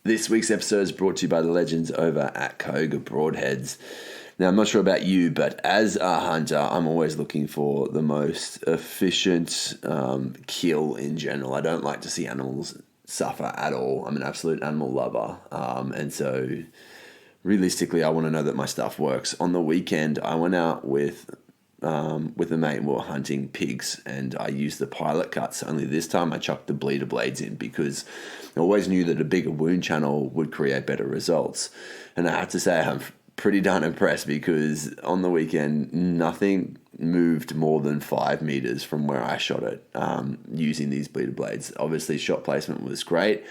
This week's episode is brought to you by the legends over at Cayuga Broadheads. Now, I'm not sure about you, but as a hunter, I'm always looking for the most efficient kill in general. I don't like to see animals suffer at all. I'm an absolute animal lover. And so realistically, I want to know that my stuff works. On the weekend, I went out with a mate and we were hunting pigs, and I used the pilot cuts. Only this time I chucked the bleeder blades in because I always knew that a bigger wound channel would create better results. And I have to say I'm pretty darn impressed because on the weekend nothing moved more than 5 meters from where I shot it using these bleeder blades. Obviously shot placement was great,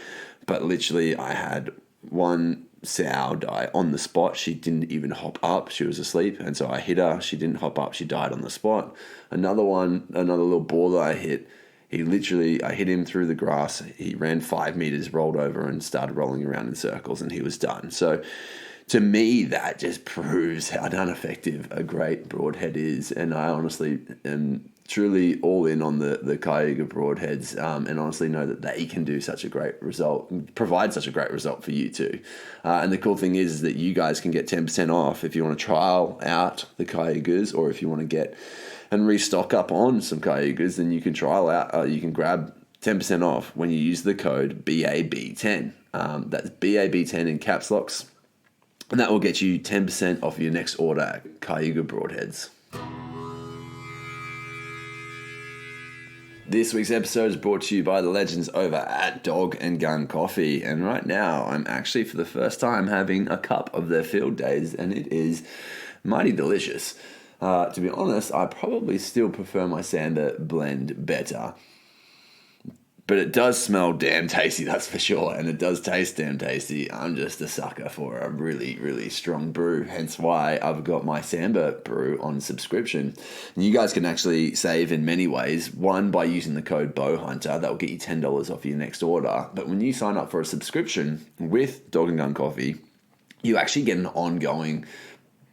but literally I had one sow die on the spot. She didn't even hop up. She was asleep, and so I hit her. She didn't hop up. She died on the spot. Another little boar that I hit, I hit him through the grass. He ran 5 meters, rolled over, and started rolling around in circles, and he was done. So to me, that just proves how darn effective a great broadhead is, and I honestly am truly all in on the Cayuga Broadheads, and honestly know that they can do such a great result, provide such a great result for you too. And the cool thing is that you guys can get 10% off if you want to trial out the Cayugas, or if you want to get and restock up on some Cayugas, then you can trial out, you can grab 10% off when you use the code BAB10. That's BAB10 in caps locks, and that will get you 10% off your next order at Cayuga Broadheads. This week's episode is brought to you by the legends over at Dog and Gun Coffee. And right now, I'm actually for the first time having a cup of their field days, and it is mighty delicious. To be honest, I probably still prefer my Samba blend better. But it does smell damn tasty, that's for sure, and it does taste damn tasty. I'm just a sucker for a really, really strong brew, hence why I've got my Samba brew on subscription. And you guys can actually save in many ways. One, by using the code BOWHUNTER, that will get you $10 off your next order. But when you sign up for a subscription with Dog and Gun Coffee, you actually get an ongoing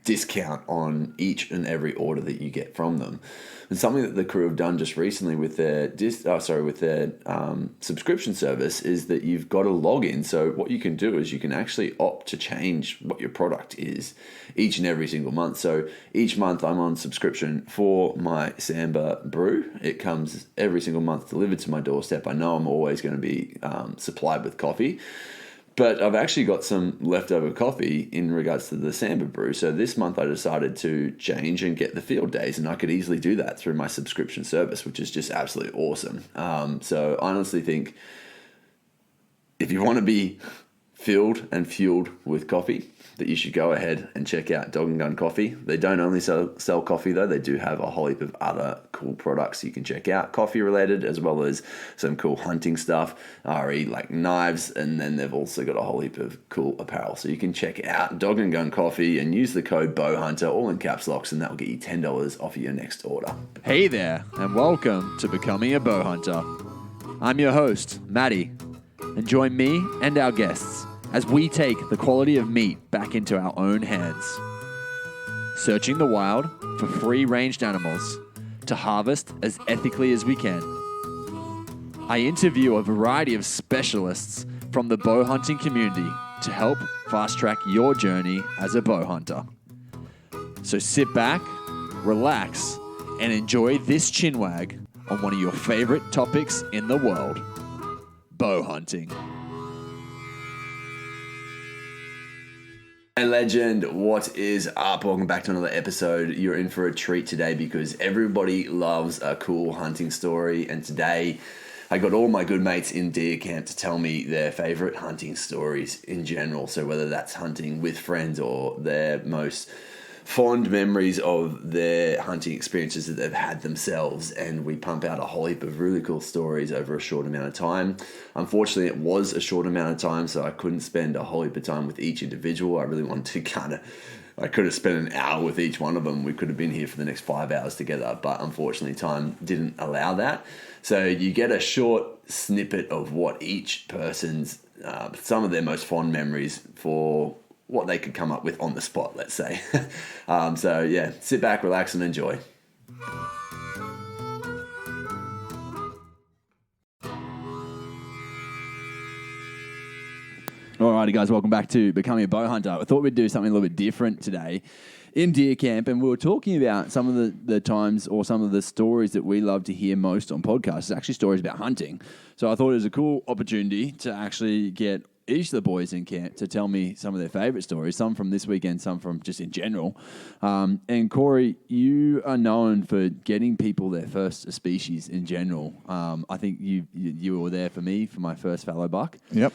discount on each and every order that you get from them. And something that the crew have done just recently with their subscription service is that you've got a login. So what you can do is you can actually opt to change what your product is each and every single month. So each month I'm on subscription for my Samba brew. It comes every single month delivered to my doorstep. I know I'm always going to be supplied with coffee, but I've actually got some leftover coffee in regards to the Samba brew. So this month I decided to change and get the field days, and I could easily do that through my subscription service, which is just absolutely awesome. So I honestly think if you want to be filled and fueled with coffee, that you should go ahead and check out Dog and Gun Coffee. They don't only sell coffee though, they do have a whole heap of other cool products you can check out, coffee related, as well as some cool hunting stuff, like knives, and then they've also got a whole heap of cool apparel. So you can check out Dog and Gun Coffee and use the code BOWHUNTER, all in caps locks, and that will get you $10 off your next order. Hey there, and welcome to Becoming a Bowhunter. I'm your host, Matty, and join me and our guests as we take the quality of meat back into our own hands, searching the wild for free-ranged animals to harvest as ethically as we can. I interview a variety of specialists from the bow hunting community to help fast-track your journey as a bow hunter. So sit back, relax, and enjoy this chinwag on one of your favorite topics in the world, bow hunting. Hey legend, what is up? Welcome back to another episode. You're in for a treat today because everybody loves a cool hunting story, and today I got all my good mates in deer camp to tell me their favorite hunting stories in general. So whether that's hunting with friends or their most fond memories of their hunting experiences that they've had themselves, and we pump out a whole heap of really cool stories over a short amount of time. Unfortunately, it was a short amount of time, so I couldn't spend a whole heap of time with each individual. I really wanted to I could have spent an hour with each one of them. We could have been here for the next 5 hours together, but unfortunately time didn't allow that. So you get a short snippet of what each person's, some of their most fond memories for what they could come up with on the spot, let's say. So yeah, sit back, relax, and enjoy. All Alrighty, guys, welcome back to Becoming a Bowhunter. I thought we'd do something a little bit different today in deer camp, and we were talking about some of the times or some of the stories that we love to hear most on podcasts. It's actually stories about hunting. So I thought it was a cool opportunity to actually get each of the boys in camp to tell me some of their favourite stories, some from this weekend, some from just in general. And Corey, you are known for getting people their first species in general. I think you were there for me for my first fallow buck. Yep.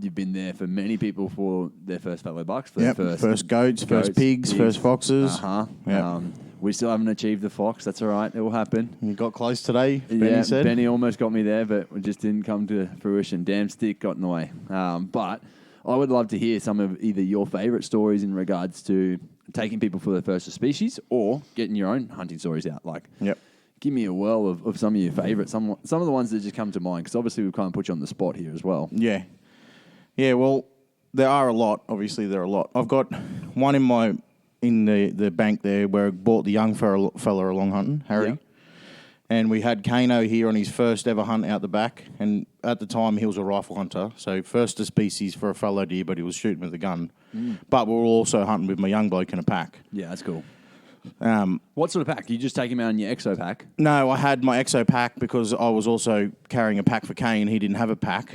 You've been there for many people for their first fallow bucks, for their first goats, first pigs, first foxes. Yep. We still haven't achieved the fox. That's all right. It will happen. You got close today, Benny said. Benny almost got me there, but it just didn't come to fruition. Damn stick got in the way. But I would love to hear some of either your favourite stories in regards to taking people for their first species or getting your own hunting stories out. Give me a whirl of some of your favourites, some of the ones that just come to mind, because obviously we've kind of put you on the spot here as well. Yeah. Yeah, well, there are a lot. Obviously, there are a lot. I've got one in the bank there where I bought the young fella along hunting, Harry. Yeah. And we had Kano here on his first ever hunt out the back. And at the time, he was a rifle hunter. So first a species for a fallow deer, but he was shooting with a gun. But we were also hunting with my young bloke in a pack. Yeah, that's cool. What sort of pack? You just take him out in your exo pack? No, I had my exo pack because I was also carrying a pack for Kane. He didn't have a pack.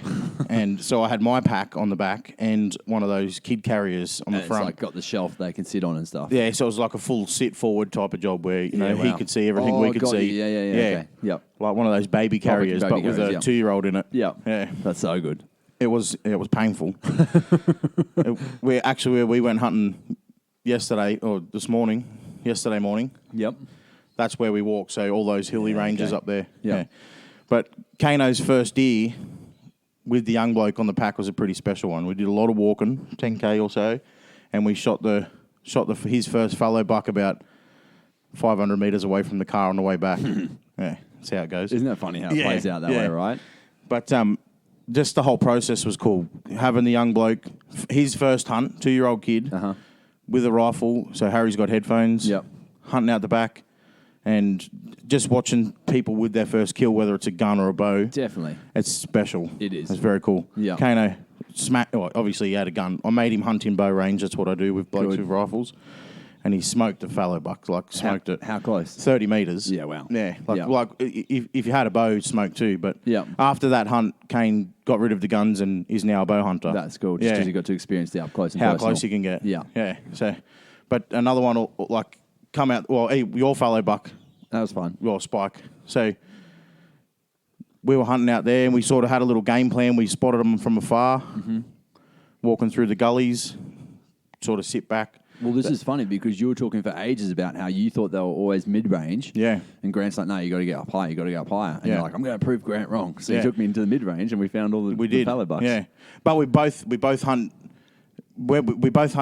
And so I had my pack on the back and one of those kid carriers on the front. It's like got the shelf they can sit on and stuff. Yeah, so it was like a full sit forward type of job where he could see everything we could see. Yeah. Okay. Yep. Like one of those baby carriers, but with a 2-year-old in it. Yep. Yeah. That's so good. It was painful. We went hunting yesterday morning. Yep. That's where we walked, so all those hilly ranges up there. Yep. Yeah. But Kano's first deer with the young bloke on the pack was a pretty special one. We did a lot of walking, 10K or so, and we shot his first fallow buck about 500 metres away from the car on the way back. Yeah, that's how it goes. Isn't that funny how it plays out that way, right? But just the whole process was cool. Having the young bloke, his first hunt, 2-year-old kid, with a rifle, so Harry's got headphones, hunting out the back, and just watching people with their first kill, whether it's a gun or a bow. Definitely. It's special. It is. It's very cool. Yeah. Kano, obviously he had a gun. I made him hunt in bow range. That's what I do with blokes with rifles. And he smoked a fallow buck, smoked it. How close? 30 metres. Yeah, wow. Yeah, if you had a bow, smoked too. But after that hunt, Kane got rid of the guns and is now a bow hunter. That's cool, just because you got to experience the up close and how personal. close you can get. Yeah. Yeah. So, but another one will come out, your fallow buck. That was fun. Your spike. So we were hunting out there and we sort of had a little game plan. We spotted them from afar, walking through the gullies, sort of sit back. Well, this is funny because you were talking for ages about how you thought they were always mid-range. Yeah. And Grant's like, no, you got to get up higher. And you're like, I'm going to prove Grant wrong. So he took me into the mid-range and we found all the fallow bucks. Yeah. But we both hunt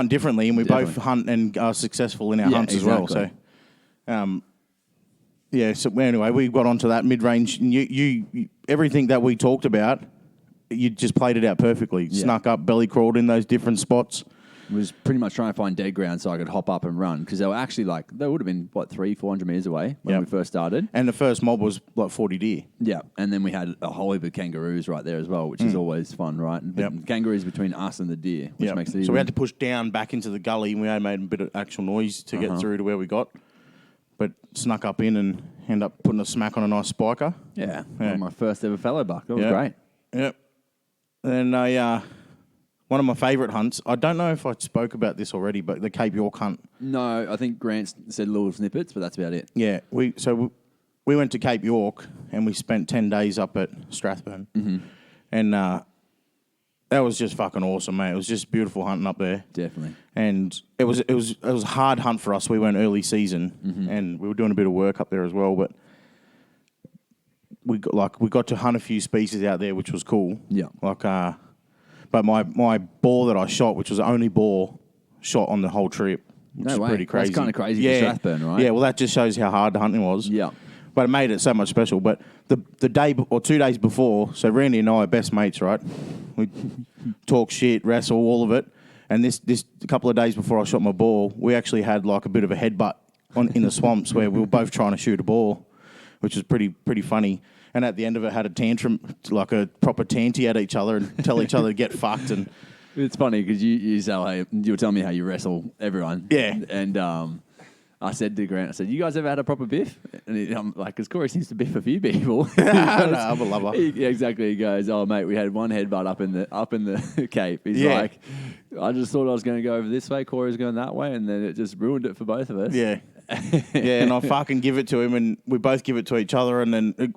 differently and we both hunt and are successful in our hunts as well. So, so anyway, we got onto that mid-range. And you everything that we talked about, you just played it out perfectly. Yeah. Snuck up, belly crawled in those different spots. Was pretty much trying to find dead ground so I could hop up and run because they were actually they would have been 300-400 meters away when we first started. And the first mob was 40 deer. Yeah, and then we had a whole heap of kangaroos right there as well, which is always fun, right? Kangaroos between us and the deer, which makes it easy. So we had to push down back into the gully and we had made a bit of actual noise to get through to where we got, but snuck up in and ended up putting a smack on a nice spiker. Yeah. My first ever fallow buck. That was great. Yep. Then one of my favourite hunts, I don't know if I spoke about this already, but the Cape York hunt. No, I think Grant said little snippets, but that's about it. Yeah, we went to Cape York and we spent 10 days up at Strathburn. And that was just fucking awesome, mate. It was just beautiful hunting up there. Definitely. And it was a hard hunt for us. We went early season and we were doing a bit of work up there as well, but we got to hunt a few species out there, which was cool. Yeah. But my boar that I shot, which was the only boar shot on the whole trip, which is pretty crazy. That's kind of crazy for Strathburn, right? Yeah, well, that just shows how hard the hunting was. Yeah. But it made it so much special. But the day or 2 days before, so Randy and I are best mates, right? We talk shit, wrestle, all of it. And this couple of days before I shot my boar, we actually had a bit of a headbutt in the swamps where we were both trying to shoot a boar, which was pretty funny. And at the end of it, had a tantrum, like a proper tanty at each other and tell each other to get fucked. And It's funny because you say, hey, you were telling me how you wrestle everyone. Yeah. And I said to Grant, I said, you guys ever had a proper biff? And I'm like, because Corey seems to biff a few people. No, I'm a lover. Yeah, exactly. He goes, oh, mate, we had one headbutt up in the Cape. He's like, I just thought I was going to go over this way. Corey's going that way. And then it just ruined it for both of us. Yeah. Yeah, and I fucking give it to him, and we both give it to each other, and then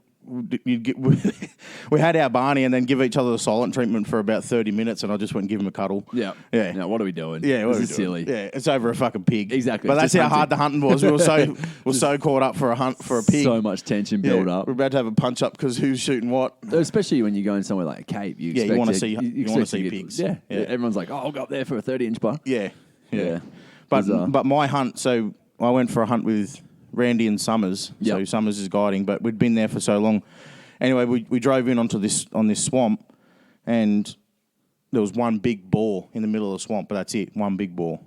we had our Barney, and then give each other the silent treatment for about 30 minutes, and I just went and give him a cuddle. Yeah. Yeah. Now, what are we doing? Yeah, this is silly. Yeah, it's over a fucking pig. Exactly. But that's Just how hard the hunting was. We were so caught up for a pig. So much tension built up. We're about to have a punch up because who's shooting what. Especially when you're going somewhere like a Cape. You want to see pigs. Yeah. Everyone's like, oh, I'll go up there for a 30-inch bar. Yeah. Yeah. But my hunt, so I went for a hunt with Randy and Summers. So Summers is guiding, but we'd been there for so long. Anyway, we drove in on this swamp, and there was one big boar in the middle of the swamp, but that's it, one big boar.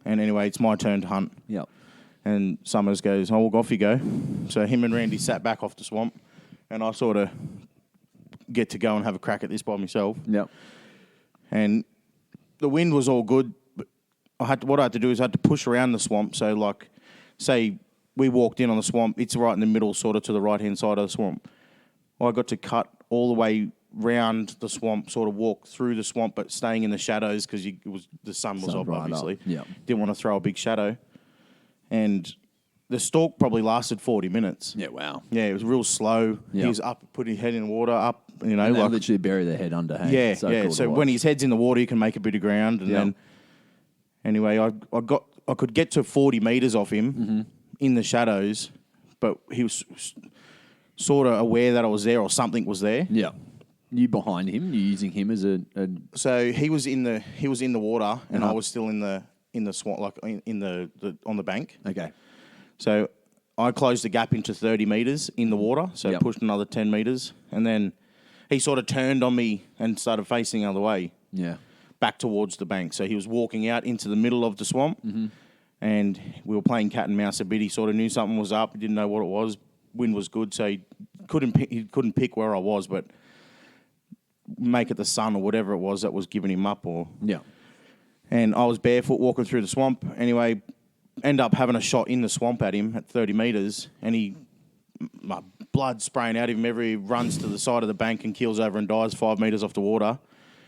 And anyway, it's my turn to hunt. Yep. And Summers goes, oh, well, off you go. So him and Randy sat back off the swamp, and I sort of get to go and have a crack at this by myself. Yep. And the wind was all good, but what I had to do is I had to push around the swamp. So, like, say we walked in on the swamp, it's right in the middle, sort of to the right-hand side of the swamp. I got to cut all the way round the swamp, sort of walk through the swamp, but staying in the shadows because the sun was up, right obviously. Yeah. Didn't want to throw a big shadow. And the stalk probably lasted 40 minutes. Yeah, wow. Yeah, it was real slow. Yeah. He was up, putting his head in the water, up, And they literally bury their head under. Hey? Yeah, so cool So when his head's in the water, you can make a bit of ground. And then, anyway, I could get to 40 metres off him in the shadows, but he was sort of aware that I was there or something was there. Yeah. You behind him? You using him as a So he was in the water, and I was still in the swamp, like in the on the bank. Okay. So I closed the gap into 30 metres in the water, so pushed another 10 metres, and then he sort of turned on me and started facing the other way. Yeah. Back towards the bank. So he was walking out into the middle of the swamp, and we were playing cat and mouse a bit. He sort of knew something was up. He didn't know what it was. Wind was good, so he couldn't pick where I was, but make it the sun or whatever it was that was giving him up. And I was barefoot walking through the swamp. Anyway, end up having a shot in the swamp at him at 30 metres, and my blood spraying out of him. He runs to the side of the bank and keels over and dies 5 metres off the water.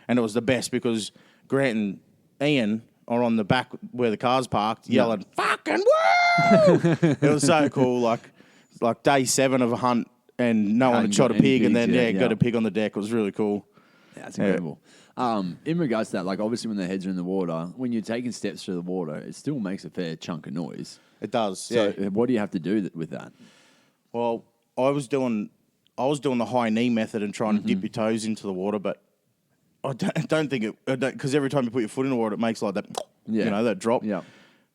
And it was the best because Grant and Ian are on the back where the car's parked yelling, fucking woo! It was so cool. Like day 7 of a hunt, and no one had shot a pig, and then got a pig on the deck. It was really cool. That's incredible. In regards to that, like obviously when their heads are in the water, when you're taking steps through the water, it still makes a fair chunk of noise. It does. So what do you have to do with that? Well, I was doing the high knee method and trying to dip your toes into the water, but I don't think it, because every time you put your foot in the water, it makes like that, that drop. Yeah.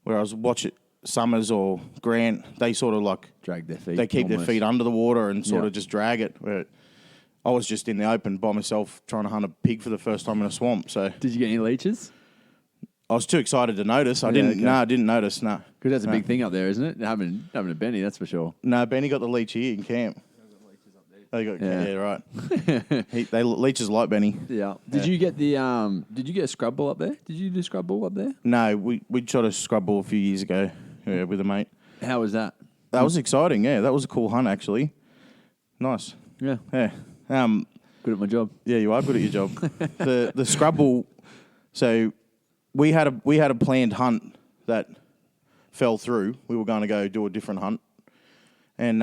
Whereas watch it, Summers or Grant, they sort of like drag their feet. They keep their feet under the water and sort of just drag it. Where I was just in the open by myself trying to hunt a pig for the first time in a swamp. So did you get any leeches? I was too excited to notice. I didn't notice. No, because that's a big thing up there, isn't it? Having a Benny, that's for sure. No, Benny got the leech here in camp. They got right. Leeches like Benny. Yeah. Did you get a scrub ball up there? Did you do scrub ball up there? No, we shot a scrub ball a few years ago with a mate. How was that? That was exciting. Yeah, that was a cool hunt actually. Nice. Yeah. Yeah. Good at my job. Yeah, you are good at your job. The scrub ball. So we had a planned hunt that fell through. We were going to go do a different hunt, and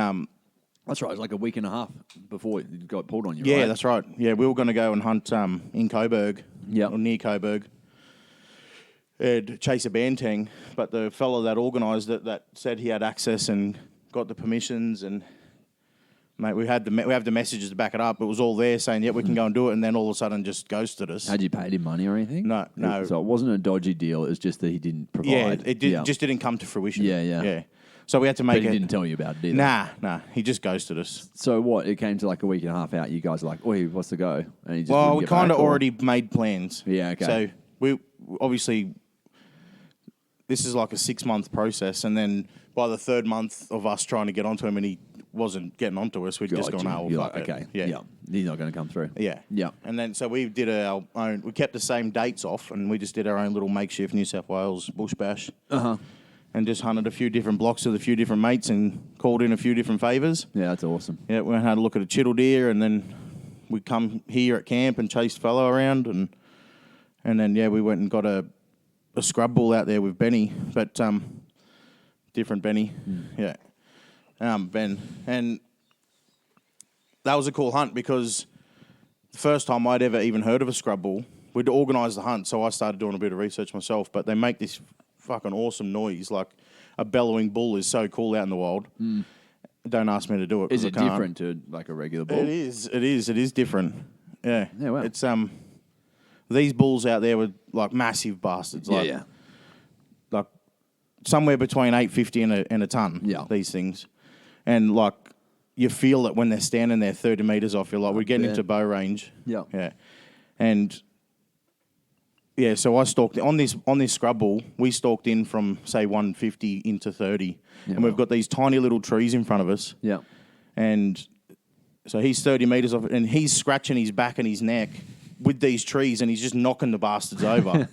that's right. It was like a week and a half before it got pulled on you. Yeah, right? That's right. Yeah, we were going to go and hunt in Coburg, or near Coburg, and chase a bantang. But the fellow that organised it, that said he had access and got the permissions, and mate, we have the messages to back it up. It was all there saying, we can go and do it, and then all of a sudden just ghosted us. Had you paid him money or anything? No. So it wasn't a dodgy deal. It was just that he didn't provide. Yeah, it just didn't come to fruition. Yeah. So we had to make But he didn't tell you about it either. Nah. He just ghosted us. So what? It came to like a week and a half out. You guys are like, "Oi, what's the go?" And he just we kind of already made plans. Yeah, okay. So we obviously this is like a 6-month process, and then by the 3rd month of us trying to get onto him, and wasn't getting onto us. We'd just gone, oh, You're fuck like, it. okay, Yeah. he's not going to come through. Yeah. Yeah. And then so we did our own, we kept the same dates off and we just did our own little makeshift New South Wales bush bash. Uh-huh. And just hunted a few different blocks with a few different mates and called in a few different favours. Yeah, that's awesome. Yeah, we had a look at a chittle deer and then we come here at camp and chased fellow around and then, we went and got a scrub bull out there with Benny, but different Benny. Yeah. Ben. And that was a cool hunt because the first time I'd ever even heard of a scrub bull, we'd organised the hunt, so I started doing a bit of research myself, but they make this fucking awesome noise. Like a bellowing bull is so cool out in the wild. Don't ask me to do it. Is it different to like a regular bull? It is different. Yeah. Yeah, wow. It's these bulls out there were like massive bastards. Like, yeah. Like somewhere between 850 and a ton. Yeah. These things, and like you feel it when they're standing there 30 meters off. You're like, we're getting into bow range. Yeah. Yeah. And yeah, so I stalked on this scrub bull. We stalked in from say 150 into 30, and we've got these tiny little trees in front of us. Yeah. And so he's 30 meters off, and he's scratching his back and his neck with these trees, and he's just knocking the bastards over.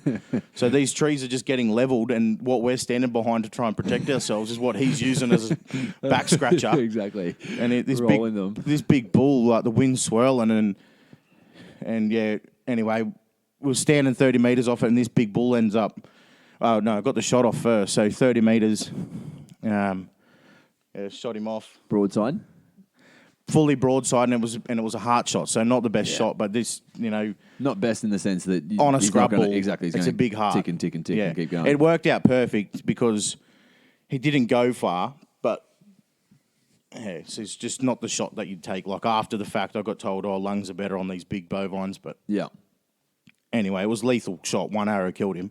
So these trees are just getting leveled, and what we're standing behind to try and protect ourselves is what he's using as a back scratcher. Exactly. And Rolling this big bull, like the wind swirling, and yeah. Anyway, we were standing 30 meters off it, and this big bull ends up. Oh no, I got the shot off first. So 30 meters, shot him off. Broadside. Fully broadside, and it was a heart shot, so not the best shot, but this, not best in the sense that on a he's scrub not gonna, ball, exactly, he's it's gonna a big heart, tick and tick and tick and keep going. It worked out perfect because he didn't go far, but so it's just not the shot that you'd take. Like after the fact, I got told, lungs are better on these big bovines, but yeah. Anyway, it was lethal shot. One arrow killed him,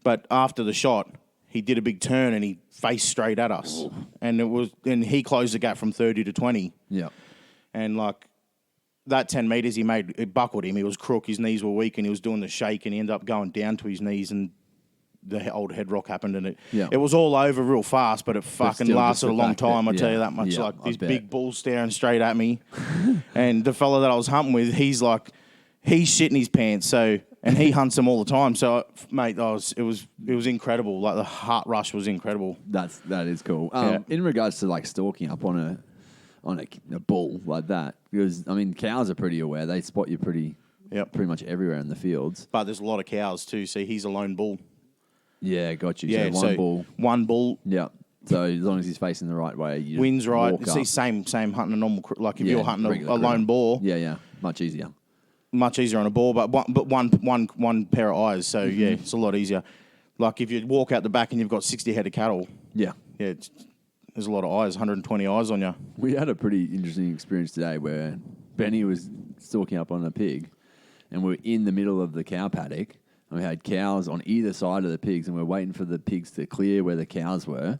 but after the shot, he did a big turn and he faced straight at us, and he closed the gap from 30 to 20. Yeah. And like that 10 meters it buckled him. He was crook, his knees were weak, and he was doing the shake, and he ended up going down to his knees, and the old head rock happened, and it was all over real fast, but it fucking lasted a long time. I tell you that much. Yeah, like this big bull staring straight at me, and the fella that I was hunting with, he's shitting his pants. So, and he hunts them all the time. So, mate, it was incredible. Like the heart rush was incredible. That is cool. In regards to like stalking up on a bull like that, because I mean cows are pretty aware. They spot you pretty much everywhere in the fields. But there's a lot of cows too. See, he's a lone bull. Yeah, got you. Yeah, so one bull. Yeah. So as long as he's facing the right way, you wind's right. walk See, up. same hunting a normal. Like if you're hunting a lone critter. boar. Yeah, much easier. Much easier on a boar, but one pair of eyes. So yeah, it's a lot easier. Like if you walk out the back and you've got 60 head of cattle. Yeah. There's a lot of eyes, 120 eyes on you. We had a pretty interesting experience today where Benny was stalking up on a pig, and we were in the middle of the cow paddock, and we had cows on either side of the pigs, and we're waiting for the pigs to clear where the cows were.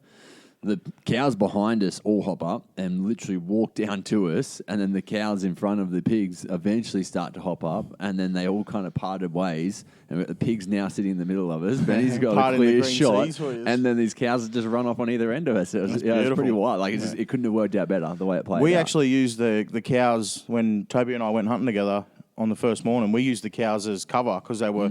The cows behind us all hop up and literally walk down to us, and then the cows in front of the pigs eventually start to hop up, and then they all kind of parted ways, and we've got the pigs now sitting in the middle of us. Benny's got a clear shot, and then these cows just run off on either end of us. It was pretty wild. Like it couldn't have worked out better the way it played out. We actually used the cows when Toby and I went hunting together on the first morning. We used the cows as cover because they were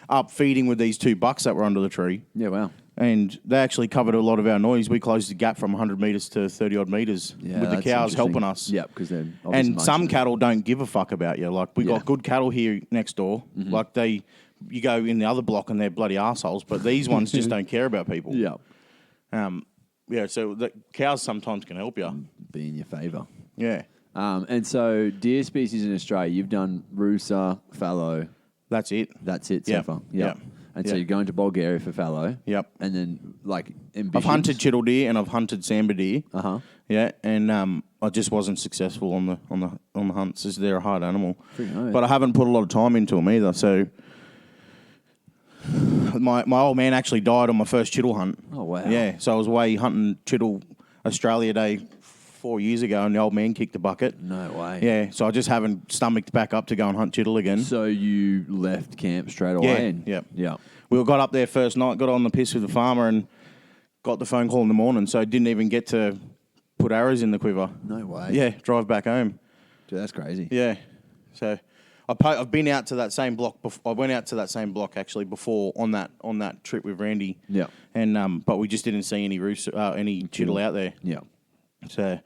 up feeding with these two bucks that were under the tree. Yeah, wow. And they actually covered a lot of our noise. We closed the gap from 100 metres to 30-odd metres with the cows helping us. Yeah, because they're and some cattle don't give a fuck about you. Like, we got good cattle here next door. Like, you go in the other block and they're bloody assholes, but these ones just don't care about people. Yeah. So the cows sometimes can help you. Be in your favour. Yeah. And so deer species in Australia, you've done Rusa, fallow. That's it. So far. Yep. And so you're going to Bulgaria for fallow. Yep. And then, like, ambitions. I've hunted chittle deer and I've hunted sambar deer. Yeah. And I just wasn't successful on the hunts. They're a hard animal. Nice. But I haven't put a lot of time into them either. So my old man actually died on my first chittle hunt. Oh, wow. Yeah. So I was away hunting chittle Australia Day 4 years ago, and the old man kicked the bucket. No way. Yeah. So I just haven't stomached back up to go and hunt chittle again. So you left camp straight away? Yeah. We got up there first night, got on the piss with the farmer, and got the phone call in the morning. So I didn't even get to put arrows in the quiver. No way. Yeah, drive back home. Dude, that's crazy. Yeah. So I've been out to that same block. I went out to that same block actually before on that trip with Randy. Yeah. And but we just didn't see any any chital out there. Yeah. So,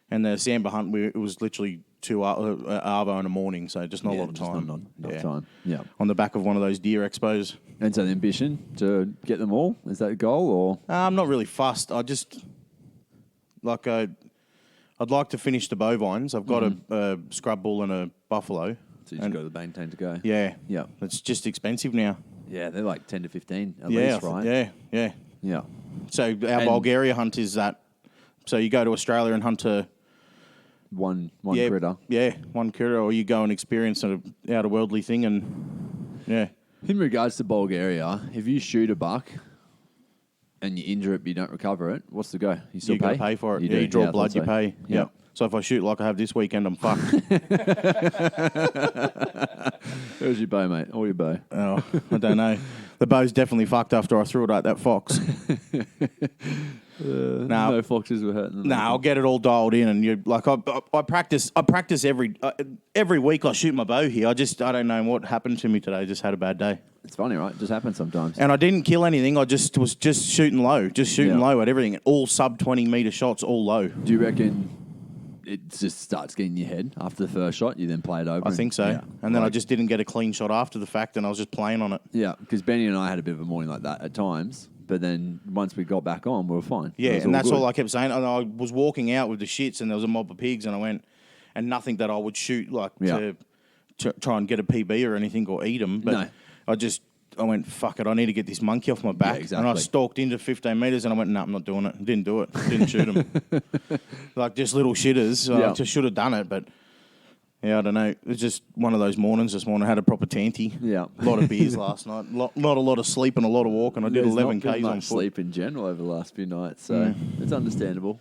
and the Samba hunt, it was literally 2 arvo in the morning, so just not a lot of time. Not time. Yeah. On the back of one of those deer expos. And so the ambition to get them all, is that the goal or? I'm not really fussed. I just like I'd like to finish the bovines. I've got a scrub bull and a buffalo. So you just go to the maintain to go. Yeah. Yeah. It's just expensive now. Yeah, they're like 10 to 15 at least, right? Yeah. Yeah. So our Bulgaria hunt is that. So you go to Australia and hunt a one critter. Yeah, one critter, or you go and experience an outer-worldly thing, and yeah. In regards to Bulgaria, if you shoot a buck and you injure it but you don't recover it, what's the go? You still got to pay for it. You draw blood, you pay. Yeah. So if I shoot like I have this weekend, I'm fucked. Where's your bow, mate? Or your bow? Oh, I don't know. The bow's definitely fucked after I threw it at that fox. No foxes were hurting them. No, I'll get it all dialed in, and you like I practice every week. I shoot my bow here. I don't know what happened to me today. I just had a bad day. It's funny, right? It just happens sometimes. And I didn't kill anything. I was just shooting low, low at everything. All sub 20 meter shots, all low. Do you reckon it just starts getting in your head after the first shot? You then play it over. I think so. Yeah. And then I just didn't get a clean shot after the fact, and I was just playing on it. Yeah, because Benny and I had a bit of a morning like that at times. But then once we got back on, we were fine. Yeah, and that's all I kept saying. And I was walking out with the shits, and there was a mob of pigs, and I went, and nothing that I would shoot to try and get a PB or anything or eat them. But I went, fuck it, I need to get this monkey off my back. Yeah, exactly. And I stalked into 15 metres, and I went, no, I'm not doing it. Didn't do it. Didn't shoot them. Like just little shitters. I just should have done it, but... Yeah, I don't know. It was just one of those mornings this morning. I had a proper tanty. Yeah. A lot of beers last night. Not a lot of sleep and a lot of walking. I did 11 Ks on foot. Sleep in general over the last few nights, so it's understandable.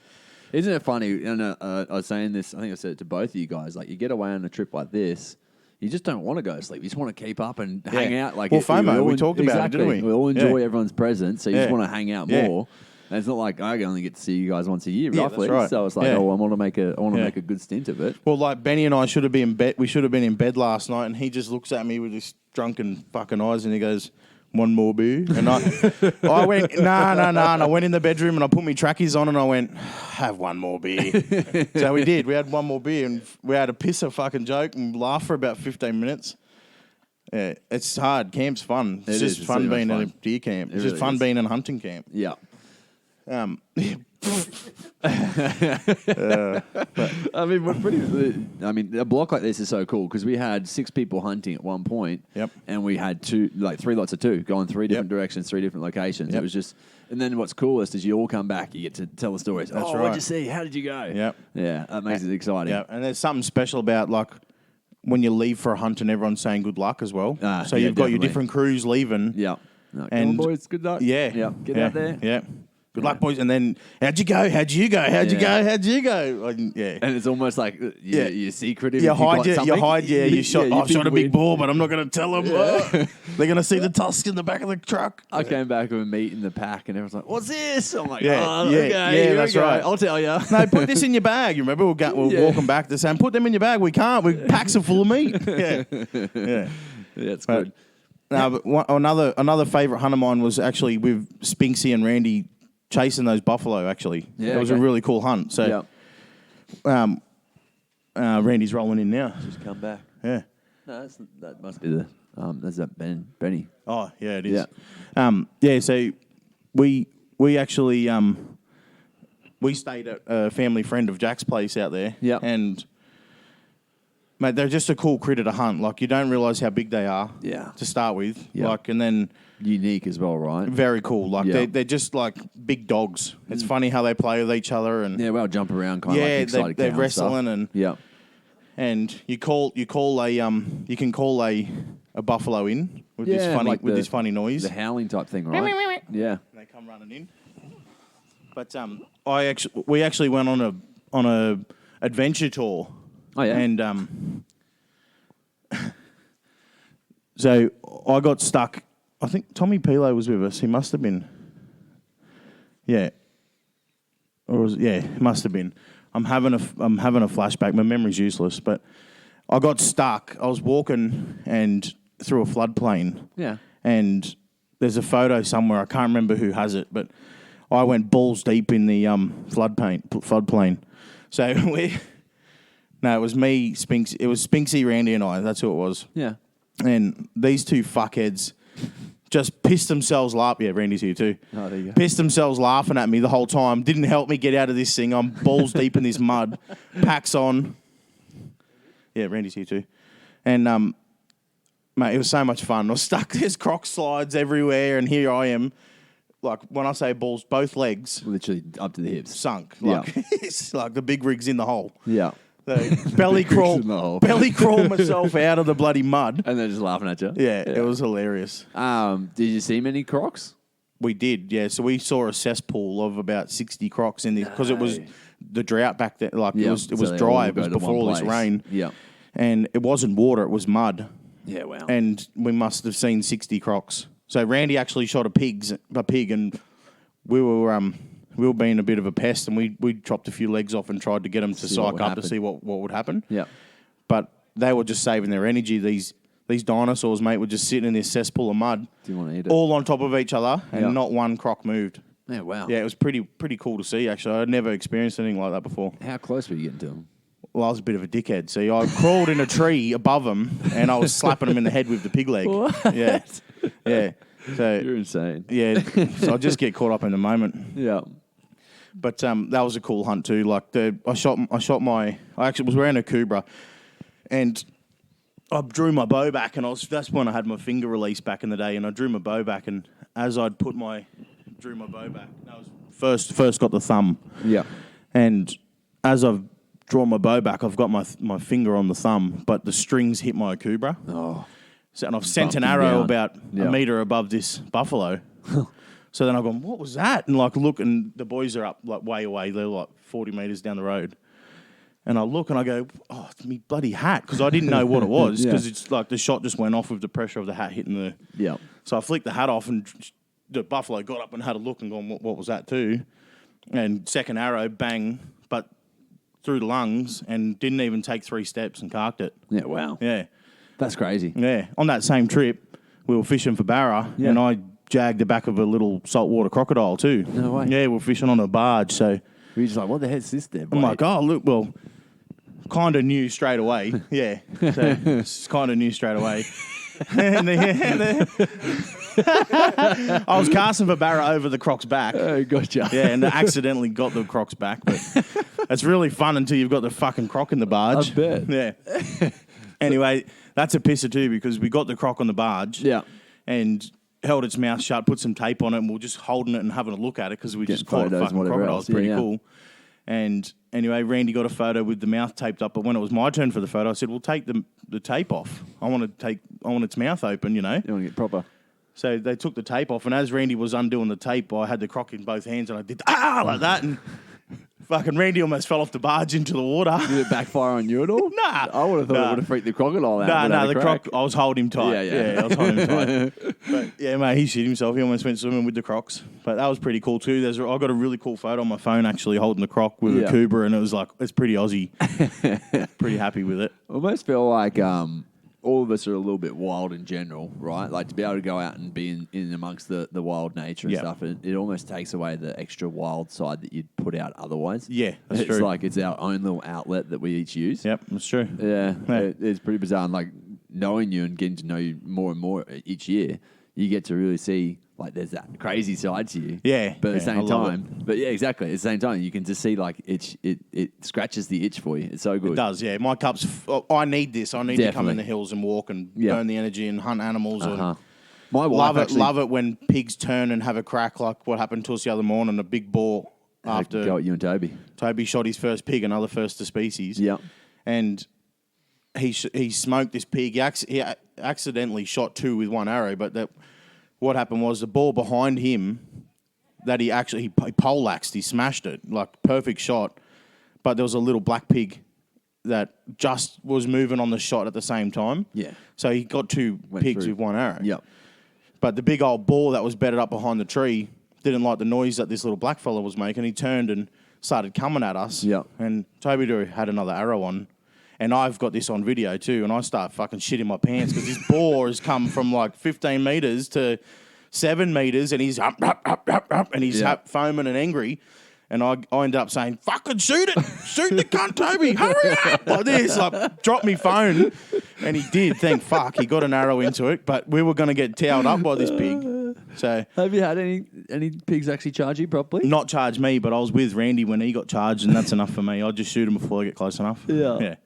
Isn't it funny? And I was saying this, I think I said it to both of you guys, like you get away on a trip like this, you just don't want to go to sleep. You just want to keep up and hang out. Like FOMO, we talked about it, didn't we? We all enjoy everyone's presence, so you just want to hang out more. And it's not like I only get to see you guys once a year, roughly. That's right. So it's like, I want to make a good stint of it. Well, like Benny and I should have been in bed. We should have been in bed last night, and he just looks at me with his drunken fucking eyes, and he goes, "One more beer." And I went, nah. And I went in the bedroom and I put my trackies on, and I went, "Have one more beer." So we did. We had one more beer, and we had a piss a fucking joke and laugh for about 15 minutes. Yeah, it's hard. Camp's fun. It's just fun being in a deer camp. It's just fun being in a hunting camp. Yeah. I mean, a block like this is so cool because we had 6 people hunting at one point. Yep. And we had 3 lots of 2 going 3 different directions, 3 different locations. It was just, and then what's coolest is you all come back, you get to tell the stories. That's right. What'd you see? How did you go? Yep. Yeah, that makes it exciting. Yeah, and there's something special about like when you leave for a hunt and everyone's saying good luck as well. So you've got your different crews leaving. Yeah. And come on, boys, good luck. Yeah. Get out there. Yeah. Good luck, boys. And then, how'd you go? How'd you go? How'd you go? How'd you go? Yeah. And it's almost like you're secretive. You shot. I shot a big boar, but I'm not going to tell them. They're going to see the tusk in the back of the truck. I came back with a meat in the pack, and everyone's like, "What's this?" I'm like, that's right. I'll tell you. No, put this in your bag. You remember? We're walking back to saying, put them in your bag. We can't. Packs are full of meat. Yeah, it's good. No, but another favourite hunt of mine was actually with Spinksy and Randy chasing those buffalo, actually. It was a really cool hunt. So, Randy's rolling in now. Just come back. Yeah. No, that must be that's that Benny. Oh, yeah, it is. Yeah. So we actually we stayed at a family friend of Jack's place out there. Yeah. And mate, they're just a cool critter to hunt. Like you don't realise how big they are. Yeah. To start with. Yeah. Like and then unique as well, right? Very cool. Like they're just like big dogs. It's funny how they play with each other and well, jump around kind of like excited. They're wrestling and you can call a buffalo in with this funny noise. The howling type thing, right? Yeah. And they come running in. But we actually went on a adventure tour. Oh yeah. And so I got stuck. I think Tommy Pilo was with us. He must have been. Yeah. it must have been. I'm having a flashback. My memory's useless, but I got stuck. I was walking and through a floodplain. Yeah. And there's a photo somewhere. I can't remember who has it, but I went balls deep in the floodplain. So it was me, Spinksy. It was Spinksy, Randy, and I. That's who it was. Yeah. And these two fuckheads just pissed themselves laughing. Yeah, Randy's here too. Oh, there you go. Pissed themselves laughing at me the whole time. Didn't help me get out of this thing. I'm balls deep in this mud. Packs on. Yeah, Randy's here too. And, mate, it was so much fun. I was stuck. There's croc slides everywhere, and here I am. Like, when I say balls, both legs Literally up to the hips. sunk. Like, it's like the big rig's in the hole. Yeah. So belly crawl myself out of the bloody mud. And they're just laughing at you. Yeah, it was hilarious. Did you see many crocs? We did, yeah. So we saw a cesspool of about 60 crocs in this because it was the drought back then. Like it was So they dry. all It was go to before one all this place. rain. Yeah. And it wasn't water; it was mud. Yeah, wow. And we must have seen 60 crocs. So Randy actually shot a pig, and we were being a bit of a pest, and we chopped a few legs off and tried to get them to See what psych would up happen. to see what would happen. Yeah. But they were just saving their energy. These dinosaurs, mate, were just sitting in this cesspool of mud, Didn't want to eat it. all on top of each other, and Yeah. not one croc moved. Yeah, wow. Yeah, it was pretty cool to see, actually. I'd never experienced anything like that before. How close were you getting to them? Well, I was a bit of a dickhead. See, I crawled in a tree above them, and I was slapping them in the head with the pig leg. What? Yeah. Yeah. So, You're insane. yeah, so I just get caught up in the moment. Yeah. But that was a cool hunt too. Like I actually was wearing a Cobra, and I drew my bow back, and that's when I had my finger release back in the day, and I drew my bow back, and as I'd drew my bow back, that was first got the thumb. Yeah. And as I've drawn my bow back, I've got my finger on the thumb, but the strings hit my Cobra. Oh. So, and I've sent an Bumped him arrow down. about Yeah. a metre above this buffalo. So then I've gone, what was that? And like look, and the boys are up like way away. They're like 40 metres down the road. And I look and I go, oh, it's me bloody hat. Because I didn't know what it was. Because it's like the shot just went off with the pressure of the hat hitting the... Yeah. So I flicked the hat off, and the buffalo got up and had a look and gone, what was that too? And second arrow, bang, but through the lungs, and didn't even take 3 steps and carked it. Yeah, wow. Yeah. That's crazy. Yeah. On that same trip, we were fishing for barra, Yeah. and I jagged the back of a little saltwater crocodile too. No way. Yeah, we're fishing on a barge, so We're just like, what the heck's this there? I'm like, oh, look, well, kind of knew straight away. Yeah. So it's kind of knew straight away. I was casting for barra over the croc's back. Oh, gotcha. Yeah, and I accidentally got the croc's back. But it's really fun until you've got the fucking croc in the barge. I bet. Yeah. Anyway, that's a pisser too, because we got the croc on the barge. Yeah. And held its mouth shut, put some tape on it, and we were just holding it and having a look at it because we just caught a photos and fucking whatever crocodile. else. It's pretty Yeah, yeah. cool. And anyway, Randy got a photo with the mouth taped up, but when it was my turn for the photo, I said, well, take the tape off. I want its mouth open, you know. You want to get proper. So they took the tape off, and as Randy was undoing the tape, I had the croc in both hands, and I did like that, and fucking Randy almost fell off the barge into the water. Did it backfire on you at all? Nah. I would have thought it would have freaked the crocodile out. No, the croc, I was holding him tight. Yeah. I was holding him tight. But yeah, mate, he shit himself. He almost went swimming with the crocs. But that was pretty cool too. I got a really cool photo on my phone actually holding the croc with a Cobra, and it was like, it's pretty Aussie. Pretty happy with it. I almost feel like all of us are a little bit wild in general, right? Like to be able to go out and be in amongst the wild nature and stuff, it almost takes away the extra wild side that you'd put out otherwise. Yeah, that's it's true. like it's our own little outlet that we each use. Yep, that's true. Yeah, Yeah. It's pretty bizarre. And like knowing you and getting to know you more and more each year, you get to really see like there's that crazy side to you. Yeah, But at the I same love time, but yeah, exactly. At the same time, you can just see like it scratches the itch for you. It's so good. It does, yeah. My cup's... I need this. I need to come Definitely. in the hills and walk and Yeah. burn the energy and hunt animals. Uh-huh. And My wife love it when pigs turn and have a crack like what happened to us the other morning, a big boar after go at you and Toby. Toby shot his first pig, another first to species. Yeah. And he smoked this pig. He accidentally shot 2 with 1 arrow, but what happened was the boar behind him that he poleaxed, he smashed it, like perfect shot. But there was a little black pig that just was moving on the shot at the same time. Yeah. So he got 2 pigs through. with 1 arrow. Yep. But the big old boar that was bedded up behind the tree didn't like the noise that this little black fella was making. He turned and started coming at us. Yeah. And Toby had another arrow on. And I've got this on video too, and I start fucking shitting my pants because this boar has come from like 15 metres to 7 metres, and he's up, and he's foaming and angry. And I end up saying, fucking shoot it! Shoot the cunt, Toby! Hurry up! Like this, like, drop me phone. And he did, thank fuck. He got an arrow into it, but we were going to get towed up by this pig. So, have you had any pigs actually charge you properly? Not charge me, but I was with Randy when he got charged, and that's enough for me. I'll just shoot him before I get close enough. Yeah.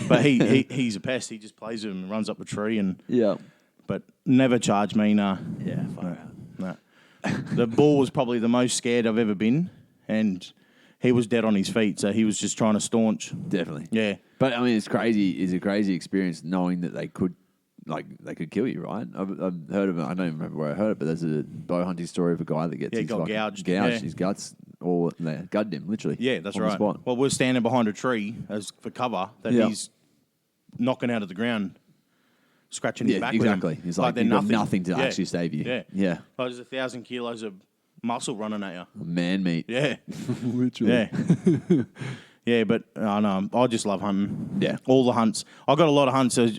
But he's a pest. He just plays with him and runs up a tree. But never charged me, nah. Yeah, no. The bull was probably the most scared I've ever been, and he was dead on his feet, so he was just trying to staunch. Definitely. Yeah. But, I mean, it's crazy. It's a crazy experience knowing that they could kill you, right? I've heard of it. I don't even remember where I heard it, but there's a bow hunting story of a guy that gets gouged. His guts all there. Gunned him, literally. Yeah, that's on right. the spot. Well, we're standing behind a tree for cover that he's knocking out of the ground, scratching his back. Exactly. With him. He's like you've got nothing to actually save you. Yeah. Like there's 1,000 kilos of muscle running at you. Man meat. Yeah. Literally. Yeah. Yeah, but I just love hunting. Yeah. All the hunts. I got a lot of hunts. So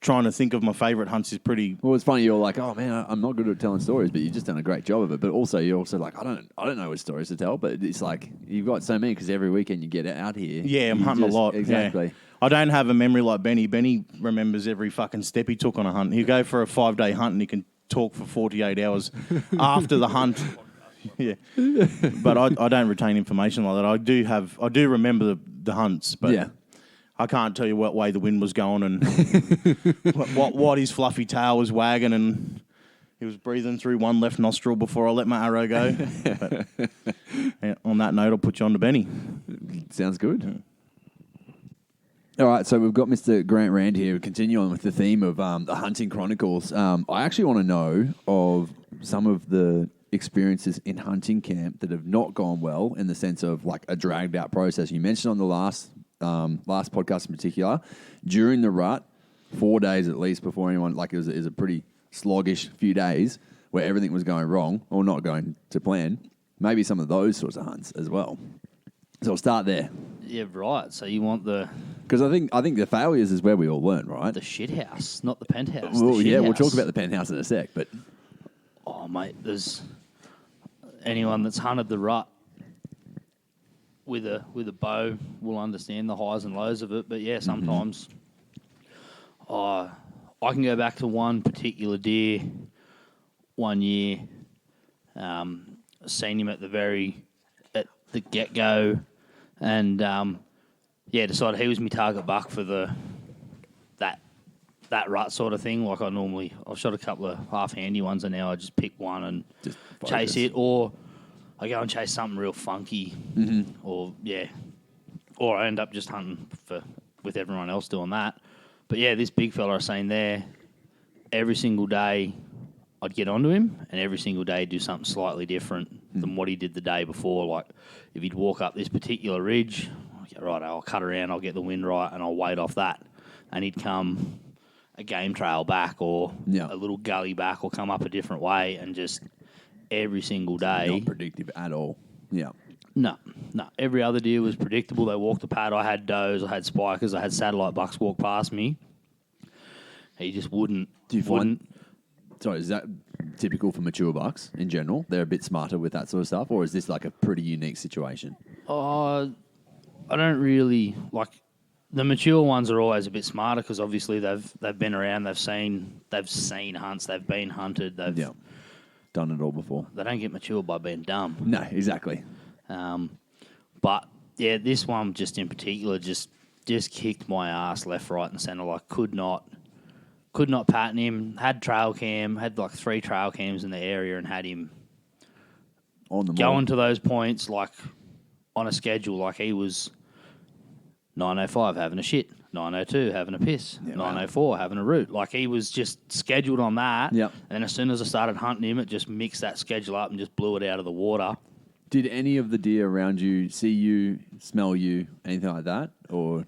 trying to think of my favourite hunts is pretty... Well, it's funny. You're like, oh, man, I'm not good at telling stories, but you've just done a great job of it. But also, you're also like, I don't know what stories to tell, but it's like you've got so many because every weekend you get out here. Yeah, I'm hunting a lot. Exactly. Yeah. I don't have a memory like Benny. Benny remembers every fucking step he took on a hunt. He'll go for a 5-day hunt and he can talk for 48 hours after the hunt. Yeah. But I don't retain information like that. I do remember the hunts, but... Yeah. I can't tell you what way the wind was going and what his fluffy tail was wagging, and he was breathing through one left nostril before I let my arrow go. But on that note, I'll put you on to Benny. Sounds good. All right, so we've got Mr. Grant Rand here. We continue on with the theme of the Hunting Chronicles. I actually want to know of some of the experiences in hunting camp that have not gone well in the sense of like a dragged out process. You mentioned on the last podcast in particular, during the rut, 4 days at least before anyone, like it was a pretty sluggish few days where everything was going wrong or not going to plan. Maybe some of those sorts of hunts as well. So I'll start there. Yeah, right. So you want because I think the failures is where we all learn, right? The shit house, not the penthouse. Well, the shit we'll house. talk about the penthouse in a sec, but oh mate, there's anyone that's hunted the rut with a bow will understand the highs and lows of it. But yeah, sometimes I can go back to one particular deer one year. Seen him at the get go, and decided he was my target buck for that rut sort of thing. Like I've shot a couple of half handy ones, and now I just pick one and just chase it, or I go and chase something real funky, or I end up just hunting with everyone else doing that. But yeah, this big fella I seen there, every single day I'd get onto him, and every single day do something slightly different than what he did the day before. Like if he'd walk up this particular ridge, I'll cut around, I'll get the wind right, and I'll wait off that, and he'd come a game trail back or a little gully back, or come up a different way, and just every single day. Not predictive at all. Yeah. No. Every other deer was predictable. They walked the pad. I had does, I had spikers, I had satellite bucks walk past me. He just wouldn't. Sorry, is that typical for mature bucks in general? They're a bit smarter with that sort of stuff, or is this like a pretty unique situation? I don't really like. The mature ones are always a bit smarter because obviously they've been around, they've seen hunts, they've been hunted, they've done it all before. They don't get mature by being dumb. No, exactly. But yeah, this one just in particular just kicked my ass left, right, and centre. Like could not pattern him. Had like 3 trail cams in the area, and had him on the going to those points like on a schedule. Like he was 9:05 having a shit, 9:02 having a piss, 9:04 having a root. Like he was just scheduled on that. Yep. And then as soon as I started hunting him, it just mixed that schedule up and just blew it out of the water. Did any of the deer around you see you, smell you, anything like that, or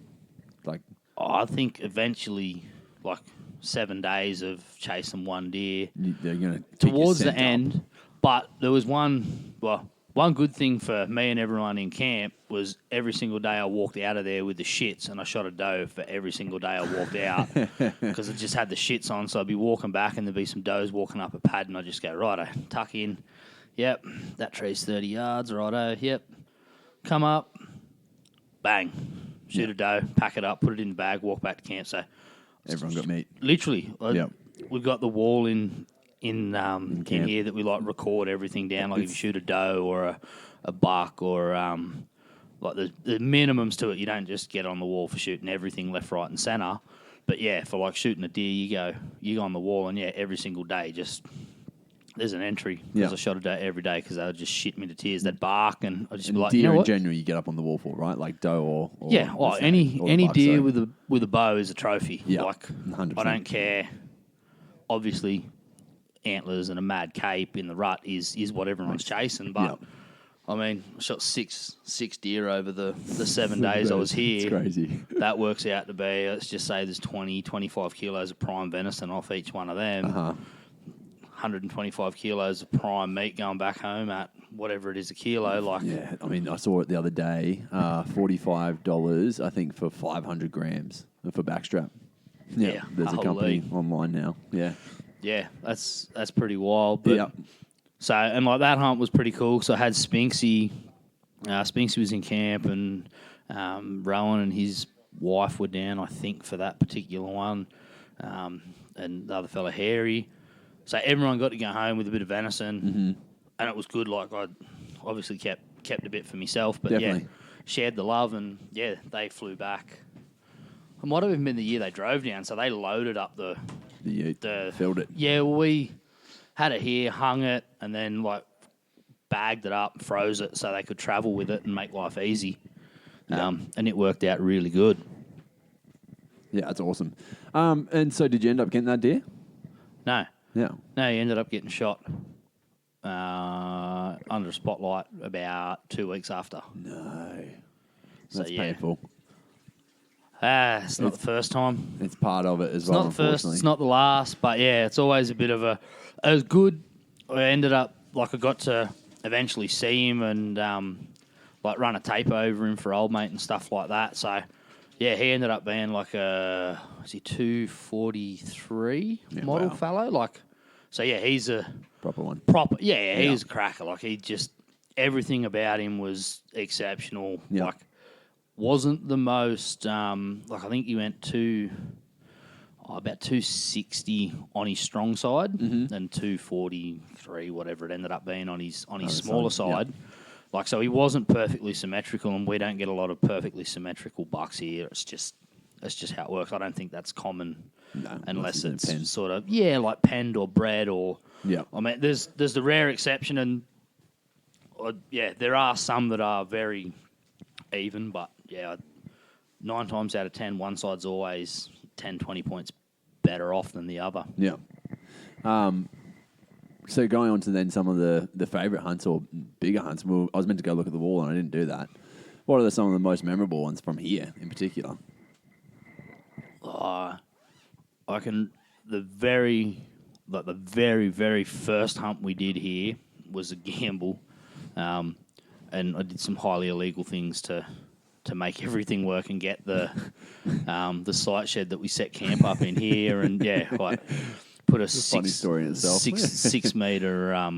like? I think eventually, like 7 days of chasing one deer, They're going to towards the end. But there was one. Well, one good thing for me and everyone in camp was every single day I walked out of there with the shits, and I shot a doe for every single day I walked out because it just had the shits on. So I'd be walking back and there'd be some does walking up a pad, and I'd just go, righto, tuck in. Yep, that tree's 30 yards, righto, yep. Come up, bang, shoot a doe, pack it up, put it in the bag, walk back to camp. So Everyone got meat. literally, Yep. we've got the wall in here that we like record everything down. Like if you shoot a doe or a buck or like the minimums to it, you don't just get on the wall for shooting everything left, right, and centre. But yeah, for like shooting a deer, you go on the wall, and yeah, every single day just there's an entry because I shot a doe every day because they would just shit me to tears. They'd bark, and I'd just be like, deer you know in what? general, you get up on the wall for, right? Like doe or Yeah, or any buck, deer sorry. with a bow is a trophy. Yeah, Like 100%. I don't care. Obviously, antlers and a mad cape in the rut is what everyone's chasing. But I mean, I shot six deer over the 7 days I was here. It's crazy. That works out to be, let's just say there's 20, 25 kilos of prime venison off each one of them. 125 kilos of prime meat going back home at whatever it is a kilo. Like, Yeah, I mean, I saw it the other day, $45, I think, for 500 grams for backstrap. Yeah, there's a company online now. Yeah, that's pretty wild. But so, and like that hunt was pretty cool. So I had Spinksy. Spinksy was in camp, and Rowan and his wife were down, I think, for that particular one, and the other fella, Harry. So everyone got to go home with a bit of venison, and it was good. Like I obviously kept a bit for myself, but Definitely. shared the love, and they flew back. It might have even been the year they drove down, so they loaded up the filled it. Yeah, we had it here, hung it, and then like bagged it up, froze it, so they could travel with it and make life easy. And it worked out really good. Yeah, that's awesome. And so did you end up getting that deer? No, Yeah. he ended up getting shot under a spotlight about 2 weeks after. No. So, That's painful. It's not the first time. It's part of it as It's well, not the first, unfortunately. it's not the last, but yeah, it's always a bit of a... It was good. I ended up, like I got to eventually see him and like run a tape over him for old mate and stuff like that. So yeah, he ended up being like a, was he 243 model fellow? Like, so yeah, he's a... Proper one. He was a cracker. Like he just, everything about him was exceptional. Yeah. Like, wasn't the most, like I think he went to about 260 on his strong side and 243, whatever it ended up being on his smaller side. Yeah. Like, so he wasn't perfectly symmetrical, and we don't get a lot of perfectly symmetrical bucks here. It's just how it works. I don't think that's common unless it's pen. sort of, like penned or bred or, I mean, there's the rare exception, and there are some that are very even, but 9 times out of 10, one side's always 10, 20 points better off than the other. Yeah. So going on to then some of the favourite hunts or bigger hunts. Well, I was meant to go look at the wall and I didn't do that. What are some of the most memorable ones from here in particular? I can the very very first hunt we did here was a gamble, and I did some highly illegal things to make everything work and get the site shed that we set camp up in here, and like put a funny story in itself. 6 meter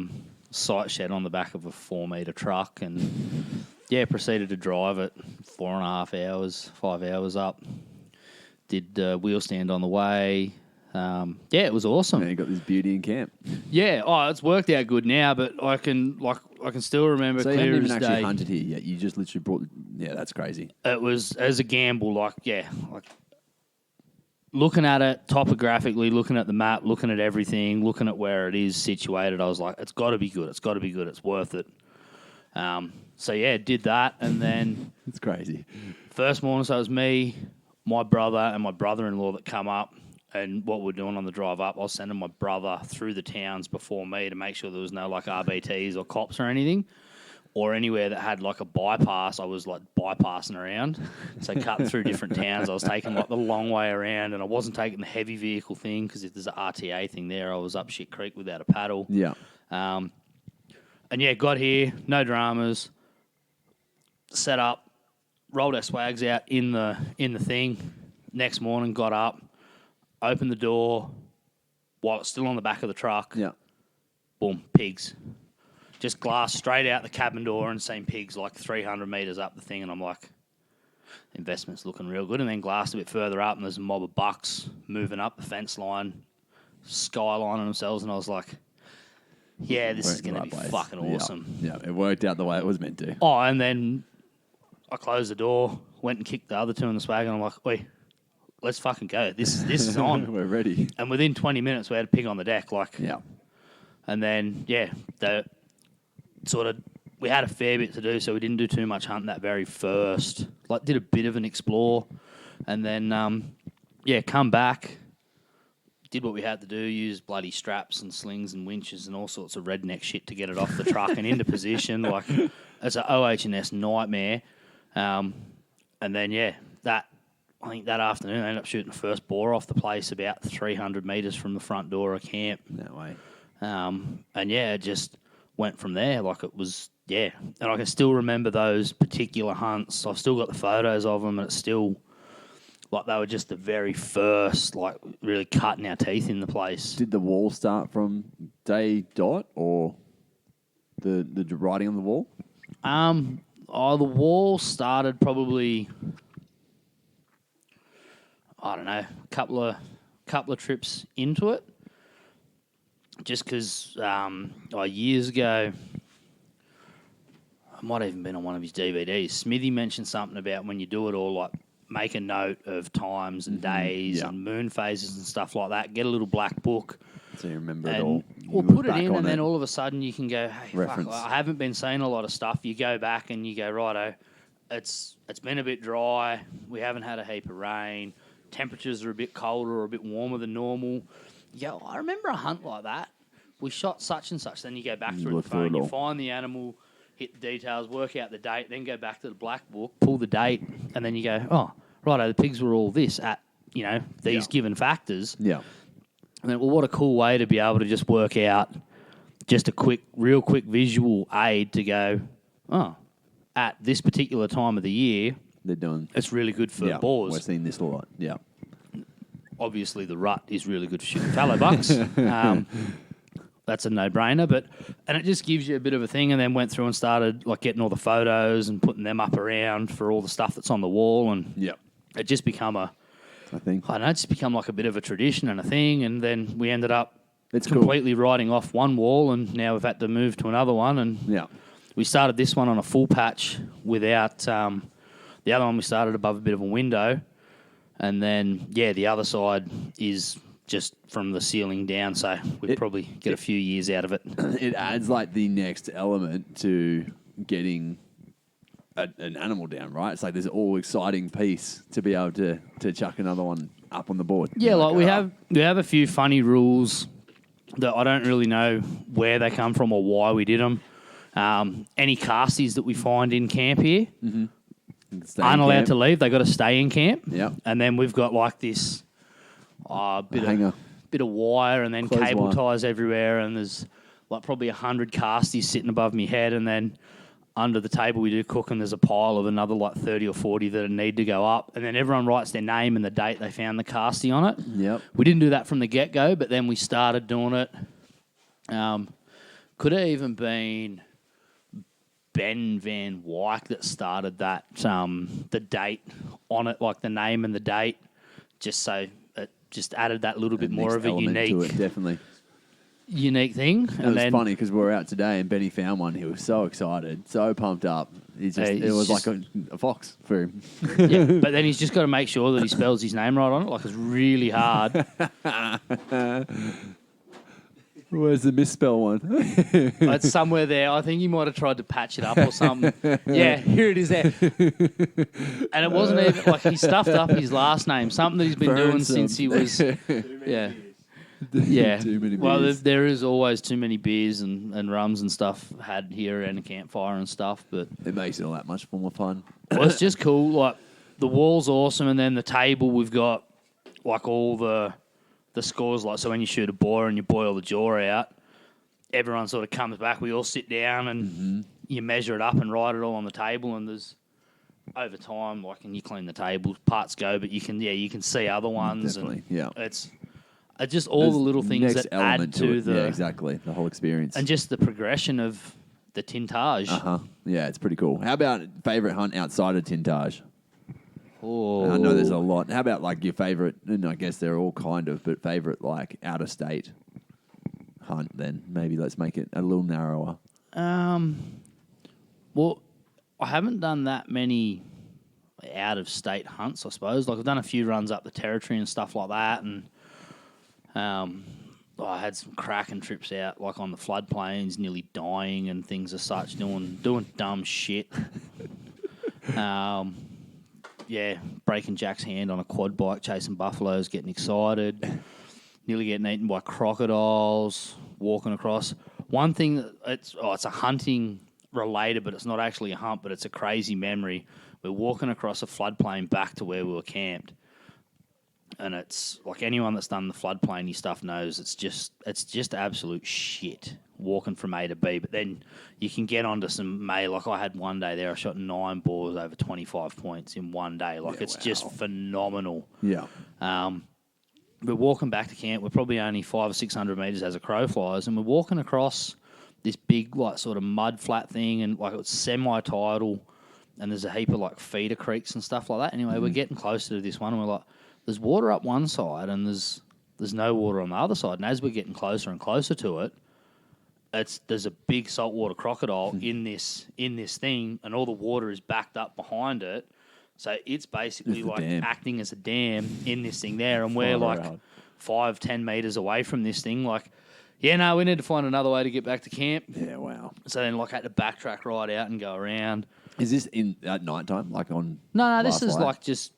site shed on the back of a 4 meter truck, and proceeded to drive it 4.5 hours, 5 hours up. Did wheel stand on the way. It was awesome. Yeah, you got this beauty in camp. Yeah, it's worked out good now, but I can still remember So you clear haven't as even day. actually hunted here yet. You just literally brought... Yeah, that's crazy. It was as a gamble, like looking at it topographically, looking at the map, looking at everything, looking at where it is situated. I was like, it's got to be good. It's got to be good. It's worth it. Did that, and then It's crazy. first morning, so it was me, my brother, and my brother-in-law that come up. And what we're doing on the drive up, I was sending my brother through the towns before me to make sure there was no like RBTs or cops or anything, or anywhere that had like a bypass. I was like bypassing around, so cutting through different towns. I was taking like the long way around, and I wasn't taking the heavy vehicle thing because if there's an RTA thing there, I was up shit creek without a paddle. Yeah. And And yeah, got here, no dramas, set up, rolled our swags out in the thing. Next morning, got up, opened the door while it's still on the back of the truck. Yeah. Boom, pigs. Just glass straight out the cabin door and seen pigs like 300 metres up the thing. And I'm like, investment's looking real good. And then glassed a bit further up and there's a mob of bucks moving up the fence line, skylining themselves. And I was like, yeah, this is going to be fucking awesome. Yeah, it worked out the way it was meant to. Oh, and then I closed the door, went and kicked the other two in the swag, and I'm like, wait, let's fucking go. This is on. We're ready. And within 20 minutes, we had a pig on the deck. Yeah. And then, yeah, we had a fair bit to do, so we didn't do too much hunting that very first. Like, did a bit of an explore, and then, come back, did what we had to do, used bloody straps and slings and winches and all sorts of redneck shit to get it off the truck and into position. Like, it's an OH&S nightmare. And then, I think that afternoon I ended up shooting the first boar off the place about 300 metres from the front door of camp. No way. It just went from there. Like, it was, and I can still remember those particular hunts. I've still got the photos of them, and it's still, like, they were just the very first, like, really cutting our teeth in the place. Did the wall start from day dot or the writing on the wall? The wall started probably, I don't know, a couple of trips into it. Just because years ago, I might have even been on one of his DVDs. Smithy mentioned something about when you do it all, like, make a note of times and days and moon phases and stuff like that. Get a little black book. So you remember it all. Or put it in, and then all of a sudden you can go, hey, reference. fuck, I haven't been seeing a lot of stuff. You go back and you go, righto, it's been a bit dry. We haven't had a heap of rain. Temperatures are a bit colder or a bit warmer than normal. You go, I remember a hunt like that. We shot such and such. Then you go back through the phone, you find the animal, hit the details, work out the date, then go back to the black book, pull the date, and then you go, oh, righto, the pigs were all this at, these given factors. Yeah. And then, well, what a cool way to be able to just work out just a real quick visual aid to go, oh, at this particular time of the year, they're doing. It's really good for boars. We're seeing this a lot. Yeah. Obviously, the rut is really good for shooting fallow bucks. That's a no-brainer, and it just gives you a bit of a thing. And then went through and started like getting all the photos and putting them up around for all the stuff that's on the wall, and it just become it's become like a bit of a tradition and a thing. And then we ended up completely writing off one wall, and now we've had to move to another one. And we started this one on a full patch without the other one. We started above a bit of a window, and then the other side is just from the ceiling down, so we'd probably get a few years out of it. It adds like the next element to getting an animal down, right? It's like this all exciting piece to be able to chuck another one up on the board. Yeah, we have a few funny rules that I don't really know where they come from or why we did them. Any casties that we find in camp here aren't allowed to leave. They got to stay in camp. Yeah, and then we've got like this. Bit of wire and then cable ties everywhere, and there's like probably 100 casties sitting above me head, and then under the table we do cook, and there's a pile of another like 30 or 40 that need to go up, and then everyone writes their name and the date they found the castie on it. Yep. We didn't do that from the get-go, but then we started doing it. Could have even been Ben Van Wyk that started that, the date on it, like the name and the date, just so it just added that little bit more of a unique to it, definitely. Unique thing. It was funny because we were out today and Benny found one. He was so excited, so pumped up. It was like a fox for him. Yeah, but then he's just got to make sure that he spells his name right on it. Like, it's really hard. Where's the misspell one? It's somewhere there. I think he might have tried to patch it up or something. Yeah, here it is there. And it wasn't even like he stuffed up his last name, something that he's been doing since he was. Yeah. Yeah. Too many beers. Well, there is always too many beers and rums and stuff had here around the campfire and stuff, but it makes it all that much more fun. Well, it's just cool. Like, the wall's awesome, and then the table we've got like all the scores. Like, so when you shoot a boar and you boil the jaw out, everyone sort of comes back. We all sit down and you measure it up and write it all on the table. And there's over time, like, and you clean the tables, parts go, but you can see other ones. Definitely, and yeah. It's just all the little things Next that add element to it. the Yeah, exactly. The whole experience. and just the progression of the tintage. Yeah, it's pretty cool. How about favorite hunt outside of tintage? Oh, I know there's a lot. How about like your favorite? And I guess they're all kind of, but favorite like out of state hunt. Then maybe let's make it a little narrower. Well, I haven't done that many out of state hunts. I suppose like I've done a few runs up the territory and stuff like that, and I had some cracking trips out like on the floodplains, nearly dying and things as such, doing dumb shit. Yeah, breaking Jack's hand on a quad bike, chasing buffaloes, getting excited, nearly getting eaten by crocodiles, walking across. One thing that it's a hunting related, but it's not actually a hunt, but it's a crazy memory. We're walking across a floodplain back to where we were camped, and it's like anyone that's done the floodplainy stuff knows it's just absolute shit walking from A to B. But then you can get onto some like I had one day there, I shot 9 boars over 25 points in one day. Like it's just phenomenal. Yeah. We're walking back to camp. We're probably only 500 or 600 meters as a crow flies, and we're walking across this big like sort of mud flat thing, and like it's semi-tidal, and there's a heap of like feeder creeks and stuff like that. Anyway, we're getting closer to this one, and we're like, there's water up one side, and there's no water on the other side. And as we're getting closer and closer to it, there's a big saltwater crocodile in this thing, and all the water is backed up behind it. So it's basically like acting as a dam in this thing there, and we're like 5-10 meters away from this thing. Like, yeah, no, we need to find another way to get back to camp. Yeah, wow. So then, like, had to backtrack right out and go around. Is this at night time, like on? No, this is like just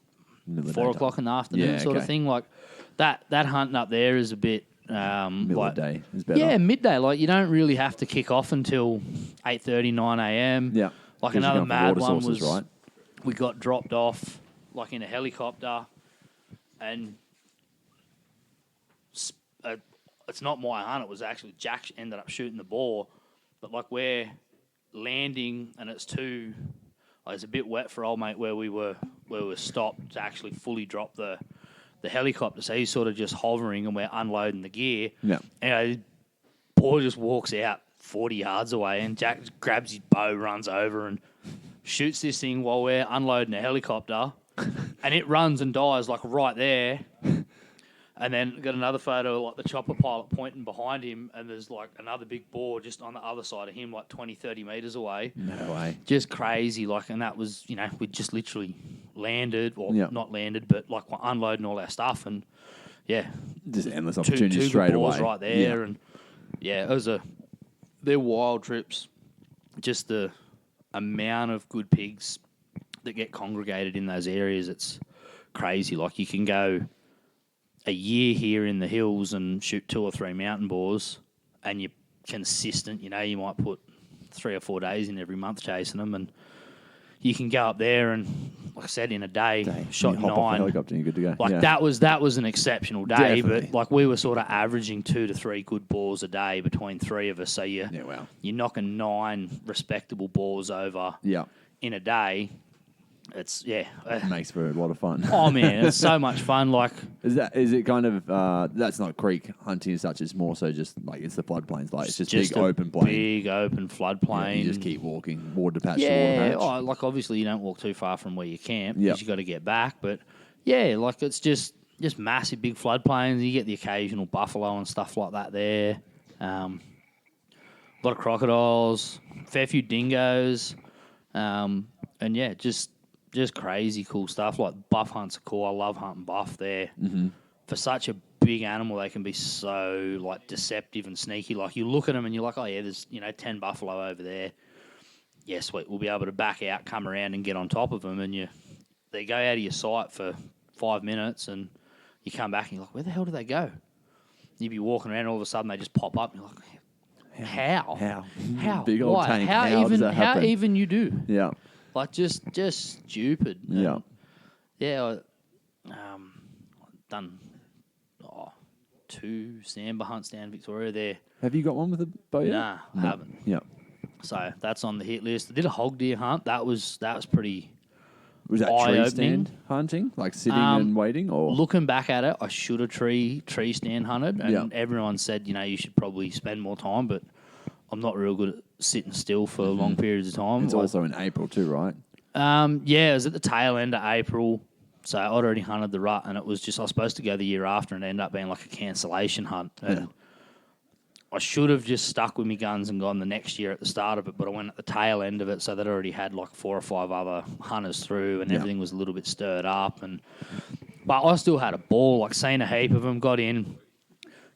Middle of 4 the o'clock in the afternoon sort of thing. Like that hunting up there is a bit middle of the day is better. Yeah, midday. Like you don't really have to kick off until 8:30, 9 a.m. Yeah, like another mad one sources, was right? We got dropped off like in a helicopter, and it's not my hunt. It was actually Jack ended up shooting the boar, but like we're landing and it's a bit wet for old mate where we were stopped to actually fully drop the helicopter. So he's sort of just hovering and we're unloading the gear. Yeah. And boar just walks out 40 yards away, and Jack grabs his bow, runs over and shoots this thing while we're unloading a helicopter, and it runs and dies like right there. And then got another photo of like the chopper pilot pointing behind him, and there's like another big boar just on the other side of him, like 20, 30 meters away. No way. Just crazy. Like, and that was, we just literally landed, or not landed, but like we're unloading all our stuff, and yeah. Just endless opportunities two straight boars away. right there. Yeah. And yeah, they're wild trips. Just the amount of good pigs that get congregated in those areas, it's crazy. Like you can go a year here in the hills and shoot 2 or 3 mountain boars, and you're consistent. You might put 3 or 4 days in every month chasing them, and you can go up there and, like I said, in a day shot hop 9. Off the helicopter and you're good to go. Like that was an exceptional day. Definitely. But like we were sort of averaging 2 to 3 good boars a day between 3 of us. So you're knocking 9 respectable boars over in a day. It's it makes for a lot of fun. Oh man, it's so much fun. Like, is it kind of that's not creek hunting as such? It's more so just like it's the floodplains. Like it's just big open plain, big open floodplain. You just keep walking, water patch to water water patch. Like obviously you don't walk too far from where you camp because you got to get back. But yeah, like it's just massive big floodplains. You get the occasional buffalo and stuff like that there. A lot of crocodiles, fair few dingoes, and yeah, just crazy cool stuff. Like buff hunts are cool. I love hunting buff there. Mm-hmm. For such a big animal, they can be so like deceptive and sneaky. Like you look at them and you're like, oh yeah, there's 10 buffalo over there. Yeah, sweet. We'll be able to back out, come around and get on top of them. And they go out of your sight for 5 minutes, and you come back and you're like, where the hell did they go? You'd be walking around, and all of a sudden they just pop up, and you're like, how? Big old tank. How even you do? Yeah. Like just stupid. Yeah. Done 2 sambar hunts down in Victoria there. Have you got one with a bow yet? Nah, I haven't. Yeah. So that's on the hit list. I did a hog deer hunt. That was pretty Was that tree eye-opening. stand hunting? Like sitting and waiting? Or Looking back at it, I should have tree stand hunted, and Yeah. everyone said, you should probably spend more time, but I'm not real good at sitting still for long periods of time. it's also in April too, right? Yeah, it was at the tail end of April, so I'd already hunted the rut, and it was just I was supposed to go the year after, and it ended up being like a cancellation hunt. And I should have just stuck with my guns and gone the next year at the start of it, but I went at the tail end of it, so they'd already had like 4 or 5 other hunters through, and everything was a little bit stirred up. But I still had a ball, like seeing a heap of them, got in,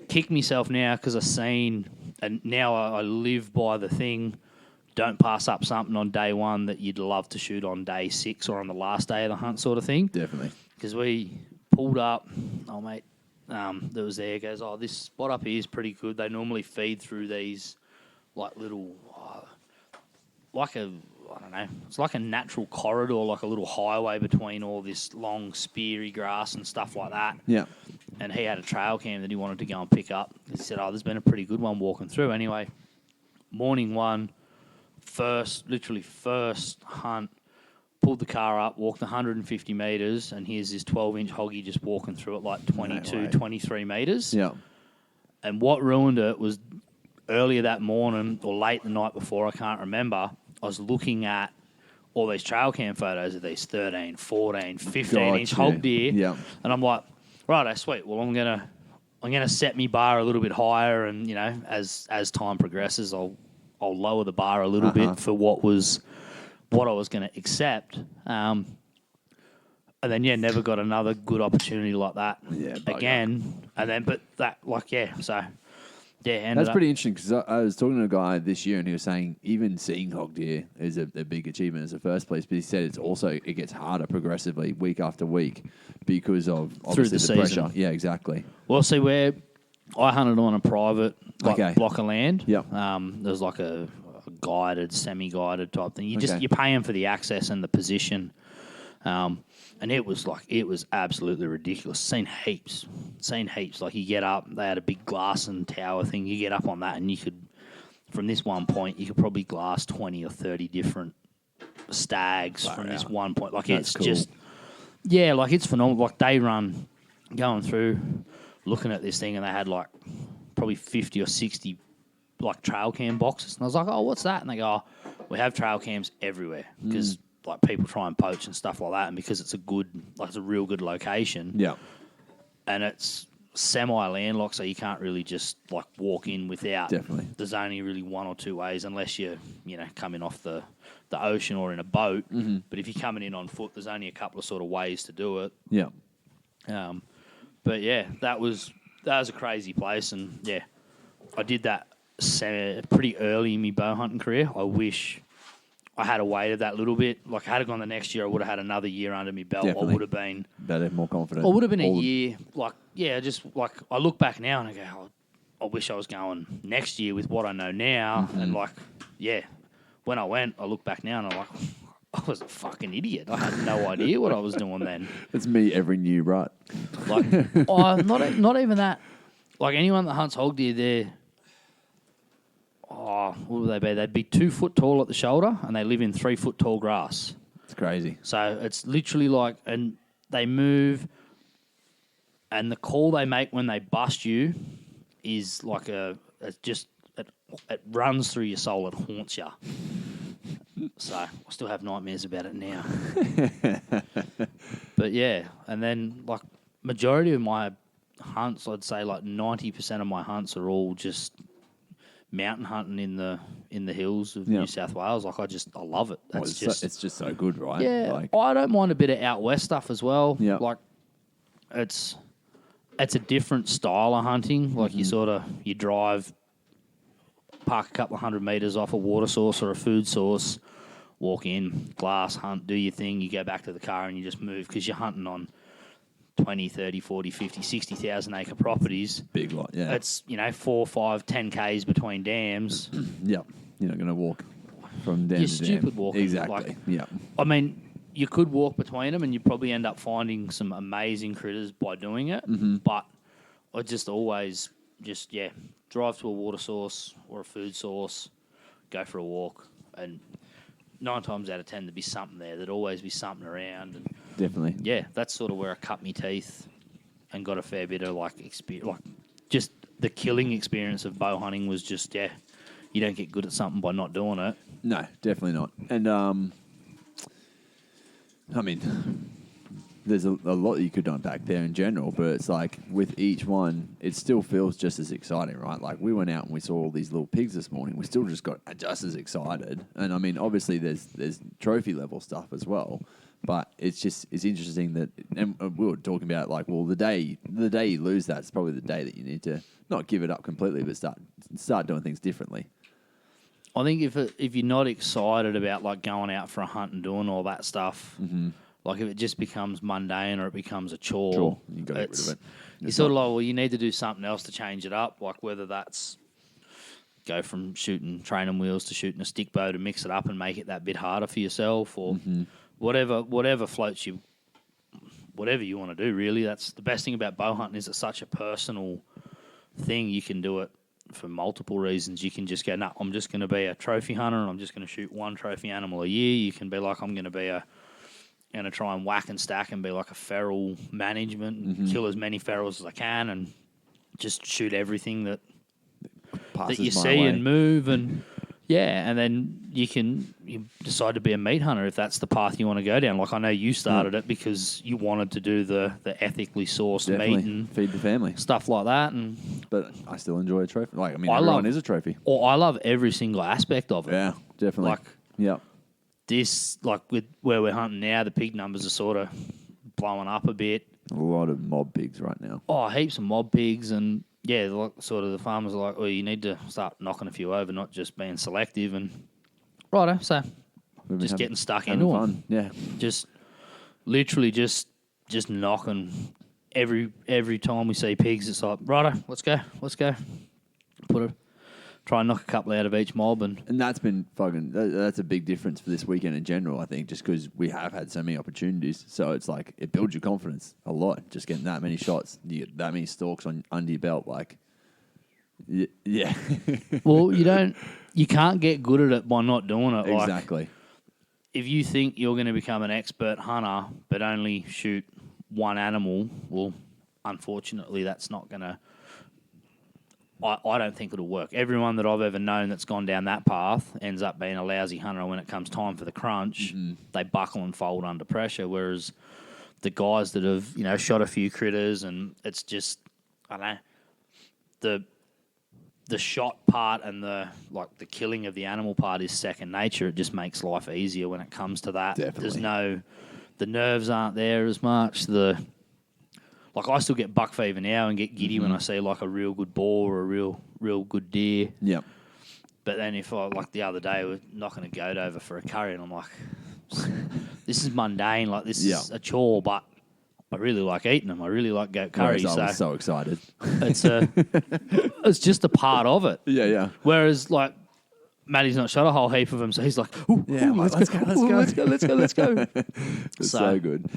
kicked myself now because I seen, and now I live by the thing, don't pass up something on day 1 that you'd love to shoot on day 6 or on the last day of the hunt sort of thing. Definitely. Because we pulled up, mate, that was there, goes, this spot up here is pretty good. They normally feed through these like little, I don't know, it's like a natural corridor, like a little highway between all this long speary grass and stuff like that. Yeah. And he had a trail cam that he wanted to go and pick up. He said, there's been a pretty good one walking through. Anyway, morning one, first hunt, pulled the car up, walked 150 metres, and here's this 12-inch hoggy just walking through it like 22, 23 metres. Yeah. And what ruined it was earlier that morning or late the night before, I can't remember, I was looking at all these trail cam photos of these 13, 14, 15-inch hog deer. Yeah. And I'm like, right, sweet. Well, I'm gonna set me bar a little bit higher, and as time progresses, I'll lower the bar a little bit for what I was going to accept. And then, never got another good opportunity like that again. And then, but that, so, That's pretty interesting because I was talking to a guy this year and he was saying even seeing hog deer is a big achievement as a first place, but he said it gets harder progressively week after week because of obviously the pressure. Yeah, exactly. Well, see, where I hunted on a private block of land. Yep. There's like a guided, semi-guided type thing. You're paying for the access and the position. And it was absolutely ridiculous. Seen heaps. Like you get up, they had a big glass and tower thing. You get up on that and you could, from this one point, you could probably glass 20 or 30 different stags from this one point. Like That's it's cool. just, like it's phenomenal. Like they run, going through, looking at this thing, and they had like probably 50 or 60 like trail cam boxes. And I was like, what's that? And they go, we have trail cams everywhere because like people try and poach and stuff like that, and because it's it's a real good location. Yeah. And it's semi-landlocked, so you can't really just like walk in without. Definitely. There's only really one or two ways, unless you're coming off the ocean or in a boat. Mm-hmm. But if you're coming in on foot, there's only a couple of sort of ways to do it. Yeah. But that was a crazy place, and I did that pretty early in my bow hunting career. I wish I had waited that little bit. Like, had it gone the next year, I would have had another year under my belt. Definitely. I would have been better, more confident. I would have been a year. I look back now and I go, I wish I was going next year with what I know now. Mm-hmm. And when I went, I look back now and I'm like, I was a fucking idiot. I had no idea what I was doing then. It's me every new rut. Like, not even that. Like anyone that hunts hog deer, they're what would they be? They'd be 2 foot tall at the shoulder, and they live in 3 foot tall grass. It's crazy. So it's literally like, and they move, and the call they make when they bust you is like it runs through your soul. It haunts you. So I still have nightmares about it now. But and then like majority of my hunts, I'd say like 90% of my hunts are all just mountain hunting in the hills of New South Wales. Like I love it. It's just so good, right? Yeah, I don't mind a bit of out west stuff as well. Yeah, like it's a different style of hunting. Like you drive, park a couple of 100 metres off a water source or a food source, walk in, glass, hunt, do your thing. You go back to the car and you just move because you're hunting on 20, 30, 40, 50, 60,000 acre properties. Big lot, yeah. It's, 4, 5, 10 Ks between dams. Yep. You're not going to walk from dam You're to dam. stupid walking. Exactly, yeah. I mean, you could walk between them and you probably end up finding some amazing critters by doing it. Mm-hmm. But I just always just, drive to a water source or a food source, go for a walk, and 9 times out of 10 there'd be something there. There'd always be something around. And Definitely. yeah, that's sort of where I cut my teeth and got a fair bit of just the killing experience of bow hunting was just, you don't get good at something by not doing it. No, definitely not. And, I mean, there's a lot you could unpack there in general, but it's like with each one, it still feels just as exciting, right? Like we went out and we saw all these little pigs this morning. We still just got just as excited. And I mean, obviously there's trophy level stuff as well, but it's interesting that, and we were talking about like, well, the day you lose that is probably the day that you need to not give it up completely, but start doing things differently. I think if you're not excited about like going out for a hunt and doing all that stuff, like if it just becomes mundane or it becomes a chore, you got to get rid of it. You're sort of like, well, you need to do something else to change it up, like whether that's go from shooting training wheels to shooting a stick bow to mix it up and make it that bit harder for yourself, or whatever floats you, whatever you want to do. Really, that's the best thing about bow hunting is it's such a personal thing. You can do it for multiple reasons. You can just go, no, I'm just going to be a trophy hunter and I'm just going to shoot one trophy animal a year. You can be like, I'm going to try and whack and stack and be like a feral management and kill as many ferals as I can and just shoot everything that you see way. and move, and and then you decide to be a meat hunter if that's the path you want to go down. Like I know you started it because you wanted to do the ethically sourced meat and feed the family, stuff like that. But I still enjoy a trophy. Like I mean, everyone is a trophy. Or I love every single aspect of it. Yeah, definitely. Like this, like with where we're hunting now, the pig numbers are sort of blowing up a bit. A lot of mob pigs right now. Oh, heaps of mob pigs, and like sort of the farmers are like, well, you need to start knocking a few over, not just being selective. And righto, so just getting stuck into them. Yeah, just literally just knocking every time we see pigs. It's like righto, let's go. Try and knock a couple out of each mob, and that's been that's a big difference for this weekend in general, I think, just because we have had so many opportunities. So it's like it builds your confidence a lot, just getting that many shots, you get that many stalks under your belt, like yeah. Well, you can't get good at it by not doing it. Exactly. Like, if you think you're going to become an expert hunter but only shoot one animal, well, unfortunately, that's not going to. I don't think it'll work. Everyone that I've ever known that's gone down that path ends up being a lousy hunter. When it comes time for the crunch, they buckle and fold under pressure. Whereas the guys that have, shot a few critters, and it's just, I don't know, the shot part and the killing of the animal part is second nature. It just makes life easier when it comes to that. Definitely. The nerves aren't there as much. Like, I still get buck fever now and get giddy when I see, like, a real good boar or a real good deer. Yeah. But then if like, the other day, we're knocking a goat over for a curry, and I'm like, this is mundane. Like, this is a chore, but I really like eating them. I really like goat curry. I was so excited. It's just a part of it. Yeah. Whereas, like, Matty's not shot a whole heap of them, so he's like, let's go. It's so good.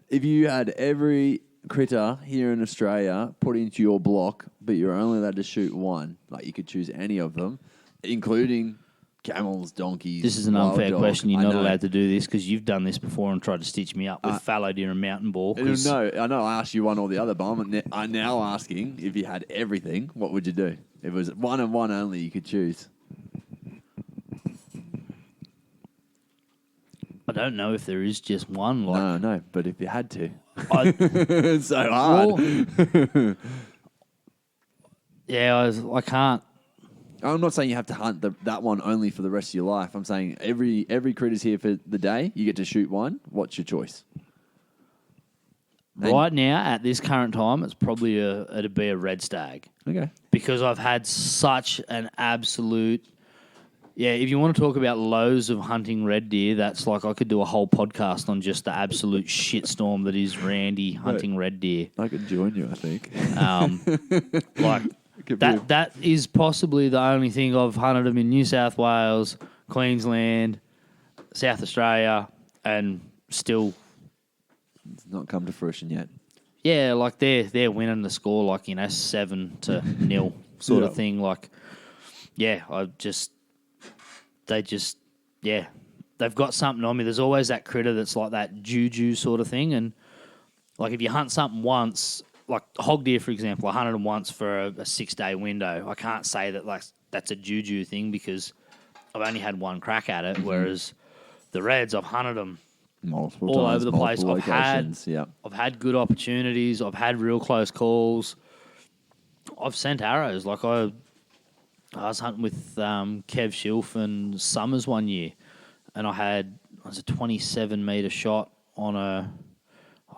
If you had every critter here in Australia put into your block, but you're only allowed to shoot one, like you could choose any of them, including camels, donkeys. This is an unfair question. You're not allowed to do this because you've done this before and tried to stitch me up with fallow deer and mountain boar. No, I know I asked you one or the other, but I'm now asking if you had everything, what would you do? If it was one and one only you could choose. I don't know if there is just one. Like, no, but if you had to. It's so hard. Well, I can't. I'm not saying you have to hunt that one only for the rest of your life. I'm saying every critter's here for the day. You get to shoot one. What's your choice? Right now, at this current time, it's probably it'd be a red stag. Okay. Because I've had such an absolute... Yeah, if you want to talk about lows of hunting red deer, that's like I could do a whole podcast on just the absolute shitstorm that is Randy hunting red deer. I could join you, I think. That is possibly the only thing I've hunted them in New South Wales, Queensland, South Australia, and still... It's not come to fruition yet. Yeah, like they're winning the score, like 7-0 sort of thing. Like, yeah, they've got something on me. There's always that critter that's like that juju sort of thing, and like if you hunt something once, like hog deer for example, I hunted them once for a 6-day window. I can't say that like that's a juju thing because I've only had one crack at it, whereas the reds I've hunted them Multiple all times, over the place. multiple locations. I've had good opportunities. I've had real close calls. I've sent arrows. Like I was hunting with Kev Shilf and Summers one year, and it was a 27-metre shot on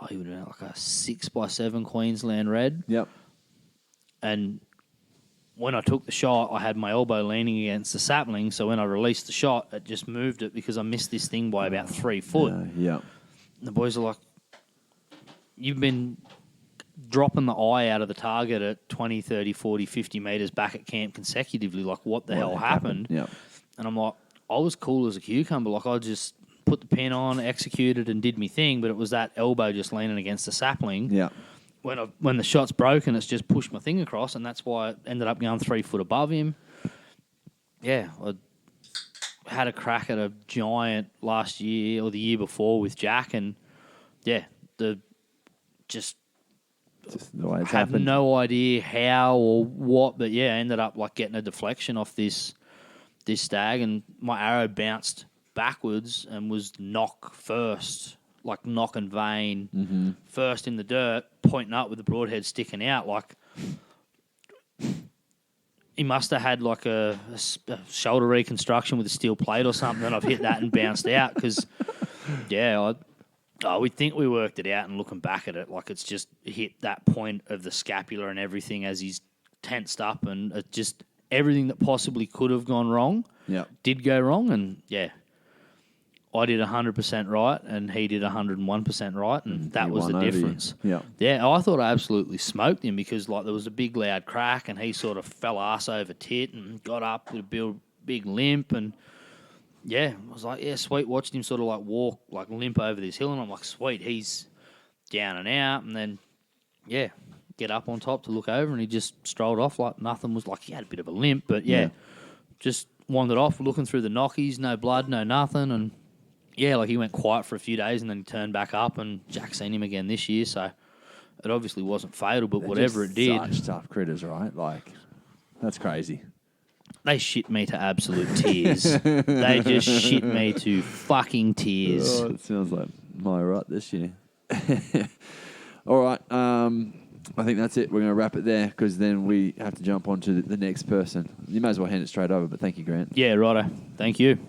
he would have been like a 6x7 Queensland red. Yep. And when I took the shot, I had my elbow leaning against the sapling, so when I released the shot, it just moved it because I missed this thing by about 3 foot. Yeah. The boys are like, you've been dropping the eye out of the target at 20, 30, 40, 50 metres back at camp consecutively. Like, what the hell happened? Yeah. And I'm like, I was cool as a cucumber. Like, I just put the pin on, executed, and did me thing, but it was that elbow just leaning against the sapling. Yeah. When the shot's broken, it's just pushed my thing across, and that's why it ended up going 3 foot above him. Yeah, I had a crack at a giant last year or the year before with Jack, and yeah, just the way it's have happened. no idea how or what, but yeah, I ended up like getting a deflection off this stag, and my arrow bounced backwards and was knock first, like knock and vein first in the dirt, pointing up with the broadhead sticking out. Like he must have had like a shoulder reconstruction with a steel plate or something, and I've hit that and bounced out because, yeah, we think we worked it out, and looking back at it, like it's just hit that point of the scapula and everything as he's tensed up, and it just everything that possibly could have gone wrong did go wrong, and yeah, I did 100% right, and he did 101% right, and that was the difference. Yeah, I thought I absolutely smoked him because like there was a big loud crack, and he sort of fell ass over tit and got up with a big limp, and yeah, I was like, yeah, sweet. Watched him sort of like walk, like limp over this hill, and I'm like, sweet, he's down and out, and then yeah, get up on top to look over, and he just strolled off like nothing was. Like he had a bit of a limp, but yeah. Just wandered off, looking through the knockies, no blood, no nothing, and yeah, like he went quiet for a few days and then he turned back up, and Jack seen him again this year, so it obviously wasn't fatal, but whatever it did. Such tough critters, right? Like, that's crazy. They shit me to absolute tears. They just shit me to fucking tears. Oh, it sounds like my rut this year. All right, I think that's it. We're going to wrap it there because then we have to jump on to the next person. You may as well hand it straight over, but thank you, Grant. Yeah, righto. Thank you.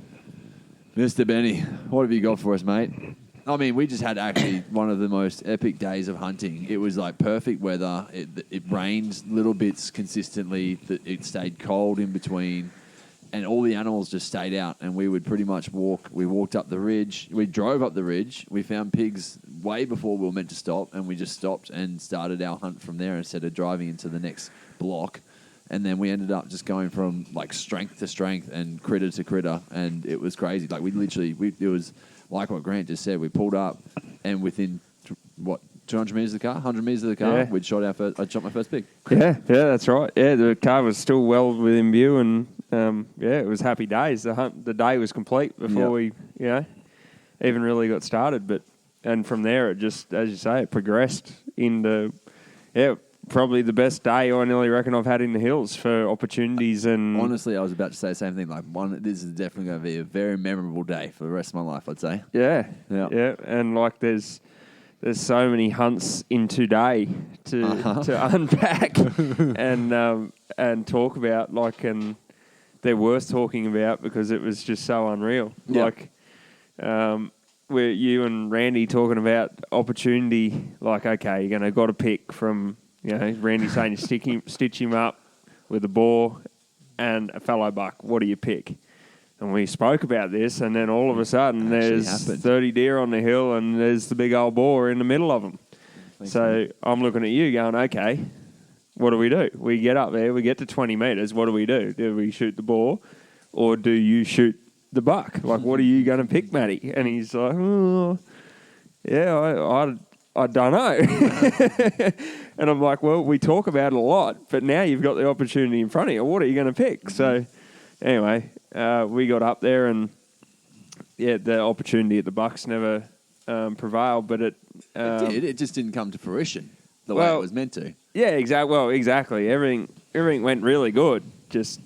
Mr. Benny, what have you got for us, mate? I mean, we just had actually one of the most epic days of hunting. It was like perfect weather. It rained little bits consistently. It stayed cold in between. And all the animals just stayed out, and we would pretty much walk. We walked up the ridge. We drove up the ridge. We found pigs way before we were meant to stop, and we just stopped and started our hunt from there instead of driving into the next block. And then we ended up just going from like strength to strength and critter to critter, and it was crazy. Like it was like what Grant just said. We pulled up, and within 200 meters of the car, 100 meters of the car, I shot my first pig. Yeah, that's right. Yeah, the car was still well within view, and it was happy days. The day was complete before we, even really got started. And from there, it just, as you say, it progressed into, probably the best day I nearly reckon I've had in the hills for opportunities. And honestly, I was about to say the same thing. Like this is definitely going to be a very memorable day for the rest of my life, I'd say. Yeah. And like there's so many hunts in today to unpack and talk about, like, and they're worth talking about because it was just so unreal. Yep. Like, where you and Randy talking about opportunity, like, okay, you're going to got to pick from, Randy saying you stitch him up with a boar and a fallow buck. What do you pick? And we spoke about this, and then all of a sudden there's 30 deer on the hill and there's the big old boar in the middle of them. So I'm looking at you going, okay, what do? We get up there, we get to 20 metres, what do? Do we shoot the boar or do you shoot the buck? Like, what are you going to pick, Matty? And he's like, I don't know. And I'm like, well, we talk about it a lot, but now you've got the opportunity in front of you. What are you going to pick? So anyway, we got up there and, the opportunity at the Bucks never prevailed, but it did. It just didn't come to fruition the way it was meant to. Yeah, exactly. Well, exactly. Everything went really good. Just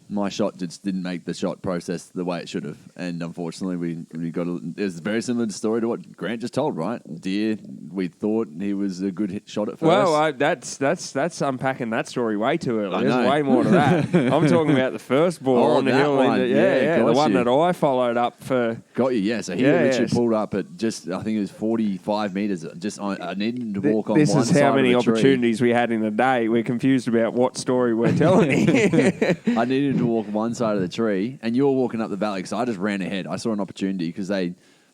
my shot just didn't make the shot process the way it should have, and unfortunately, we got. It was a very similar story to what Grant just told. Right, deer. We thought he was a good shot at first. Well, that's unpacking that story way too early. There's know. way more to that. I'm talking about the first ball on the hill. One. The one that I followed up for. Got you, yeah. So he literally pulled up at just, I think it was 45 metres. Just I needed to walk on one side of the tree. This is how many opportunities we had in a day. We're confused about what story we're telling. I needed to walk one side of the tree, and you were walking up the valley, because I just ran ahead. I saw an opportunity, because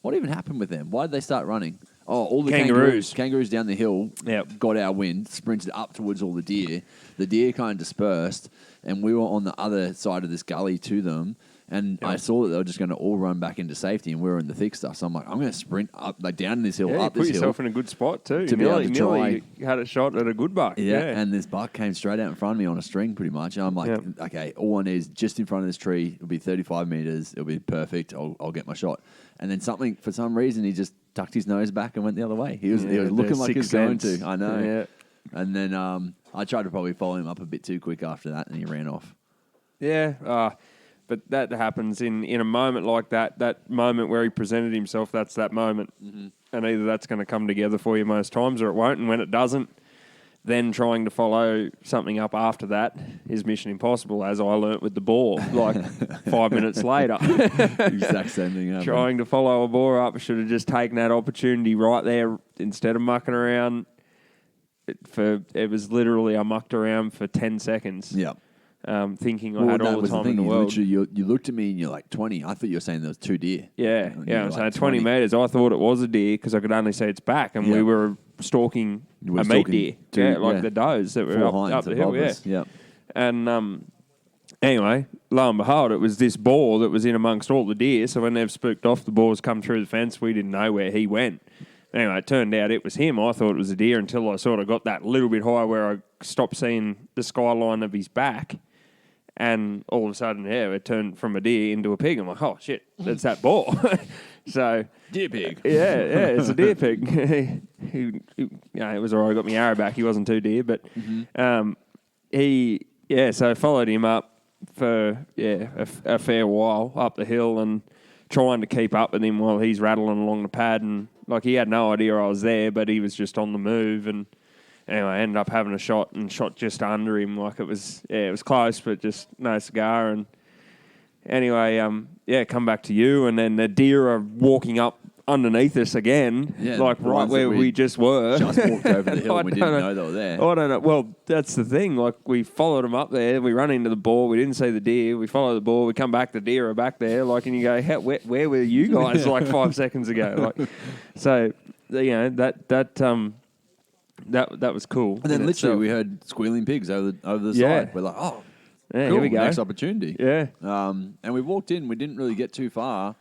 what even happened with them? Why did they start running? Oh, all the kangaroos down the hill got our wind, sprinted up towards all the deer. The deer kind of dispersed, and we were on the other side of this gully to them. And I saw that they were just going to all run back into safety, and we were in the thick stuff. So I'm like, I'm going to sprint up, down this hill, up this hill. Put yourself in a good spot too. To be able to try. You had a shot at a good buck. Yeah, and this buck came straight out in front of me on a string, pretty much. And I'm like, okay, all I need is just in front of this tree. It'll be 35 meters. It'll be perfect. I'll get my shot. And then for some reason, he just tucked his nose back and went the other way. He was looking like he was going to. I know. Yeah. And then I tried to probably follow him up a bit too quick after that, and he ran off. Yeah. But that happens in a moment like that moment where he presented himself, that's that moment. Mm-hmm. And either that's going to come together for you most times or it won't. And when it doesn't, then trying to follow something up after that is mission impossible, as I learnt with the boar, like 5 minutes later. Exact same thing happened. Trying to follow a boar up, should have just taken that opportunity right there instead of mucking around. It was literally, I mucked around for 10 seconds. Yeah. Thinking I had all the time in the world. You looked at me and you're like 20. I thought you were saying there was 2 deer. Yeah. So 20 metres. I thought it was a deer because I could only see its back, and we were stalking a meat deer. The does that were up the hill. Yeah. And anyway, lo and behold, it was this boar that was in amongst all the deer. So when they've spooked off, the boars come through the fence. We didn't know where he went. Anyway, it turned out it was him. I thought it was a deer until I sort of got that little bit higher where I stopped seeing the skyline of his back. And all of a sudden, it turned from a deer into a pig. I'm like, oh, shit, that's that boar. So deer pig. Yeah, it's a deer pig. It was all right. I got my arrow back. He wasn't too deer. But so I followed him up for a fair while up the hill and trying to keep up with him while he's rattling along the pad. And like he had no idea I was there, but he was just on the move. And anyway, I ended up having a shot just under him. Like it was close, but just no cigar. And anyway, come back to you, and then the deer are walking up underneath us again, right where we just were. Just walked over the hill and we didn't know they were there. I don't know. Well, that's the thing. Like we followed them up there. We run into the boar. We didn't see the deer. We follow the boar. We come back. The deer are back there. Like, and you go, where were you guys like 5 seconds ago? Like, so that was cool. And then literally we heard squealing pigs over the side. We're like, oh, cool, here we go. Next opportunity. Yeah. And we walked in. We didn't really get too far.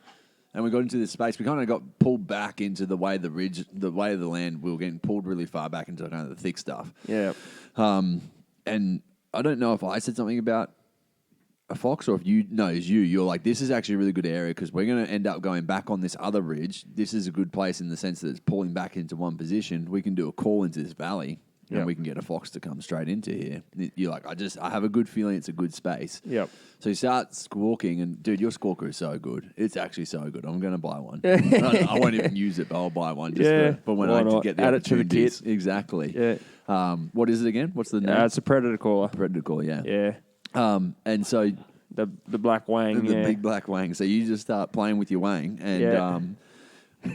And we got into this space. We kind of got pulled back into the way of the land. We were getting pulled really far back into kind of the thick stuff. Yeah. And I don't know if I said something about a fox or if you... No, it's you. You're like, this is actually a really good area because we're going to end up going back on this other ridge. This is a good place in the sense that it's pulling back into one position. We can do a call into this valley. And we can get a fox to come straight into here. You're like, I have a good feeling it's a good space. Yep. So you start squawking, and dude, your squawker is so good. It's actually so good. I'm going to buy one. I won't even use it, but I'll buy one just for when I get the opportunities. Exactly. Yeah. What is it again? What's the name? It's a predator caller. Predator caller, yeah. Yeah. And so the black wang, the big black wang. So you just start playing with your wang, and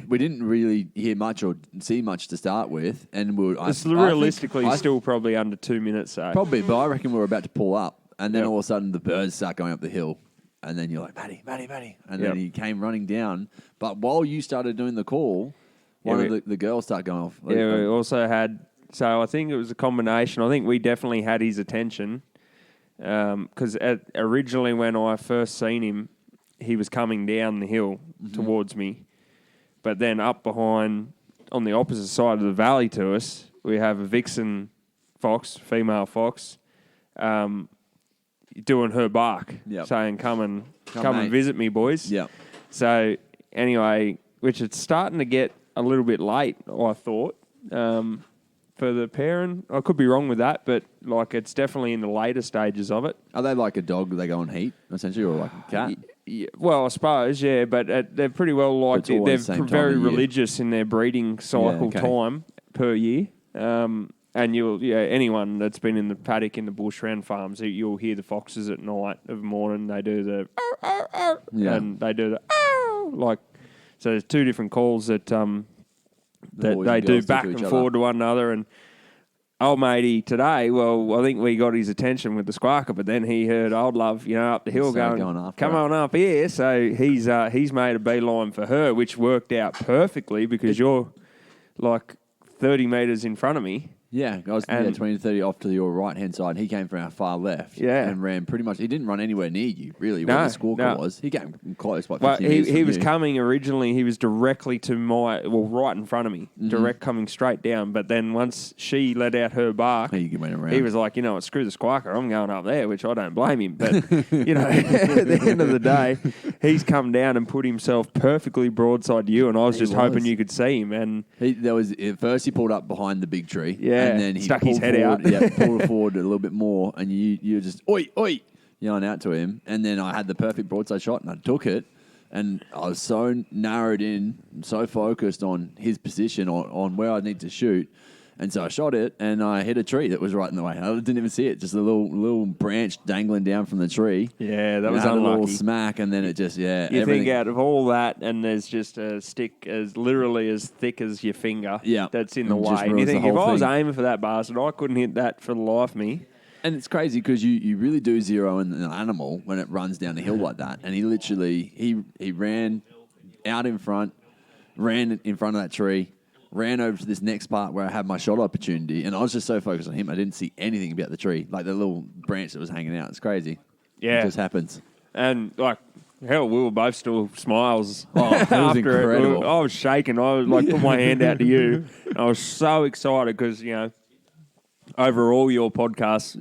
we didn't really hear much or see much to start with, and it's realistically still probably under 2 minutes. So. Probably, but I reckon we were about to pull up, and then all of a sudden the birds start going up the hill, and then you're like, Matty, and then he came running down. But while you started doing the call, one of the girls started going off. Yeah, we also had. So I think it was a combination. I think we definitely had his attention because originally when I first seen him, he was coming down the hill towards me. But then up behind, on the opposite side of the valley to us, we have a vixen fox, female fox, doing her bark, saying, come and visit me, boys. Yep. So anyway, which it's starting to get a little bit late, I thought, for the pairing. I could be wrong with that, but like it's definitely in the later stages of it. Are they like a dog? They go on heat, essentially, or like a cat? Yeah, well, I suppose, yeah, but they're pretty well like they're very religious in their breeding cycle time per year. And anyone that's been in the paddock in the bush around farms, you'll hear the foxes at night of the morning. They do the and they do the like. So there's two different calls that they do back and forward to one another. And old matey today, well, I think we got his attention with the squawker, but then he heard old love, up the hill going come on up here. So he's made a beeline for her, which worked out perfectly because you're like 30 metres in front of me. Yeah, I was 20 to 30 off to your right-hand side. He came from our far left and ran pretty much... He didn't run anywhere near you, really, where the squawker was. He came close, like 50 metres he was coming originally, he was directly to right in front of me, direct coming straight down. But then once she let out her bark, he went around. He was like, you know what, screw the squawker, I'm going up there, which I don't blame him. But, at the end of the day, he's come down and put himself perfectly broadside to you, and I was hoping you could see him. And at first he pulled up behind the big tree. Yeah. And then he stuck his head forward, out. Pulled forward a little bit more, and you were just, oi, oi, yelling out to him. And then I had the perfect broadside shot, and I took it. And I was so narrowed in, so focused on his position, on where I need to shoot. And so I shot it, and I hit a tree that was right in the way. I didn't even see it, just a little branch dangling down from the tree. Yeah, that was unlucky. A little smack, and then it just, You everything. think out of all that, and there's just a stick literally as thick as your finger that's in the way. And you think, if I was aiming for that bastard, I couldn't hit that for the life of me. And it's crazy because you really do zero in an animal when it runs down the hill like that. And he literally, he ran out in front, ran in front of that tree, ran over to this next part where I had my shot opportunity, and I was just so focused on him, I didn't see anything about the tree, like the little branch that was hanging out. It's crazy. Yeah. It just happens. And, hell, we were both still smiles. Oh, it was incredible. I was shaking. I was put my hand out to you. I was so excited because, over all your podcasts,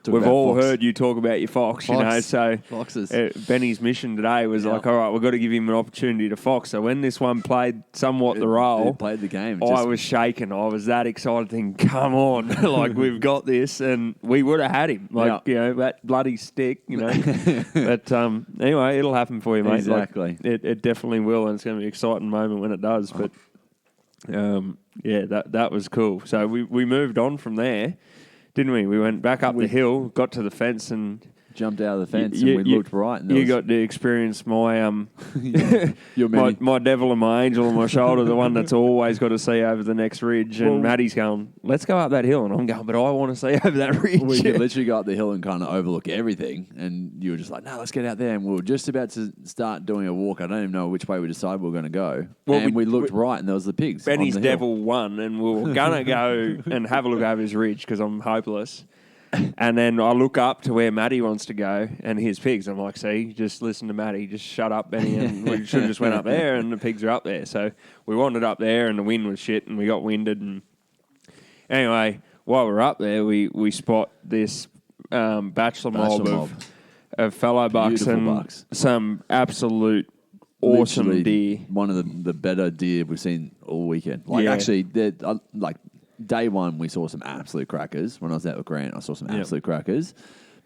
we've all heard you talk about your fox, so foxes. Benny's mission today was all right, we've got to give him an opportunity to fox. So when this one played somewhat the role, it played the game. I was shaking. I was that excited thinking, come on, we've got this, and we would have had him. That bloody stick, But anyway, it'll happen for you, mate. Exactly. It definitely will, and it's going to be an exciting moment when it does. But that was cool. So we moved on from there. Didn't we? We went back up the hill, got to the fence, and jumped out of the fence, and we looked right. And got to experience my my devil and my angel on my shoulder, the one that's always got to see over the next ridge. And Matty's going, "Let's go up that hill," and I'm going, "But I want to see over that ridge." We could literally go up the hill and kind of overlook everything, and you were just like, "No, let's get out there." And we were just about to start doing a walk. I don't even know which way we decided we were going to go. And we looked right, and there was the pigs. Benny's devil won, and we were going to go and have a look over his ridge because I'm hopeless. And then I look up to where Matty wants to go, and his pigs. I'm like, see, just listen to Matty. Just shut up, Benny. And we should have just went up there, and the pigs are up there. So we wandered up there, and the wind was shit, and we got winded. And anyway, while we're up there, we spot this bachelor mob of fellow bucks and some absolute awesome literally deer. One of the better deer we've seen all weekend. Actually, day one, we saw some absolute crackers. When I was out with Grant, I saw some absolute crackers.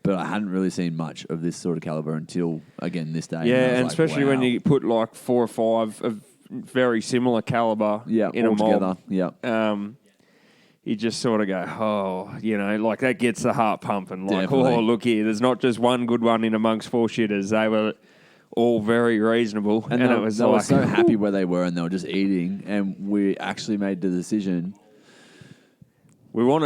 But I hadn't really seen much of this sort of caliber until, again, this day. Yeah, and especially when you put 4 or 5 of very similar caliber in a mob. You just sort of go, that gets the heart pumping. Definitely. Look here, there's not just one good one in amongst 4 shitters. They were all very reasonable. And they were so happy where they were, and they were just eating. And we actually made the decision... We saw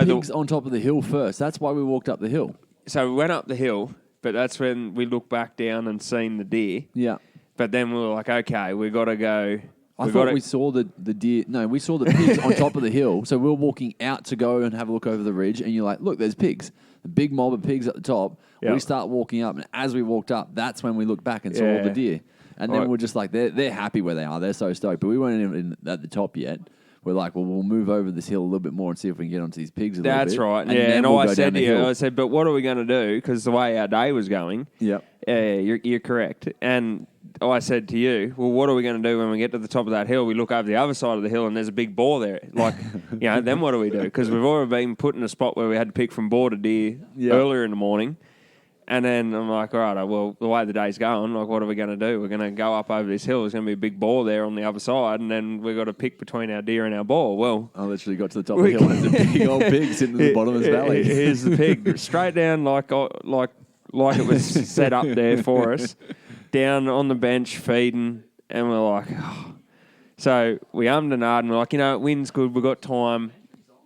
pigs on top of the hill first. That's why we walked up the hill. So we went up the hill, but that's when we looked back down and seen the deer. Yeah. But then we were like, okay, we got to go. I thought we saw the deer. No, we saw the pigs on top of the hill. So we were walking out to go and have a look over the ridge, and you're like, look, there's pigs. The big mob of pigs at the top. Yep. We start walking up, and as we walked up, that's when we looked back and saw all the Yeah. deer. And then Right. we're just like, they're happy where they are. They're so stoked. But we weren't even at the top yet. We're like, well, we'll move over this hill a little bit more and see if we can get onto these pigs a little bit. That's right. And Yeah, then and we'll I go said down to the you, hill. I said, but what are we going to do? Because the way our day was going, Yep. you're correct. And I said to you, well, what are we going to do when we get to the top of that hill? We look over the other side of the hill and there's a big boar there. Like, then what do we do? Because we've already been put in a spot where we had to pick from boar to deer earlier in the morning. And then I'm like, all right, well, the way the day's going, like, what are we going to do? We're going to go up over this hill. There's going to be a big boar there on the other side, and then we've got to pick between our deer and our boar. Well, I literally got to the top of the hill and there's a big old pig sitting in the bottom of this valley. Here's the pig, straight down like it was set up there for us, down on the bench feeding, and we're like, oh. So we ummed and ahed, and we're like, wind's good, we've got time.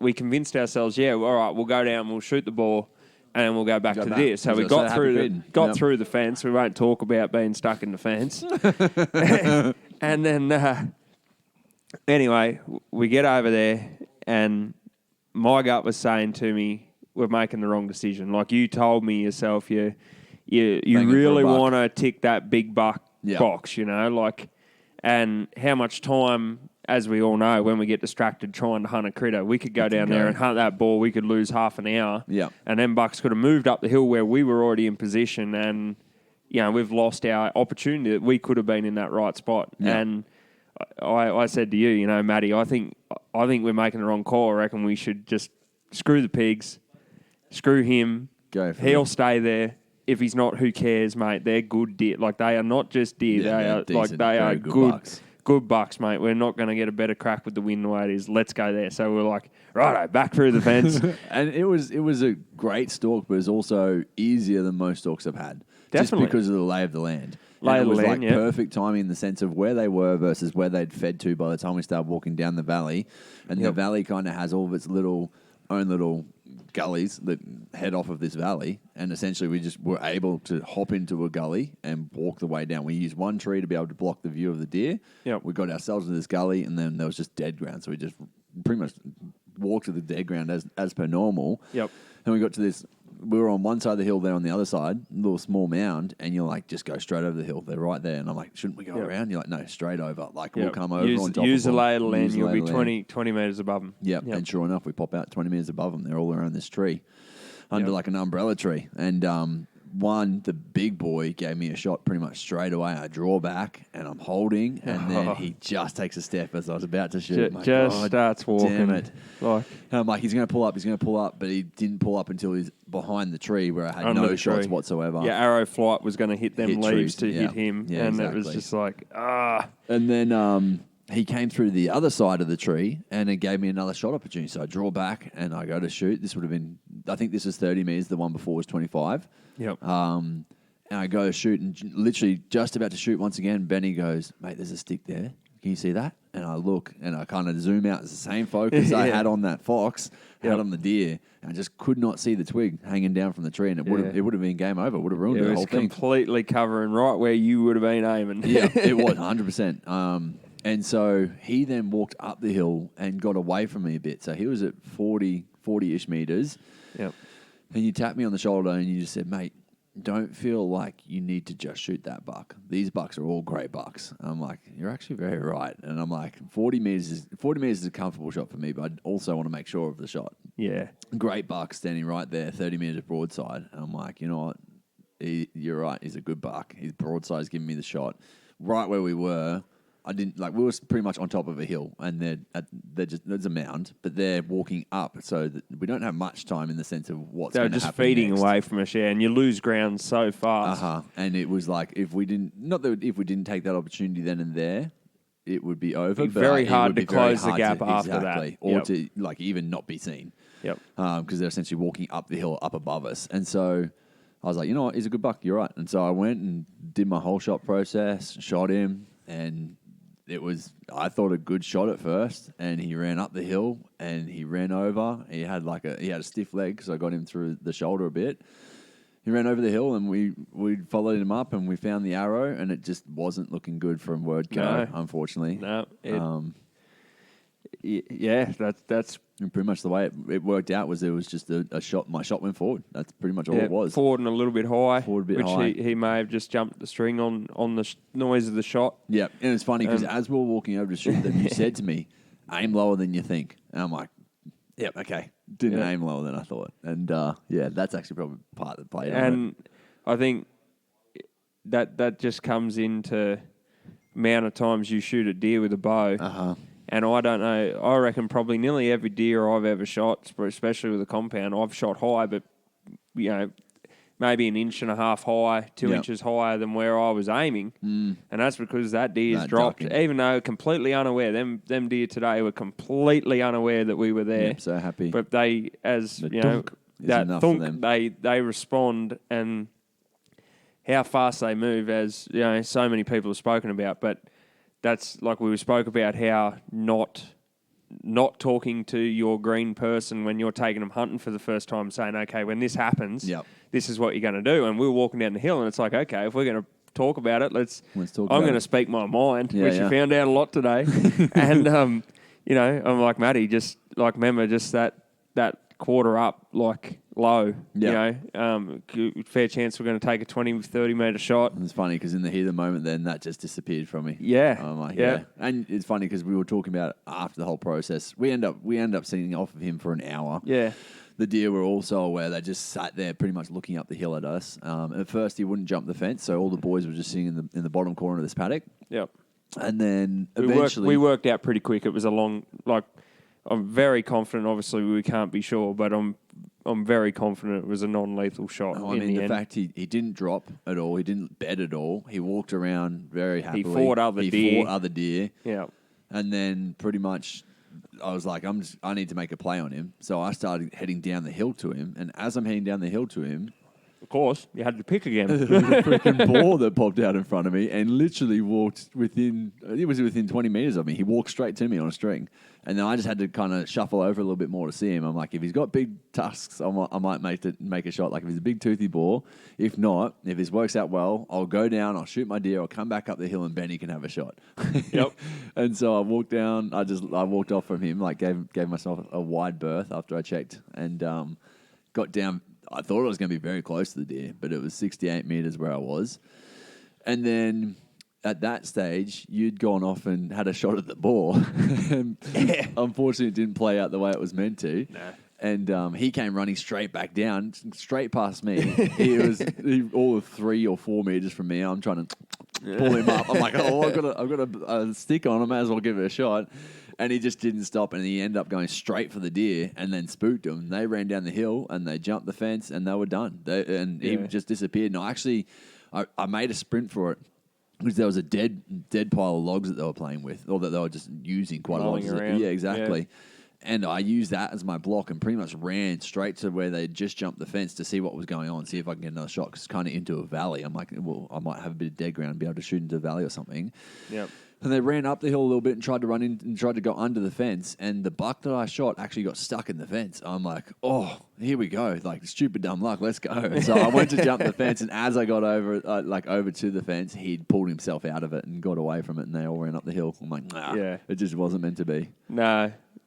We convinced ourselves, all right, we'll go down, we'll shoot the boar, and then we'll go back to this. So we got through the fence. We won't talk about being stuck in the fence. And then, anyway, we get over there, and my gut was saying to me, we're making the wrong decision. Like you told me yourself, you really want to tick that big buck box, and how much time, as we all know, when we get distracted trying to hunt a critter, we could go down there and hunt that boar. We could lose half an hour. Yeah. And then bucks could have moved up the hill where we were already in position, and we've lost our opportunity that we could have been in that right spot. Yeah. And I said to you, Matty, I think we're making the wrong call. I reckon we should just screw the pigs, screw him. He'll stay there. If he's not, who cares, mate? They're good deer. Like, they are not just deer. They are good bucks. Good bucks, mate. We're not going to get a better crack with the wind the way it is. Let's go there. So we're like, righto, back through the fence. And it was a great stalk, but it was also easier than most stalks I've had. Definitely. Just because of the lay of the land. Lay of the land, like perfect timing in the sense of where they were versus where they'd fed to by the time we started walking down the valley. And the valley kind of has all of its own little gullies that head off of this valley, and essentially we just were able to hop into a gully and walk the way down. We used one tree to be able to block the view of the deer. Yep. We got ourselves into this gully, and then there was just dead ground, so we just pretty much walked to the dead ground as per normal. Yep. And we got to this. We were on one side of the hill, there on the other side, a little small mound, and you're like, just go straight over the hill. They're right there. And I'm like, shouldn't we go around? You're like, no, straight over. Like, we'll come over on top use of the them. lay of the land. Use the You'll lay be of the land. 20 metres above them. Yep. And sure enough, we pop out 20 metres above them. They're all around this tree, under like an umbrella tree. And the big boy gave me a shot pretty much straight away. I draw back, and I'm holding, and then he just takes a step as I was about to shoot. Starts walking. Damn it. Like, And I'm like, he's going to pull up, but he didn't pull up until he's behind the tree where I had Under no the shots tree. whatsoever. yeah, arrow flight was going to hit them Hit leaves trees, to hit him. Yeah, and it was exactly. just like, And then he came through the other side of the tree and it gave me another shot opportunity. So I draw back and I go to shoot. This would have been, I think this is 30 metres. The one before was 25. Yep. And I go to shoot and literally just about to shoot once again, Benny goes, mate, there's a stick there. Can you see that? And I look and I kind of zoom out. It's the same focus I had on that fox, had on the deer. And I just could not see the twig hanging down from the tree. And it would have been game over. It would have ruined It the was whole thing. completely covering right where you would have been aiming. Yeah, it was 100%. And so he then walked up the hill and got away from me a bit. So he was at 40-ish metres. Yep. And you tapped me on the shoulder and you just said, mate, don't feel like you need to just shoot that buck. These bucks are all great bucks. And I'm like, you're actually very right. And I'm like, 40 metres is a comfortable shot for me, but I also want to make sure of the shot. Yeah. Great buck standing right there, 30 metres broadside. And I'm like, you know what? You're right. He's a good buck. His broadside's giving me the shot. Right where we were, we were pretty much on top of a hill, and there's a mound, but they're walking up, so that we don't have much time in the sense of what's going to happen. They're just feeding next. away from us, and you lose ground so fast. And it was like, if we didn't take that opportunity then and there, it would be over. It'd be very hard to close the gap after exactly, that. or to even not be seen. Yep. Because they're essentially walking up the hill up above us, and so I was like, you know what, he's a good buck. You're right. And so I went and did my whole shot process, shot him, and it was, I thought, a good shot at first, and he ran up the hill and he ran over. He had a stiff leg, so I got him through the shoulder a bit. He ran over the hill and we followed him up and we found the arrow, and it just wasn't looking good from word go, unfortunately. No. yeah, that's And pretty much the way it worked out was it was just a shot. My shot went forward. That's pretty much all it was. forward and a little bit high, Forward a bit which high. He may have just jumped the string on the noise of the shot. Yeah, and it's funny because as we were walking over to shoot them, you said to me, "Aim lower than you think," and I'm like, "Yep, okay." Didn't aim lower than I thought, and that's actually probably part of the play. And I think that just comes into amount of times you shoot a deer with a bow. And I don't know, I reckon probably nearly every deer I've ever shot, especially with a compound, I've shot high, but, you know, maybe an inch and a half high, 2 inches higher than where I was aiming. And that's because that deer's dropped, ducking. Even though completely unaware. Them deer today were completely unaware that we were there. Yep, so happy. But they, as, The you know, dunk is that enough for them. thunk, they respond, and how fast they move, as, you know, so many people have spoken about, but that's like we spoke about how not talking to your green person when you're taking them hunting for the first time, saying, okay, when this happens, this is what you're going to do. And we were walking down the hill, and it's like, okay, if we're going to talk about it, let's talk. I'm going to speak my mind, which you found out a lot today. And you know, I'm like, Matty, just like remember just that quarter up, like low. You know, fair chance we're going to take a 20, 30 metre shot. It's funny because in the heat of the moment, then that just disappeared from me. Yeah, I'm like, yeah. And it's funny because we were talking about it after the whole process. We end up sitting off of him for an hour. Yeah. The deer were also aware. They just sat there pretty much looking up the hill at us. At first, he wouldn't jump the fence, so all the boys were just sitting in the bottom corner of this paddock. Yep. And then eventually... We worked out pretty quick. It was a long... Like, I'm very confident. Obviously, we can't be sure, but I'm very confident it was a non-lethal shot. I mean, the fact he didn't drop at all. He didn't bed at all. He walked around very happily. He fought other deer. Yeah. And then pretty much... I was like, I need to make a play on him. So I started heading down the hill to him. And as I'm heading down the hill to him... Of course, you had to pick again. There was a freaking boar that popped out in front of me and literally walked within 20 meters of me. He walked straight to me on a string. And then I just had to kind of shuffle over a little bit more to see him. I'm like, if he's got big tusks, I might make a shot. Like if he's a big toothy boar. If not, if this works out well, I'll go down, I'll shoot my deer, I'll come back up the hill and Benny can have a shot. Yep. And so I walked down, I walked off from him, like gave myself a wide berth after I checked and got down. I thought it was going to be very close to the deer, but it was 68 meters where I was. And then at that stage, you'd gone off and had a shot at the boar. And unfortunately, it didn't play out the way it was meant to. No. And he came running straight back down, straight past me. He was all of 3 or 4 meters from me. I'm trying to pull him up. I'm like, I've got a stick on. I may as well give it a shot. And he just didn't stop, and he ended up going straight for the deer and then spooked them. They ran down the hill, and they jumped the fence, and they were done. He just disappeared. And I made a sprint for it because there was a dead pile of logs that they were playing with, or that they were just using quite a lot. Yeah, exactly. Yeah. And I used that as my block and pretty much ran straight to where they just jumped the fence to see what was going on, see if I can get another shot, because it's kind of into a valley. I'm like, well, I might have a bit of dead ground and be able to shoot into a valley or something. Yep. And they ran up the hill a little bit and tried to run in and tried to go under the fence. And the buck that I shot actually got stuck in the fence. I'm like, oh, here we go. Like, stupid dumb luck. Let's go. And so I went to jump the fence. And as I got over to the fence, he'd pulled himself out of it and got away from it. And they all ran up the hill. I'm like, nah, it just wasn't meant to be.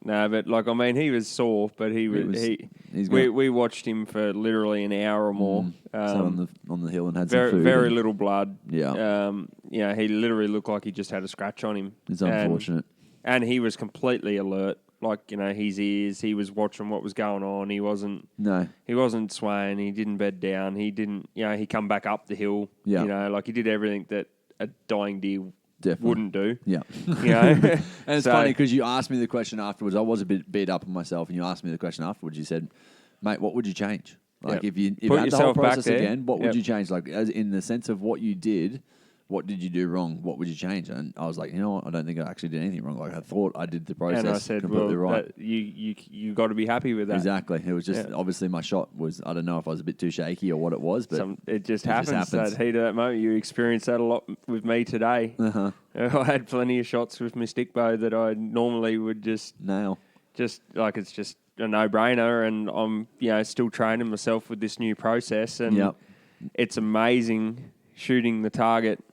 No, but like, I mean, he was sore, but we watched him for literally an hour or more. So on the hill and had some food. Very little blood. Yeah. He literally looked like he just had a scratch on him. It's unfortunate. And he was completely alert. Like, his ears, he was watching what was going on. He wasn't swaying. He didn't bed down. He didn't, he come back up the hill. Yeah. Like he did everything that a dying deer definitely wouldn't do. Yeah. And it's funny because you asked me the question afterwards. I was a bit beat up on myself, and you asked me the question afterwards. You said, mate, what would you change? Like, if you had the whole process again, what would you change? Like, as in the sense of what you did, what did you do wrong? What would you change? And I was like, you know what? I don't think I actually did anything wrong. Like, I thought I did the process and I said, completely right. You got to be happy with that. Exactly. It was just, obviously my shot was, I don't know if I was a bit too shaky or what it was, but it just happens. That heat of that moment. You experienced that a lot with me today. Uh-huh. I had plenty of shots with my stick bow that I normally would just nail. Just like, it's just a no-brainer, and I'm still training myself with this new process, and it's amazing shooting the target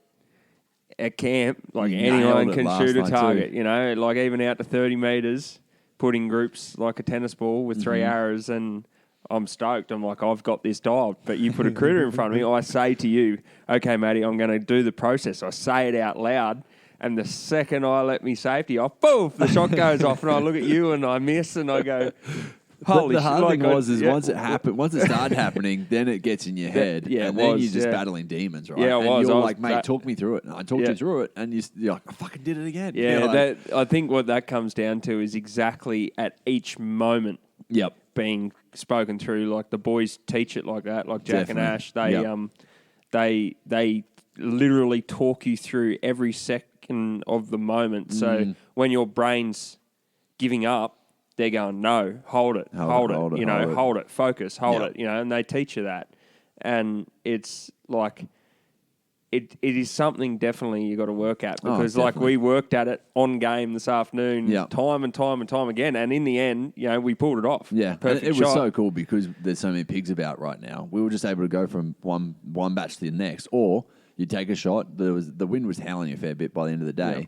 at camp, like You anyone nailed it can last shoot a night target, too. you know, like even out to 30 metres, putting groups like a tennis ball with 3 arrows, and I'm stoked. I'm like, I've got this dialed. But you put a critter in front of me, I say to you, okay, Matty, I'm going to do the process. I say it out loud, and the second I let me safety off, poof, the shot goes off, and I look at you and I miss, and I go, holy The shit. hard thing like, was once it happened, once it started happening, then it gets in your head. yeah, and it then was, you're just yeah. battling demons, right? Yeah, and I was. you're I was like, mate, talk me through it. And I talked Yeah. you through it, and you're like, I fucking did it again. Yeah, You're like, I think what that comes down to is exactly at each moment yep. being spoken through. Like the boys teach it like that, like Jack Definitely. and Ash. They literally talk you through every second of the moment. So when your brain's giving up, they're going, no, hold it, hold it, focus, hold Yep. it, and they teach you that. And it's like, it is something definitely you got to work at, because like we worked at it on game this afternoon, Yep. time and time and time again, and in the end, we pulled it off. Yeah, perfect and it shot. was so cool because there's so many pigs about right now. We were just able to go from one batch to the next, or you take a shot. The wind was howling a fair bit by the end of the day.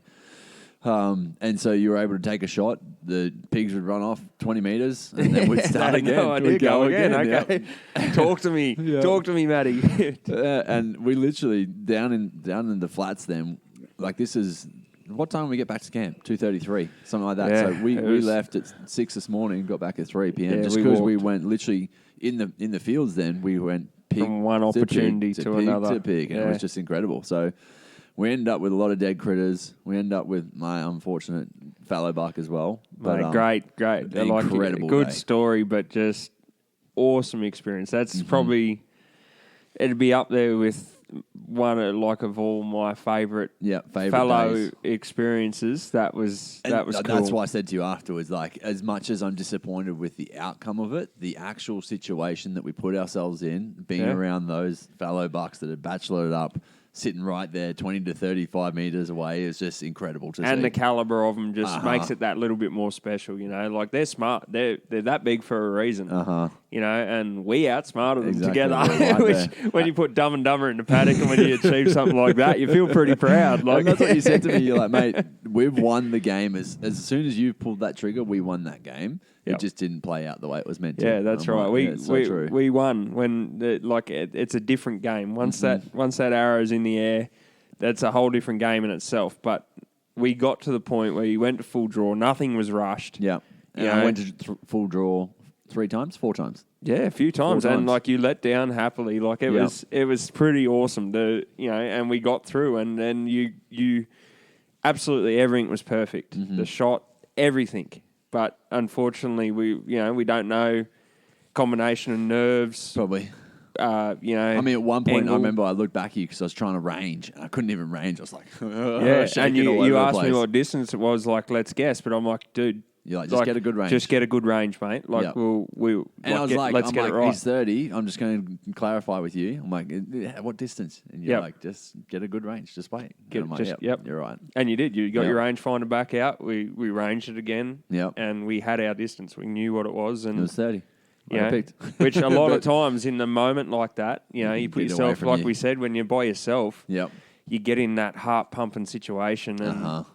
And so you were able to take a shot. The pigs would run off 20 meters, and then we'd start again. No, I did go again. Okay, Yep. talk to me, talk to me, Matty. And we literally down in the flats. Then, like, this is what time we get back to camp? 2:33, something like that. Yeah, so we was- left at 6 this morning, got back at 3 p.m. Yeah, just we because we walked. went literally in the fields. Then we went pig From one to opportunity pig to pig another. to pig, and it Yeah. was just incredible. So we ended up with a lot of dead critters. We ended up with my unfortunate fallow buck as well. Mate, But great. incredible Good day. story, but just awesome experience. That's probably, it'd be up there with one of all my favourite fellow days. experiences. That was And cool. That's why I said to you afterwards, like, as much as I'm disappointed with the outcome of it, the actual situation that we put ourselves in, being Yeah. around those fallow bucks that had bachelored up, sitting right there 20 to 35 metres away, is just incredible to see. And the caliber of them just makes it that little bit more special, Like, they're smart. They're that big for a reason. And we outsmarted them Exactly, together. right Which, there. when you put Dumb and Dumber in the paddock and when you achieve something like that, you feel pretty proud. Like, And that's what you said to me. You're like, mate, we've won the game. As soon as you pulled that trigger, we won that game. Yep. It just didn't play out the way it was meant to. Yeah, that's I'm right. like, yeah, it's so true. We won when it's a different game. Once that arrow's in the air, that's a whole different game in itself. But we got to the point where you went to full draw. Nothing was rushed. Yeah. And You I know? went to full draw 4 times. Yeah, a few times, and times. like you let down happily. Like it was pretty awesome to and we got through, and then you absolutely everything was perfect. The shot, everything. But unfortunately, we don't know combination of nerves. Probably. I I mean, at one point, angle. I remember I looked back at you because I was trying to range, and I couldn't even range. I was like, Yeah, and shaking all over you the asked me place. what distance it was. Like, let's guess. But I'm like, dude, You're like, just get a good range. Just get a good range, mate. Like, Yeah. we'll And I was let's get it right. he's 30. I'm just going to clarify with you. I'm like, what distance? And you're Yep. like, just get a good range. Just wait. Get- And I'm just- like, yep. you're right. And you did. You got Yep. your rangefinder back out. We ranged it again. Yep. And we had our distance. We knew what it was. And It was 30. you know, I picked. which a lot of times in the moment like that, you put Get away yourself, from like you. we said, when you're by yourself, Yep. you get in that heart pumping situation, and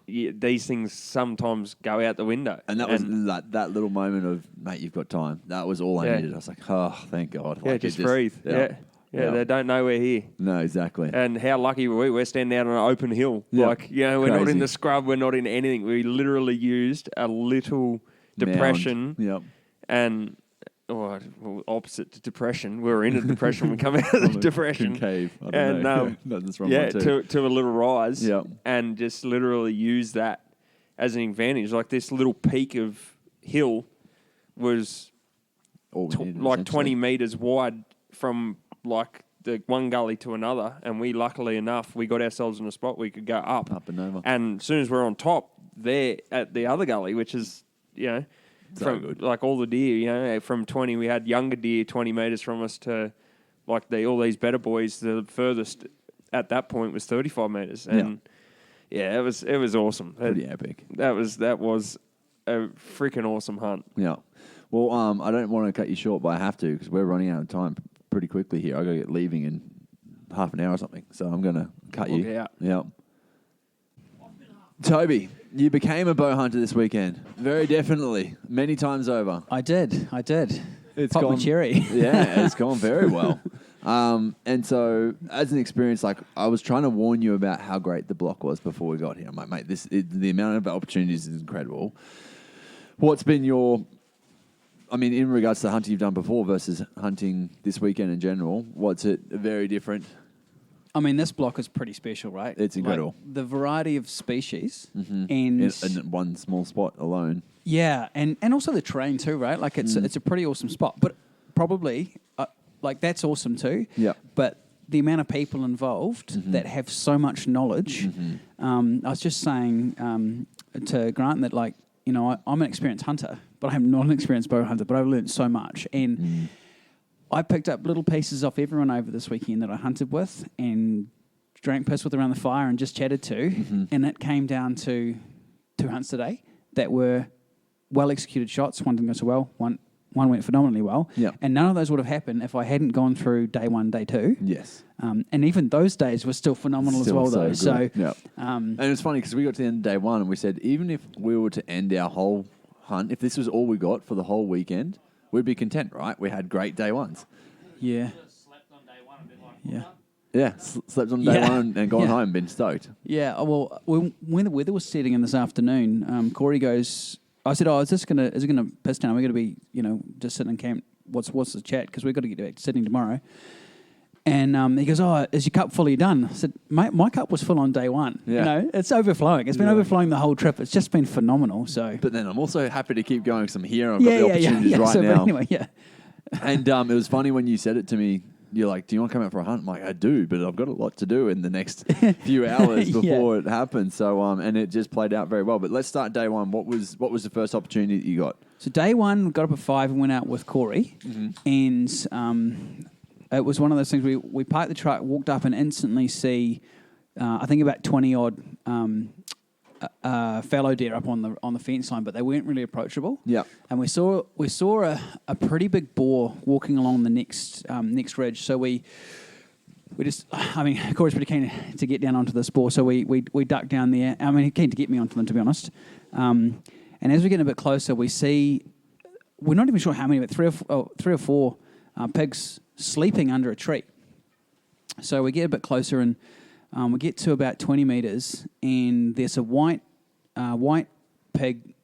these things sometimes go out the window. And that was that little moment of, mate, you've got time. That was all I Yeah. needed. I was like, oh, thank God. yeah, Like, it just breathe. Yeah. They don't know we're here. No, exactly. And how lucky were we? We're standing out on an open hill. Yeah. Like, we're not Crazy. in the scrub. We're not in anything. We literally used a little depression Yep. and opposite to depression. We were in a depression. We come out of the depression. Cave. I don't And know. That's wrong one too. to a little rise. Yep. And just literally use that as an advantage. Like this little peak of hill was All we needed, like essentially. 20 meters wide from like the one gully to another, and we luckily enough we got ourselves in a spot we could go up and over. and as soon as we're on top there at the other gully, which is So from good. like all the deer, from 20 we had younger deer 20 meters from us to like all these better boys. The furthest at that point was 35 meters, and it was awesome. Pretty epic. That was a freaking awesome hunt. Yeah. Well, I don't want to cut you short, but I have to because we're running out of time pretty quickly here. I got to get leaving in half an hour or something, so I'm going to cut you. Look out. Yeah. Toby, you became a bow hunter this weekend. Very definitely. Many times over. I did. It's Pop my gone, cherry. Yeah, it's gone very well. And so, as an experience, like I was trying to warn you about how great the block was before we got here. I'm like, mate, the amount of opportunities is incredible. What's been in regards to the hunting you've done before versus hunting this weekend in general, what's it very different? I mean, this block is pretty special, right? It's incredible. Like, the variety of species and In one small spot alone. yeah, and also the terrain too, right? Like it's a pretty awesome spot, but probably like that's awesome too. Yeah. But the amount of people involved that have so much knowledge. I was just saying to Grant that, like, you know, I'm an experienced hunter, but I'm not an experienced bow hunter. But I've learned so much, and I picked up little pieces off everyone over this weekend that I hunted with and drank piss with around the fire and just chatted to. And it came down to 2 hunts today that were well-executed shots. One didn't go so well. One went phenomenally well. Yep. And none of those would have happened if I hadn't gone through day 1, day 2. Yes. And even those days were still phenomenal as well, though. Good. So, yep. And it was funny because we got to the end of day 1 and we said, even if we were to end our whole hunt, if this was all we got for the whole weekend, we'd be content, right? We had great day 1s. yeah. Yeah. Yeah, slept on day 1 and gone home, been stoked. Yeah, well, when the weather was setting in this afternoon, Corey goes, I said, is it gonna piss down? We're going to be, you know, just sitting in camp. What's the chat? Because we've got to get back to Sydney tomorrow. And he goes, is your cup fully done? I said, mate, my cup was full on day 1. Yeah. You know, it's overflowing. It's been overflowing the whole trip. It's just been phenomenal. So, But then I'm also happy to keep going because I'm here. I've got the opportunities right so, now. But anyway, yeah. And it was funny when you said it to me. You're like, do you want to come out for a hunt? I'm like, I do, but I've got a lot to do in the next few hours before it happens. So, and it just played out very well. But let's start day 1. What was the first opportunity that you got? So day 1, got up at 5 and went out with Corey. And it was one of those things we parked the truck, walked up and instantly see, I think about 20-odd fallow deer up on the fence line, but they weren't really approachable. Yeah. And we saw a pretty big boar walking along the next ridge. So we just, I mean, Corey's pretty keen to get down onto this boar, so we ducked down there. I mean, keen to get me onto them, to be honest. And as we get a bit closer, we see, we're not even sure how many, but three or four pigs sleeping under a tree. So we get a bit closer and we get to about 20 metres, and there's a white pig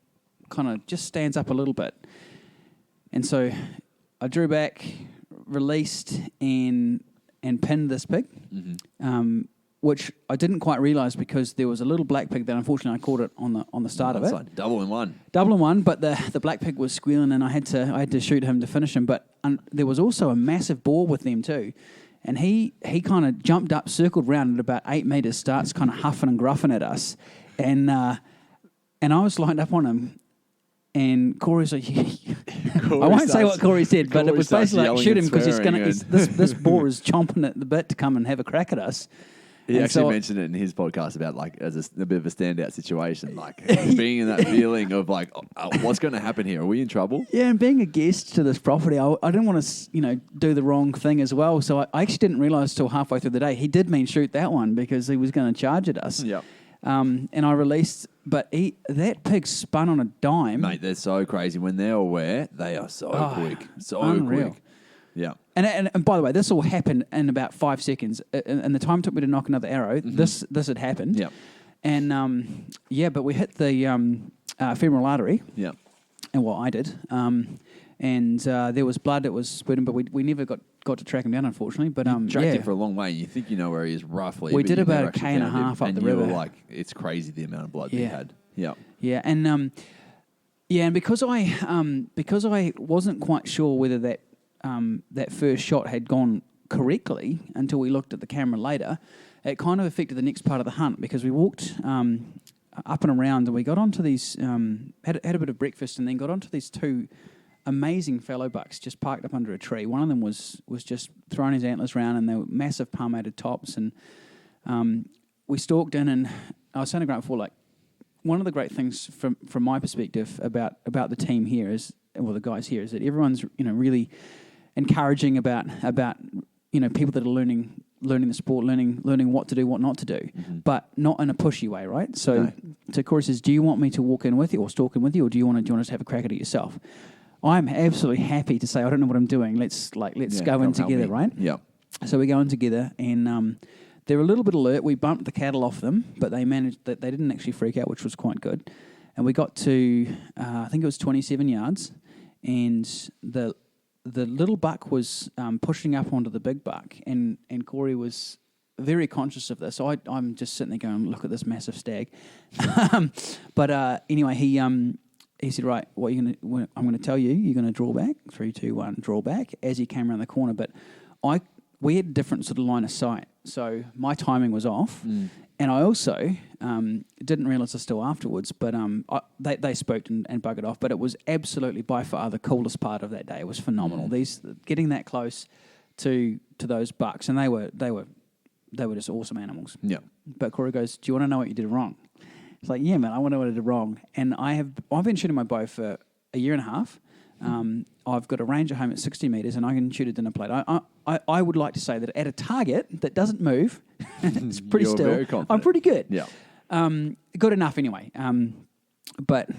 kind of just stands up a little bit. And so I drew back, released, and pinned this pig, which I didn't quite realise because there was a little black pig that unfortunately I caught it on the start of it. Like double in one. Double in one, but the black pig was squealing, and I had to shoot him to finish him. But there was also a massive boar with them too. And he kind of jumped up, circled round at about 8 metres, starts kind of huffing and gruffing at us. And I was lined up on him. And Corey's like, I won't say what Corey said, but it was basically like, shoot him because this boar is chomping at the bit to come and have a crack at us. He actually mentioned it in his podcast about like as a bit of a standout situation, like being in that feeling of like, what's going to happen here? Are we in trouble? Yeah, and being a guest to this property, I didn't want to, do the wrong thing as well. So I actually didn't realise till halfway through the day he did mean shoot that one because he was going to charge at us. Yeah. And I released, but that pig spun on a dime. Mate, they're so crazy. When they're aware, they are so quick. So unreal. quick. Yeah. And by the way, this all happened in about 5 seconds. And the time it took me to knock another arrow, this had happened. Yeah. And, but we hit the femoral artery. Yeah. And what I did. And there was blood that was spurting, but we never got to track him down, unfortunately. But tracked him for a long way. You think you know where he is roughly. We did about 1.5 km up the river. And you were like, it's crazy the amount of blood that he had. Yeah. Yeah, and because I wasn't quite sure whether that first shot had gone correctly until we looked at the camera later, it kind of affected the next part of the hunt because we walked up and around and we got onto these, had a bit of breakfast and then got onto these 2 amazing fallow bucks just parked up under a tree. One of them was just throwing his antlers around and they were massive palmated tops, and we stalked in, and I was saying to Grant before, like, one of the great things from my perspective about the team here is, well, the guys here, is that everyone's really encouraging about people that are learning the sport, learning what to do, what not to do, but not in a pushy way, right? So So Corey says, "Do you want me to walk in with you or stalk in with you, or do you want to have a crack at it yourself?" I'm absolutely happy to say, "I don't know what I'm doing. Let's go in together, right?" Yeah. So we go in together, and they're a little bit alert. We bumped the cattle off them, but they managed that they didn't actually freak out, which was quite good. And we got to I think it was 27 yards, and the little buck was pushing up onto the big buck, and Corey was very conscious of this. So I'm just sitting there going, "Look at this massive stag." But anyway, he said, "Right, what I'm going to tell you. You're going to draw back. 3, 2, 1, draw back." As he came around the corner, but we had a different sort of line of sight, so my timing was off, and I also didn't realise this till afterwards. But they spooked and buggered off. But it was absolutely by far the coolest part of that day. It was phenomenal. Getting that close to those bucks, and they were just awesome animals. Yeah. But Corey goes, "Do you want to know what you did wrong?" It's like, "Yeah, man, I want to know what I did wrong." And I've been shooting my bow for a year and a half. I've got a range at home at 60 metres, and I can shoot a dinner plate. I would like to say that at a target that doesn't move, it's pretty You're still. very confident. I'm pretty good. Yeah. Good enough anyway. But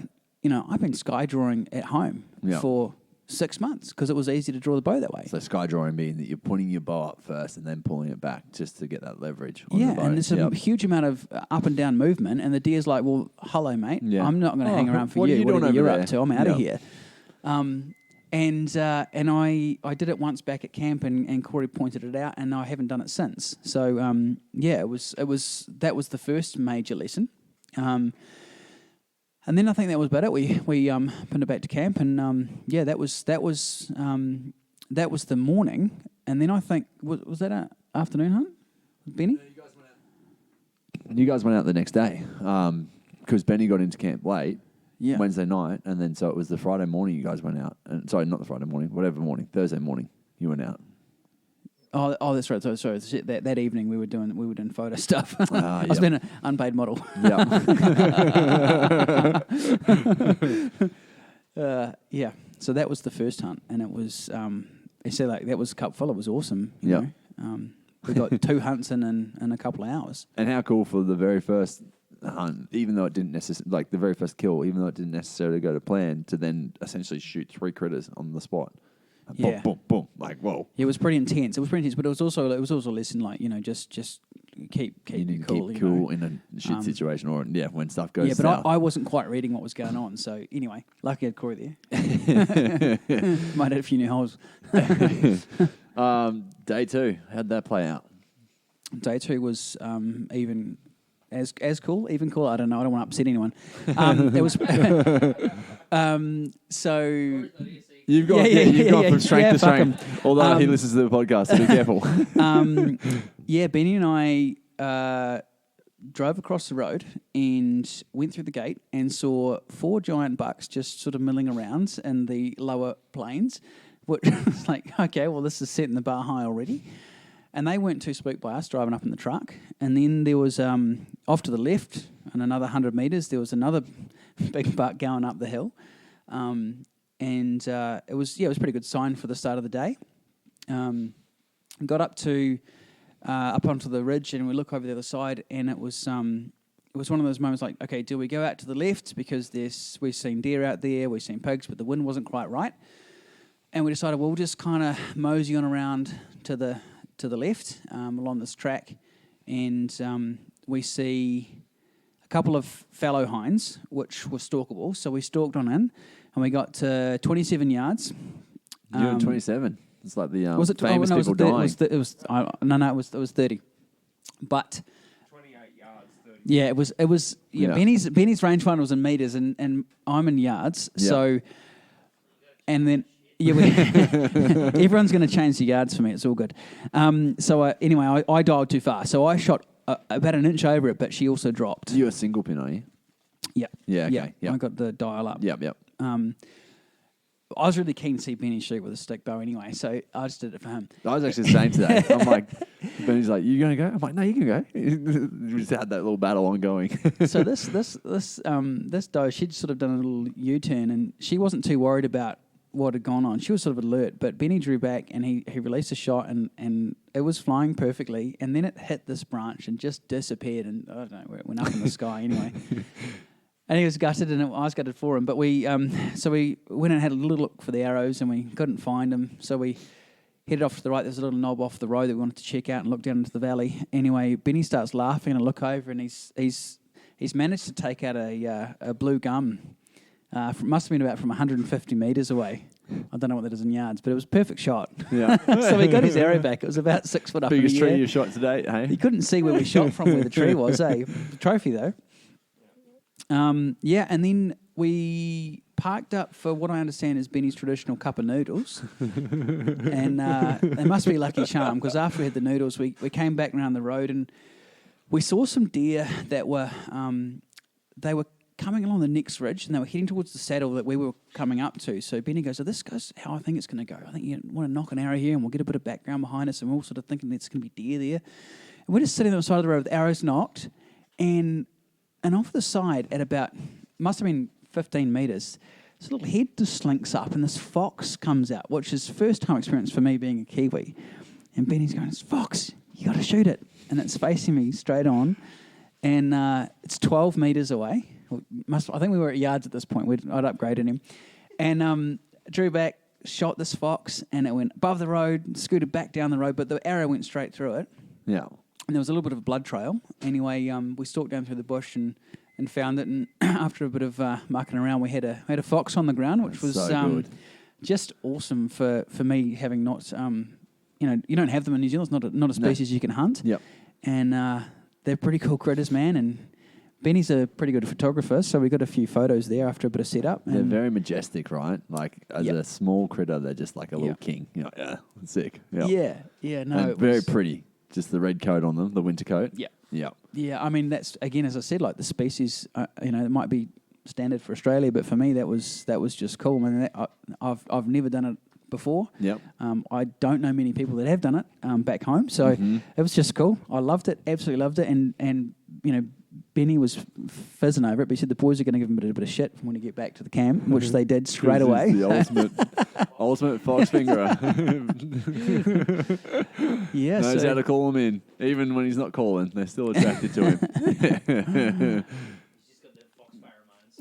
I've been sky drawing at home for 6 months because it was easy to draw the bow that way. So sky drawing being that you're putting your bow up first and then pulling it back just to get that leverage on the bow. And there's a huge amount of up and down movement, and the deer's like, "Well, hello, mate. I'm not going to hang around for what you. are you doing Whatever you're over up to, I'm out there?" of here." And I did it once back at camp, and Corey pointed it out, and I haven't done it since. So that was the first major lesson. And then I think that was about it. We pinned it back to camp, and that was the morning. And then I think was that an afternoon hunt, Benny? You guys went out the next day because Benny got into camp late. Yeah. Wednesday night, and then so it was the Friday morning you guys went out. And sorry, not the Friday morning, whatever morning, Thursday morning you went out. Oh, that's right. Sorry, that evening we were doing photo stuff. I Yep. was being an unpaid model. Yeah. So that was the first hunt, and it was that was cup full. It was awesome. Yeah. We got 2 hunts in a couple of hours. And how cool for the very first hunt, even though it didn't necessarily, like the very first kill, even though it didn't necessarily go to plan, to then essentially shoot 3 critters on the spot. Yeah. Boom, boom, boom. Like, whoa. It was pretty intense. But it was also a lesson, like, just keep You need to cool. keep cool in a shit situation, or when stuff goes Yeah, but south. I wasn't quite reading what was going on. So anyway, lucky I had Corey there. Might have a few new holes. Day 2, how'd that play out? Day 2 was even as cool, even cooler. I don't know. I don't want to upset anyone. It was so. You've gone from strength to strength. Although he listens to the podcast, so be careful. Benny and I drove across the road and went through the gate and saw 4 giant bucks just sort of milling around in the lower plains, which was like, okay, well, this is setting the bar high already. And they weren't too spooked by us driving up in the truck. And then there was, off to the left, and another 100 metres, there was another big buck going up the hill. And it was a pretty good sign for the start of the day. Got up onto the ridge, and we look over the other side, and it was one of those moments like, okay, do we go out to the left because we've seen deer out there, we've seen pigs, but the wind wasn't quite right. And we decided, we'll just kind of mosey on around to the left along this track, and we see a couple of fallow hinds, which were stalkable. So we stalked on in, and we got to 27 yards. You were 27. It's like the was it famous people dying. It was 30. But 28 yards, 30. yeah, it was. Yeah. Benny's rangefinder was in meters, and I'm in yards. Yeah. So, and then. Yeah, everyone's going to change the yards for me. It's all good. Anyway, I dialed too far. So I shot about an inch over it, but she also dropped. You're a single pin, are you? Yeah. Yeah, okay. Yeah. I got the dial up. Yep. I was really keen to see Benny shoot with a stick bow anyway, so I just did it for him. I was actually the same today. I'm like, Benny's like, you going to go? I'm like, no, you can go. We just had that little battle ongoing. So this doe, she'd sort of done a little U-turn, and she wasn't too worried about what had gone on. She was sort of alert, but Benny drew back and he released a shot and it was flying perfectly. And then it hit this branch and just disappeared. And I don't know, it went up in the sky anyway. And he was gutted, and I was gutted for him. But we went and had a little look for the arrows, and we couldn't find them. So we headed off to the right. There's a little knob off the road that we wanted to check out and look down into the valley. Anyway, Benny starts laughing, and I look over, and he's managed to take out a blue gum. Must have been about from 150 metres away. I don't know what that is in yards, but it was a perfect shot. Yeah. So he got his arrow back. It was about 6 foot up Biggest in the tree air. you've shot to date, hey? You couldn't see where we shot from, where the tree was, The trophy, though. And then we parked up for what I understand is Benny's traditional cup of noodles. And they must be lucky charm, because after we had the noodles, we came back around the road and we saw some deer that were they were coming along the next ridge, and they were heading towards the saddle that we were coming up to. So Benny goes, this goes how I think it's going to go. I think you want to knock an arrow here, and we'll get a bit of background behind us, and we're all sort of thinking there's going to be deer there. And we're just sitting on the side of the road with arrows knocked, and off the side at about, must have been 15 metres, this little head just slinks up, and this fox comes out, which is first time experience for me being a Kiwi. And Benny's going, it's fox, you got to shoot it. And it's facing me straight on, and it's 12 metres away. I think we were at yards at this point. I'd upgraded him. And drew back, shot this fox, and it went above the road, scooted back down the road, but the arrow went straight through it. Yeah. And there was a little bit of a blood trail. Anyway, we stalked down through the bush and found it. And after a bit of mucking around, we had a fox on the ground, which was so good. Just awesome for me, having not, you don't have them in New Zealand. It's not a species you can hunt. Yep. And they're pretty cool critters, man. And Benny's a pretty good photographer, so we got a few photos there after a bit of setup. They're very majestic, right? Like, as a small critter, they're just like a little king. Yeah, sick. Yep. Yeah, no. And very pretty. Just the red coat on them, the winter coat. Yeah. Yeah. Yeah, I mean, that's, again, as I said, like the species, it might be standard for Australia, but for me, that was just cool. I mean, I've never done it before. Yep. I don't know many people that have done it back home, so it was just cool. I loved it, absolutely loved it, and Benny was fizzing over it, but he said the boys are going to give him a bit of shit when we get back to the camp, which they did straight away. The ultimate fox fingerer. Yeah, knows how to call him in, even when he's not calling. They're still attracted to him.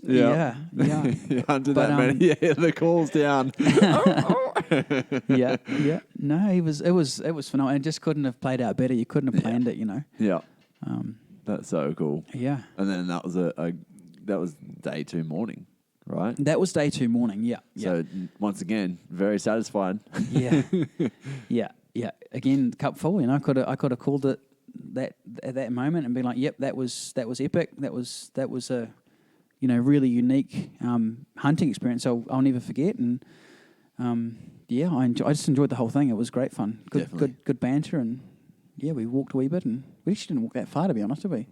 Yeah. You hunted But, that many. Yeah, the call's down. Yeah. No, it was phenomenal. It just couldn't have played out better. You couldn't have planned it, Yeah. That's so cool. Yeah. And then that was that was day 2 morning, right? That was day 2 morning. Yeah. So once again, very satisfied. Yeah. Yeah. Again, cup full. I could have called it that at that moment and been like, "Yep, that was epic. That was a really unique hunting experience. I'll never forget." And I just enjoyed the whole thing. It was great fun. Good banter, and we walked a wee bit, and we actually didn't walk that far, to be honest, did we?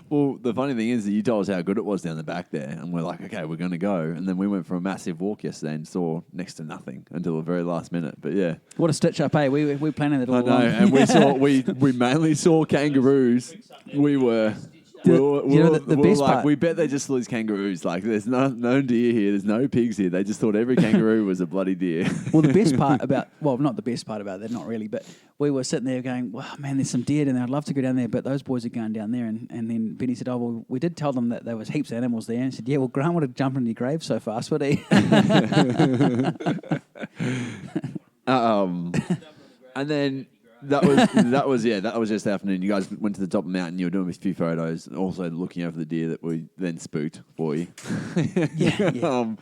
Well, the funny thing is that you told us how good it was down the back there, and we're like, okay, we're going to go. And then we went for a massive walk yesterday and saw next to nothing until the very last minute. But yeah. What a stitch up, eh? We planning it all I know, and we mainly saw kangaroos. We were... The best part. We bet they just lose kangaroos. Like, there's no deer here. There's no pigs here. They just thought every kangaroo was a bloody deer. Well, the best part about... Well, not the best part about that, not really, but we were sitting there going, wow, man, there's some deer down there. I'd love to go down there, but those boys are going down there. And then Benny said, oh, well, we did tell them that there was heaps of animals there. And he said, yeah, well, Grant would have jumped in your grave so fast, would he? And then... That was just the afternoon. You guys went to the top of the mountain. You were doing a few photos, and also looking over the deer that we then spooked for you. Yeah.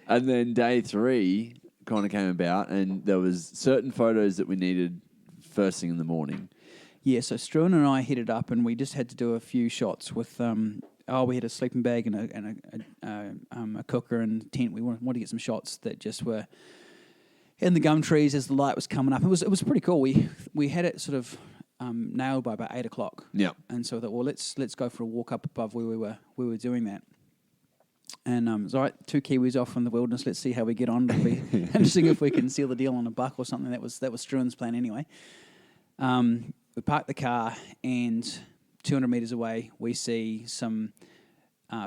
And then day 3 kind of came about, and there was certain photos that we needed first thing in the morning. Yeah, so Struan and I headed up, and we just had to do a few shots with. We had a sleeping bag and a cooker and tent. We wanted to get some shots that just were in the gum trees as the light was coming up. It was pretty cool. We had it sort of nailed by about 8 o'clock. Yeah. And so I thought, well, let's go for a walk up above where we were doing that. And it was all right, 2 Kiwis off from the wilderness. Let's see how we get on. It'll be interesting if we can seal the deal on a buck or something. That was Struan's plan anyway. We parked the car, and 200 metres away, we see some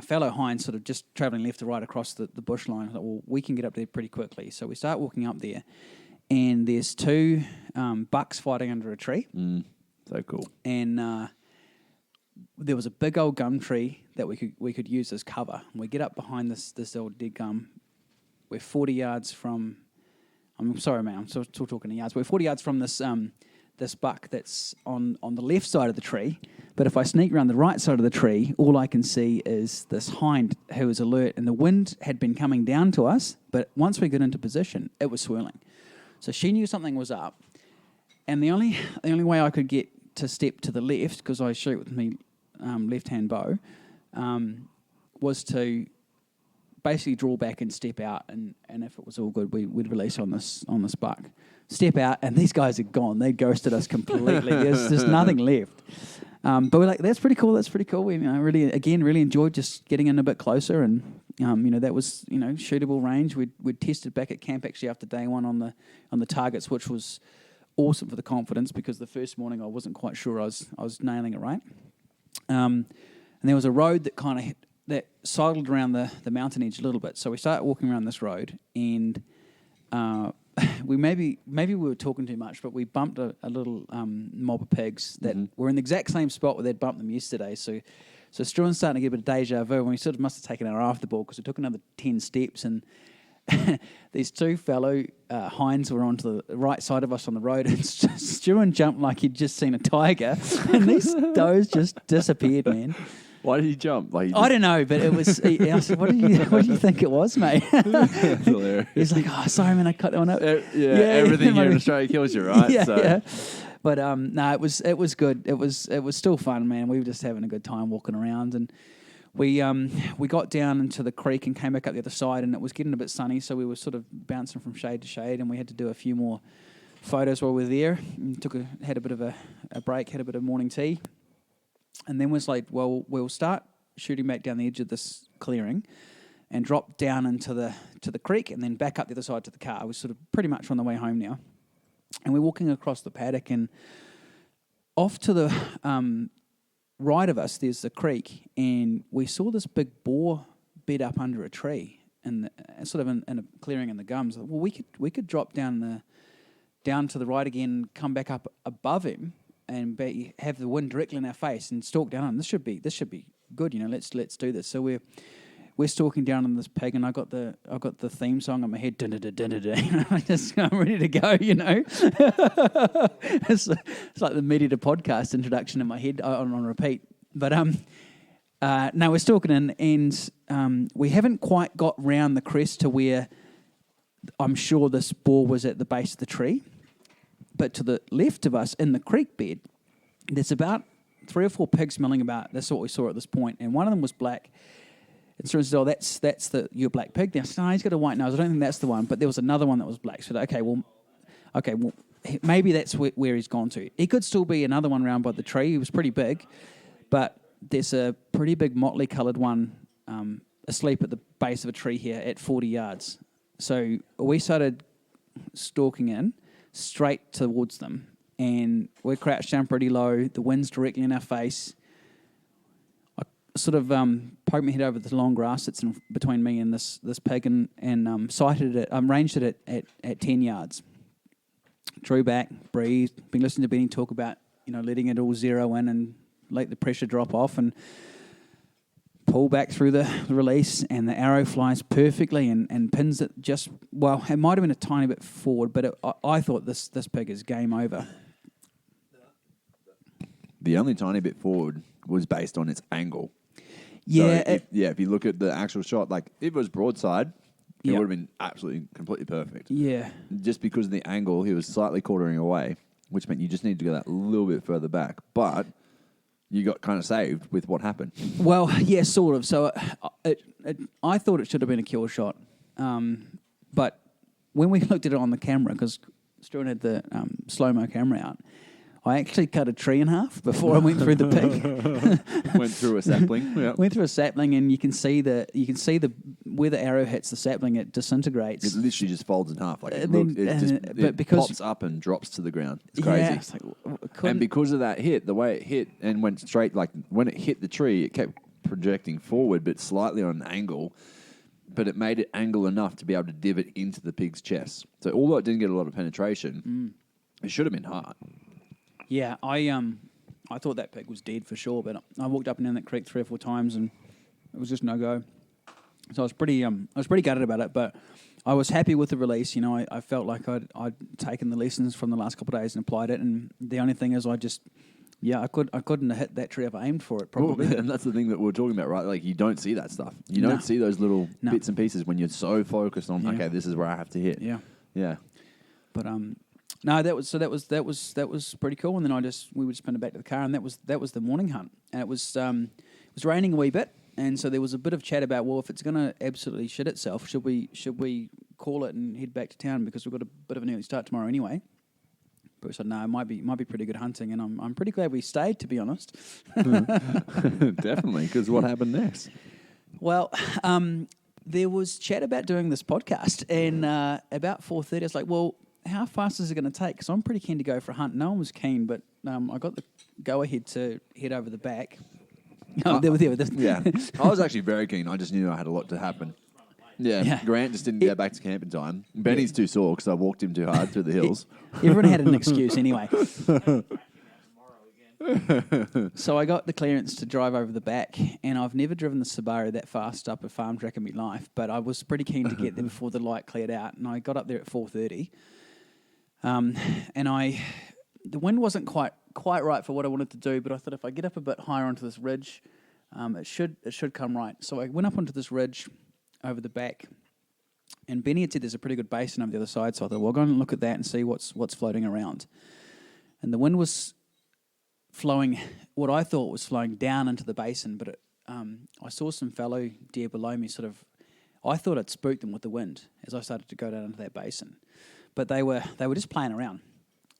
fellow hinds sort of just travelling left to right across the bush line. I thought, well, we can get up there pretty quickly. So we start walking up there, and there's two bucks fighting under a tree. So cool. And there was a big old gum tree that we could use as cover. And we get up behind this old dead gum. We're 40 yards from... I'm sorry, man, I'm still talking in yards. We're 40 yards from this buck that's on the left side of the tree. But if I sneak around the right side of the tree, all I can see is this hind who is alert. And the wind had been coming down to us, but once we got into position, it was swirling. So she knew something was up. And the only way I could get to step to the left, because I shoot with my left-hand bow, was to basically draw back and step out, and if it was all good, we'd release on this buck. Step out, and these guys are gone. They ghosted us completely. There's nothing left. But we're like, that's pretty cool. That's pretty cool. We really enjoyed just getting in a bit closer, and that was shootable range. We'd tested back at camp actually after day one on the targets, which was awesome for the confidence, because the first morning I wasn't quite sure I was nailing it right. And there was a road that sidled around the mountain edge a little bit. So we started walking around this road, and we maybe we were talking too much, but we bumped a little mob of pigs that were in the exact same spot where they'd bumped them yesterday. So Struan's starting to get a bit of deja vu, and we sort of must have taken our eye off the ball, because we took another 10 steps, and these two fellow hinds were onto the right side of us on the road, and Struan jumped like he'd just seen a tiger, and these does just disappeared, man. Why did he jump? Like I don't know, but it was. I said, "What do you think it was, mate?" That's hilarious. He's like, "Oh, sorry, man, I cut that one up." Everything here in Australia kills you, right? Yeah. But no, it was good. It was still fun, man. We were just having a good time walking around, and we got down into the creek and came back up the other side, and it was getting a bit sunny, so we were sort of bouncing from shade to shade, and we had to do a few more photos while we were there. And had a bit of a break, had a bit of morning tea. And then was like, well, we'll start shooting back down the edge of this clearing and drop down into the creek, and then back up the other side to the car. I was sort of pretty much on the way home now. And we're walking across the paddock, and off to the right of us, there's the creek, and we saw this big boar bed up under a tree, and sort of in a clearing in the gums. Well, we could drop down to the right again, come back up above him, and have the wind directly in our face and stalk down on him. This should be good, let's do this. So we're stalking down on this pig, and I got the theme song on my head. I'm ready to go, It's like the Media to podcast introduction in my head on repeat. But no, we're stalking in, and we haven't quite got round the crest to where I'm sure this boar was at the base of the tree. But to the left of us in the creek bed, there's about 3 or 4 pigs milling about. That's what we saw at this point. And one of them was black. And so said, that's your black pig. Now, no, he's got a white nose. I don't think that's the one. But there was another one that was black. So, okay, well, maybe that's where he's gone to. He could still be another one round by the tree. He was pretty big. But there's a pretty big motley coloured one asleep at the base of a tree here at 40 yards. So we started stalking in straight towards them, and we're crouched down pretty low. The wind's directly in our face. I sort of poked my head over the long grass that's in between me and this pig, and sighted it. Ranged it at 10 yards. Drew back, breathed. Been listening to Benny talk about letting it all zero in and let the pressure drop off, and pull back through the release, and the arrow flies perfectly and pins it just, well, it might have been a tiny bit forward, but I thought this pig is game over. The only tiny bit forward was based on its angle. Yeah. So if you look at the actual shot, like if it was broadside, it would have been absolutely completely perfect. Yeah. Just because of the angle, he was slightly quartering away, which meant you just need to go that little bit further back. But you got kind of saved with what happened. Well, yeah, sort of. So I thought it should have been a kill shot. But when we looked at it on the camera, because Stuart had the slow-mo camera out, I actually cut a tree in half before I went through the pig. Went through a sapling. Yep. Went through a sapling, and you can see where the arrow hits the sapling, it disintegrates. It literally just folds in half. Like it pops up and drops to the ground. It's crazy. Yeah, it's like, and because of that hit, the way it hit and went straight, like when it hit the tree, it kept projecting forward, but slightly on an angle. But it made it angle enough to be able to divot into the pig's chest. So although it didn't get a lot of penetration, it should have been hard. Yeah, I thought that pig was dead for sure, but I walked up and down that creek 3 or 4 times and it was just no go. So I was pretty gutted about it, but I was happy with the release. You know, I felt like I'd taken the lessons from the last couple of days and applied it, and the only thing is I couldn't have hit that tree if I aimed for it, probably. Well, and that's the thing that we're talking about, right? Like, you don't see that stuff. You don't see those little bits and pieces when you're so focused on, okay, this is where I have to hit. Yeah. Yeah. But no, that was pretty cool. And then we would spin it back to the car, and that was the morning hunt. And it was raining a wee bit, and so there was a bit of chat about, well, if it's going to absolutely shit itself, should we call it and head back to town because we've got a bit of an early start tomorrow anyway. But we said no, it might be pretty good hunting, and I'm pretty glad we stayed, to be honest. Definitely, because what happened next? Well, there was chat about doing this podcast, and about 4:30, I was like, well, how fast is it going to take? Because I'm pretty keen to go for a hunt. No one was keen, but I got the go-ahead to head over the back. Yeah, I was actually very keen. I just knew I had a lot to happen. Yeah, Grant just didn't get back to camp in time. Benny's too sore because I walked him too hard through the hills. Everyone had an excuse anyway. So I got the clearance to drive over the back, and I've never driven the Subaru that fast up a farm track in my life, but I was pretty keen to get there before the light cleared out, and I got up there at 4:30. And the wind wasn't quite right for what I wanted to do, but I thought if I get up a bit higher onto this ridge, it should come right. So I went up onto this ridge over the back, and Benny had said there's a pretty good basin over the other side, so I thought, well, I'll go and look at that and see what's floating around. And the wind was flowing, what I thought was flowing down into the basin, but I saw some fallow deer below me I thought I'd spooked them with the wind as I started to go down into that basin. But they were just playing around.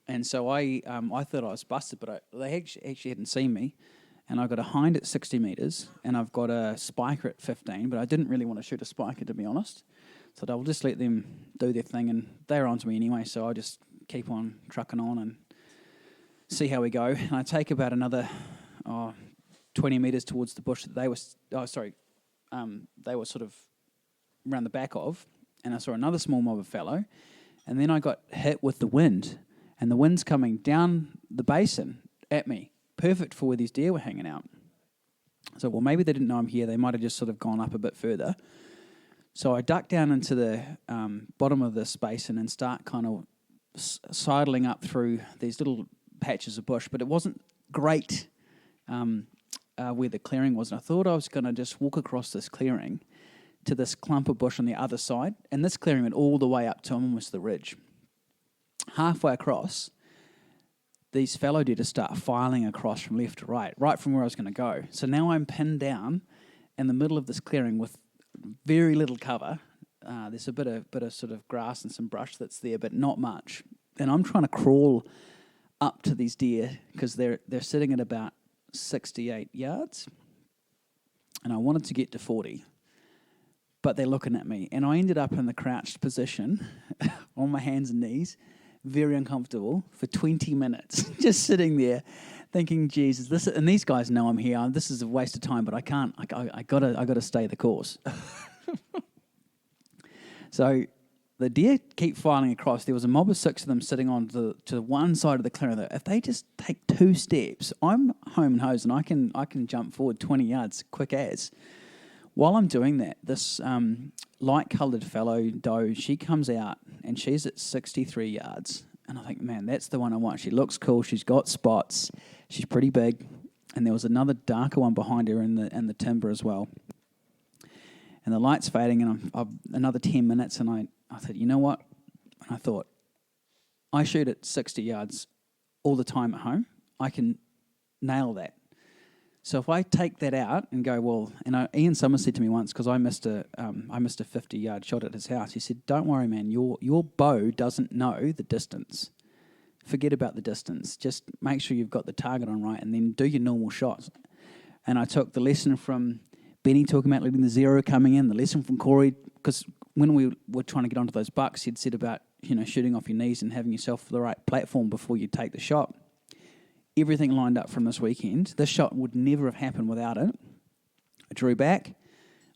And so I thought I was busted, but they actually hadn't seen me. And I got a hind at 60 metres, and I've got a spiker at 15, but I didn't really want to shoot a spiker, to be honest. So I'll just let them do their thing, and they're on to me anyway, so I just keep on trucking on and see how we go. And I take about another 20 metres towards the bush that they were sort of around the back of, and I saw another small mob of fallow, and then I got hit with the wind, and the wind's coming down the basin at me. Perfect for where these deer were hanging out. So, well, maybe they didn't know I'm here. They might have just sort of gone up a bit further. So I duck down into the bottom of this basin and start kind of sidling up through these little patches of bush. But it wasn't great where the clearing was. And I thought I was going to just walk across this clearing to this clump of bush on the other side. And this clearing went all the way up to almost the ridge. Halfway across, these fallow deer just start filing across from left to right from where I was going to go. So now I'm pinned down in the middle of this clearing with very little cover. There's a bit of sort of grass and some brush that's there, but not much. And I'm trying to crawl up to these deer because they're sitting at about 68 yards. And I wanted to get to 40. But they're looking at me. And I ended up in the crouched position on my hands and knees, very uncomfortable, for 20 minutes, just sitting there thinking, Jesus, and these guys know I'm here. This is a waste of time, but I can't. I gotta stay the course. So the deer keep filing across. There was a mob of 6 of them sitting on to one side of the clearing. If they just take 2 steps, I'm home and hosed, and I can jump forward 20 yards quick as. While I'm doing that, this light-coloured fallow doe, she comes out, and she's at 63 yards. And I think, man, that's the one I want. She looks cool. She's got spots. She's pretty big. And there was another darker one behind her in the timber as well. And the light's fading, and I'm another 10 minutes, and I thought, you know what? And I thought, I shoot at 60 yards all the time at home. I can nail that. So if I take that out and go, well, and Ian Summers said to me once, because I missed a 50-yard shot at his house, he said, don't worry, man, your bow doesn't know the distance. Forget about the distance. Just make sure you've got the target on right, and then do your normal shots. And I took the lesson from Benny talking about letting the zero coming in, the lesson from Corey, because when we were trying to get onto those bucks, he'd said about, shooting off your knees and having yourself the right platform before you take the shot. Everything lined up from this weekend. This shot would never have happened without it. I drew back.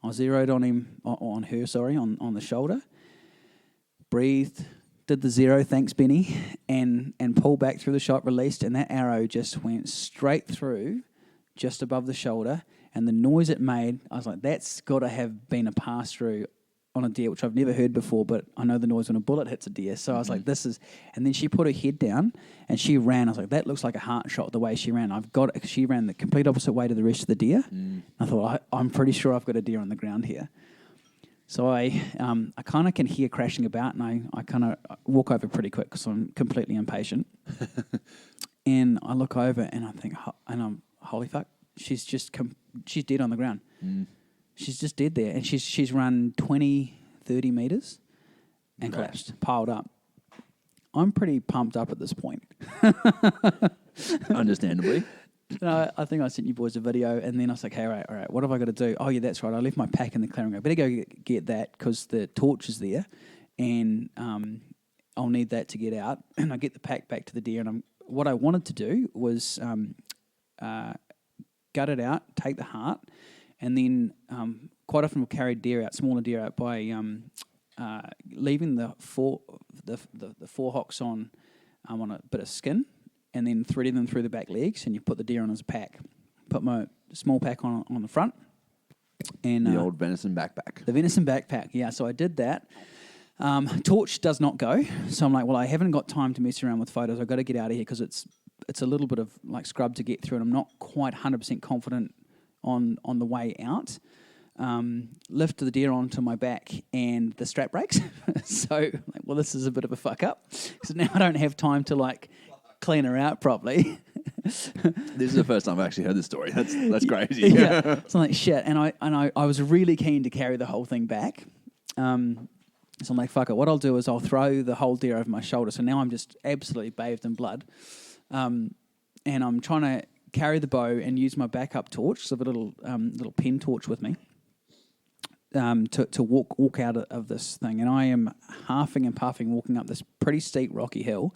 I zeroed on him, on the shoulder. Breathed, did the zero, thanks Benny, and pulled back through the shot, released, and that arrow just went straight through, just above the shoulder. And the noise it made, I was like, that's got to have been a pass through on a deer, which I've never heard before, but I know the noise when a bullet hits a deer. So I was like, this is... And then she put her head down and she ran. I was like, that looks like a heart shot the way she ran. She ran the complete opposite way to the rest of the deer. I thought, I'm pretty sure I've got a deer on the ground here. So I kind of can hear crashing about, and I kind of walk over pretty quick because I'm completely impatient. And I look over and I think, holy fuck, she's dead on the ground. She's just dead there, and she's run 20, 30 meters and collapsed, piled up. I'm pretty pumped up at this point. Understandably. I think I sent you boys a video, and then I was like, hey, all right, what have I got to do? Oh, yeah, that's right. I left my pack in the clearing. I better go get that because the torch is there, and I'll need that to get out. And I get the pack back to the deer, and what I wanted to do was gut it out, take the heart, and then quite often we'll carry smaller deer out by leaving the four hocks on a bit of skin, and then threading them through the back legs, and you put the deer on as a pack. Put my small pack on the front. And the old venison backpack. The venison backpack, yeah. So I did that. Torch does not go. So I'm like, well, I haven't got time to mess around with photos. I've got to get out of here because it's a little bit of like scrub to get through, and I'm not quite 100% confident on the way out. Lift the deer onto my back and the strap breaks. So, like, well, this is a bit of a fuck up. So now I don't have time to like clean her out properly. This is the first time I've actually heard this story. That's crazy. Yeah. So I'm like, shit. And I was really keen to carry the whole thing back. So I'm like, fuck it. What I'll do is I'll throw the whole deer over my shoulder. So now I'm just absolutely bathed in blood. And I'm trying to carry the bow and use my backup torch. So I have a little pen torch with me to walk out of this thing. And I am huffing and puffing walking up this pretty steep rocky hill.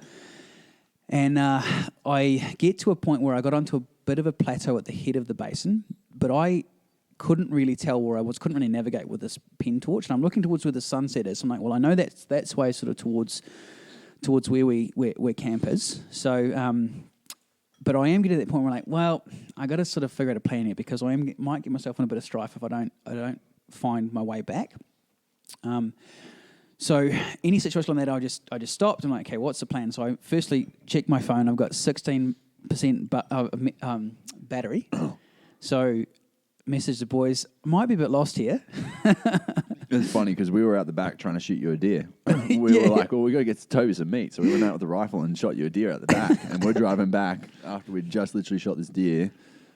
And I get to a point where I got onto a bit of a plateau at the head of the basin, but I couldn't really tell where I was, couldn't really navigate with this pen torch. And I'm looking towards where the sunset is. I'm like, well, I know that's way sort of towards where camp is. So, but I am getting to that point where I'm like, well, I got to sort of figure out a plan here because might get myself in a bit of strife if I don't find my way back. So any situation like that, I just stopped. I'm like, okay, what's the plan? So I firstly checked my phone. I've got 16% battery. So message the boys, might be a bit lost here. It's funny because we were out the back trying to shoot you a deer. We were like, well, we got to get Toby some meat. So we went out with the rifle and shot you a deer out the back. And we're driving back after we'd just literally shot this deer,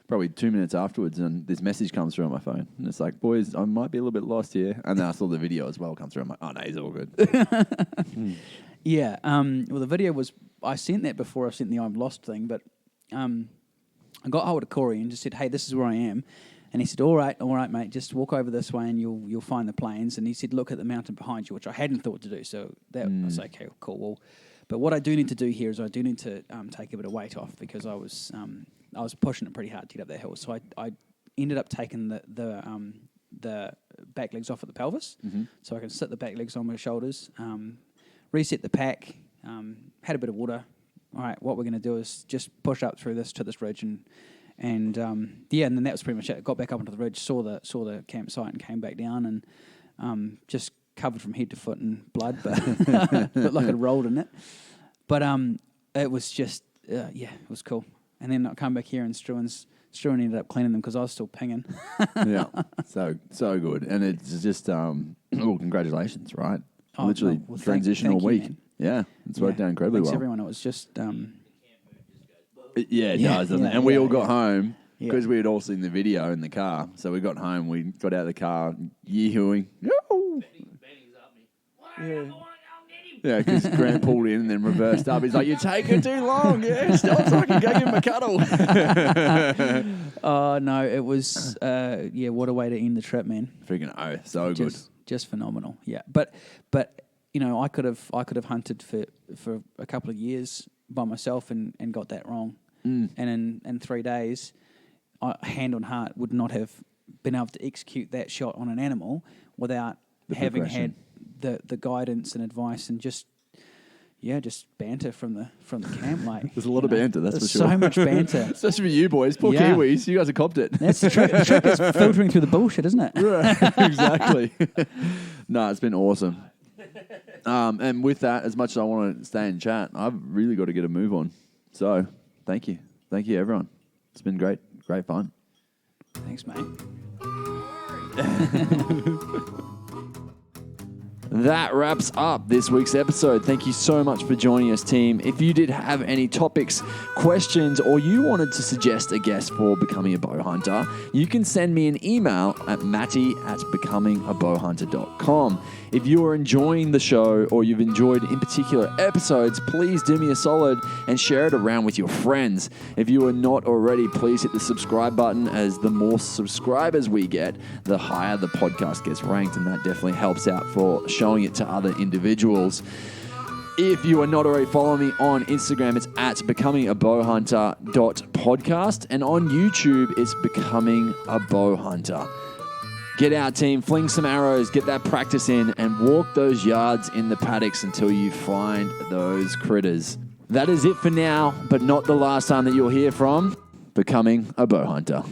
probably 2 minutes afterwards, and this message comes through on my phone. And it's like, boys, I might be a little bit lost here. And then I saw the video as well come through. I'm like, oh, no, he's all good. Yeah. Well, the video was, I sent that before I sent the I'm lost thing, but I got hold of Corey and just said, hey, this is where I am. And he said, all right, mate, just walk over this way and you'll find the plains. And he said, look at the mountain behind you, which I hadn't thought to do. So that I was like, okay, cool. Well, but what I do need to do here is I do need to take a bit of weight off because I was pushing it pretty hard to get up that hill. So I ended up taking the back legs off at the pelvis, so I can sit the back legs on my shoulders, reset the pack, had a bit of water. All right, what we're going to do is just push up through this to this ridge and then that was pretty much it. Got back up onto the ridge, saw the campsite, and came back down and just covered from head to foot in blood, but looked like I'd rolled in it. But it was just it was cool. And then I come back here and Struan ended up cleaning them because I was still pinging. Yeah, so good, and it's just well, congratulations, right? Literally transitional thank you, week. Man. Yeah, it's worked out incredibly well. Everyone, it was just. It does, doesn't it? And we all got home because we had all seen the video in the car. So we got home, we got out of the car, yee-hooing. Yeah, because Grant pulled in and then reversed up. He's like, you're taking too long. Yeah, stop so I can go give him a cuddle. Oh, no, it was, what a way to end the trip, man. Freaking so good. Just phenomenal, yeah. But you know, I could have hunted for a couple of years by myself and got that wrong. And in 3 days, hand on heart, would not have been able to execute that shot on an animal without having had the guidance and advice and just banter from the camp. Like There's a lot of banter, that's for sure. So much banter. Especially for you boys. Poor Kiwis. You guys have copped it. That's the trick. The trick is filtering through the bullshit, isn't it? Exactly. No, it's been awesome. And with that, as much as I want to stay and chat, I've really got to get a move on. So, thank you. Thank you, everyone. It's been great. Great fun. Thanks, mate. That wraps up this week's episode. Thank you so much for joining us, team. If you did have any topics, questions, or you wanted to suggest a guest for Becoming a Bowhunter, you can send me an email at matty@becomingabowhunter.com. If you are enjoying the show or you've enjoyed in particular episodes, please do me a solid and share it around with your friends. If you are not already, please hit the subscribe button, as the more subscribers we get, the higher the podcast gets ranked, and that definitely helps out for showing it to other individuals. If you are not already following me on Instagram, it's at becomingabowhunter.podcast, and on YouTube, it's Becoming a Bowhunter. Get out, team, fling some arrows, get that practice in, and walk those yards in the paddocks until you find those critters. That is it for now, but not the last time that you'll hear from Becoming a Bowhunter.